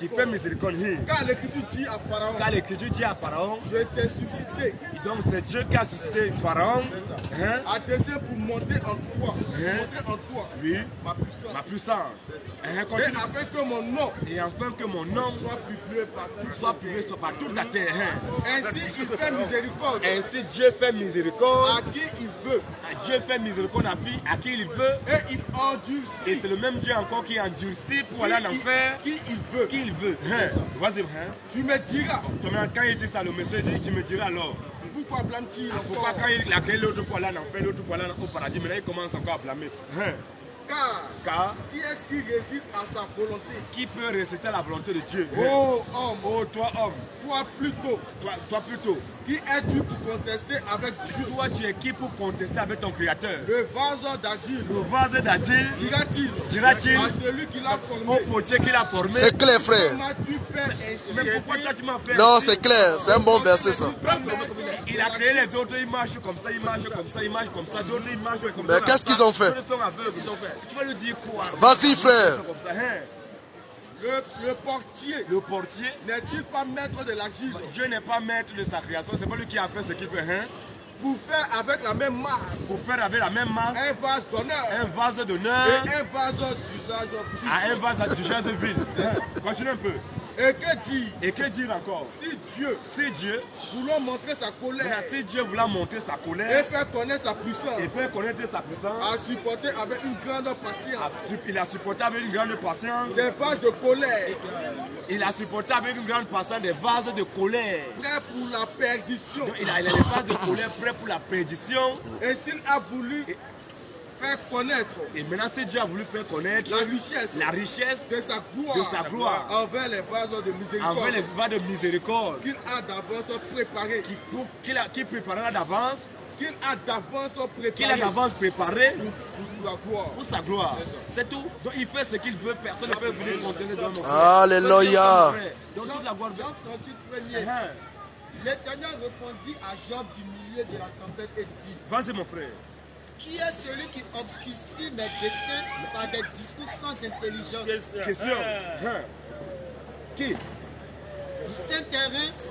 S6: qui fait miséricorde.
S5: Car l'Écriture dit à Pharaon, je t'ai suscité.
S6: Donc c'est Dieu qui a suscité Pharaon
S5: à dessein pour monter en toi,
S6: oui,
S5: ma puissance. Et afin que mon nom soit publié par toute la terre. Ainsi il fait miséricorde.
S6: Ainsi Dieu fait miséricorde
S5: à qui il veut.
S6: Dieu fait miséricorde à qui il veut.
S5: Et il endurcit.
S6: Et c'est le même Dieu encore qui endurcit pour aller en enfer.
S5: Qui il veut.
S6: Vas-y.
S5: Tu me diras.
S6: Quand il dit ça, le monsieur dit, tu me diras alors.
S5: Pourquoi blâme-t-il encore?
S6: Pourquoi quand il a créé l'autre pour aller en enfer, l'autre pour aller au paradis, maintenant il commence encore à blâmer.
S5: Car qui est-ce qui résiste à sa volonté?
S6: Qui peut résister à la volonté de Dieu?
S5: Oh homme.
S6: Oh toi homme.
S5: Toi plutôt. Qui es-tu pour contester avec Dieu?
S6: Toi tu es qui pour contester avec ton Créateur?
S5: Le vase d'argile. Dira-t-il à celui qui l'a formé?
S6: Au potier qui l'a formé.
S4: C'est clair, frère.
S5: Comment tu fais ainsi?
S6: Mais pourquoi toi tu m'as fait?
S4: Non, c'est clair. C'est un bon verset, ça.
S6: Il a créé les autres, ils marchent comme ça, d'autres ils marchent comme ça.
S4: Mais qu'est-ce qu'ils ont fait?
S6: Tu vas lui dire quoi?
S4: Vas-y, frère.
S5: Le portier n'est-il pas maître de l'argile?
S6: Dieu n'est pas maître de sa création, c'est pas lui qui a fait ce qu'il veut.
S5: Pour faire avec la même masse. Un vase d'honneur.
S6: Et un vase d'usage vil. Continue un peu.
S5: Et que dire
S6: encore?
S5: Si Dieu
S6: voulant montrer sa colère.
S5: Si Dieu voulait montrer sa colère.
S6: Et faire connaître sa puissance.
S5: A supporté avec une grande patience.
S6: Il a supporté avec une grande patience.
S5: Des vases de colère.
S6: Il a supporté avec une grande patience des vases de colère.
S5: Prêts pour la perdition.
S6: Donc, il a les vases de colère prêts pour la perdition.
S5: Et s'il a voulu faire connaître.
S6: Et maintenant, si Dieu a voulu faire connaître la richesse
S5: de sa gloire envers les vases de miséricorde.
S6: Envers les vases de miséricorde.
S5: Qu'il a d'avance préparé.
S6: Qu'il préparera d'avance.
S5: Qu'il a d'avance préparé.
S6: Qu'il a d'avance préparé
S5: pour la gloire.
S6: Pour sa gloire. C'est tout. Donc il fait ce qu'il veut. Personne ne peut venir contenir dans mon
S4: frère. Alléluia.
S5: Donc toute la gloire. Jean 38 premier. L'Éternel répondit à Job du milieu de la tempête et dit.
S6: Vas-y mon frère.
S5: Qui est celui qui obscurcit mes desseins par des discours sans intelligence?
S6: Question. Qui?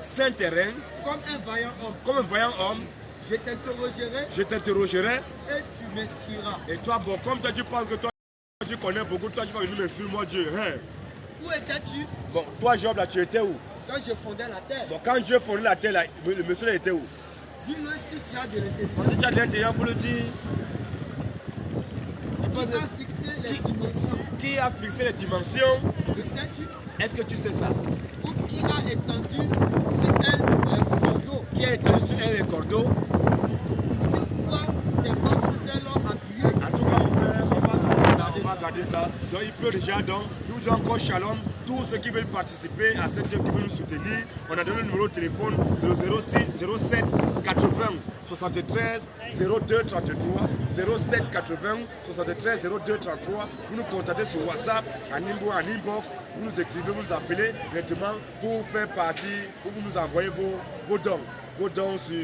S6: Saint-Terrain.
S5: Comme un vaillant homme.
S6: Comme un vaillant homme.
S5: Je t'interrogerai.
S6: Je t'interrogerai.
S5: Et tu m'instruiras.
S6: Et toi, bon, comme toi tu penses que toi tu connais beaucoup, toi tu vas venir m'instruire, moi Dieu.
S5: Où étais-tu?
S6: Bon, toi Job là, tu étais où?
S5: Quand je fondais la terre.
S6: Bon, quand Dieu fondait la terre, là, le monsieur là était où?
S5: Dis-le si tu as de l'intelligence.
S6: Si tu as de l'intelligence pour le dire.
S5: Qui a fixé les dimensions?
S6: Qui a fixé les dimensions?
S5: Le sais-tu?
S6: Est-ce que tu sais ça?
S5: Ou qui a étendu sur elle les cordeaux?
S6: Qui a étendu sur elle les cordeaux?
S5: Sur quoi ces pas sont-elles appuyées?
S6: En tout cas, mon frère, on va regarder ça. Donc il pleut déjà, donc nous disons encore shalom. Tous ceux qui veulent participer à cette œuvre, qui veulent nous soutenir, on a donné le numéro de téléphone 06 07 80 73 02 33 07 80 73 02 33. Vous nous contactez sur WhatsApp, en inbox, vous nous écrivez, vous nous appelez directement pour faire partie, pour vous nous envoyer vos dons. Vos dons sur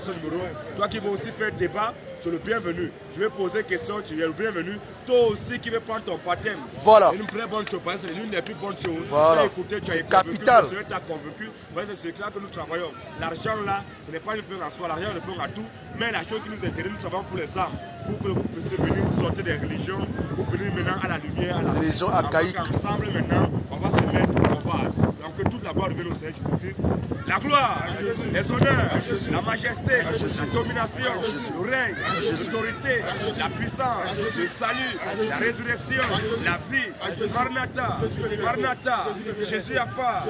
S6: ce numéro. Toi qui veux aussi faire débat, tu es le bienvenu. Je vais poser une question, tu es le bienvenu. Toi aussi qui veux prendre ton baptême.
S4: Voilà.
S6: C'est une très bonne chose, parce que c'est l'une des plus bonnes choses.
S4: Voilà.
S6: Tu as écouté, tu as été
S4: capital.
S6: Tu as convaincu. C'est là que nous travaillons. L'argent là, ce n'est pas une fin en soi. L'argent est une fin à tout. Mais la chose qui nous intéresse, nous travaillons pour les âmes. Pour que vous puissiez venir sortir des religions. Pour venir maintenant à la lumière. À la
S4: religion archaïque.
S6: Ensemble maintenant, on va se mettre en combat. Donc que toute la gloire revienne au Seigneur Jésus-Christ. La gloire, les honneurs, la majesté, la domination, le règne, l'autorité, la puissance, le salut, la résurrection, la vie, Maranatha, Maranatha, Jésus à part,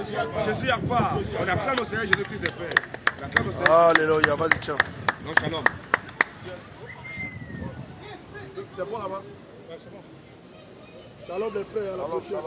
S6: Jésus à part. On acclame au Seigneur Jésus-Christ des Pères.
S4: Alléluia, vas-y tiens.
S6: Donc shalom.
S4: C'est bon là-bas? Shalom les frères, à la prochaine.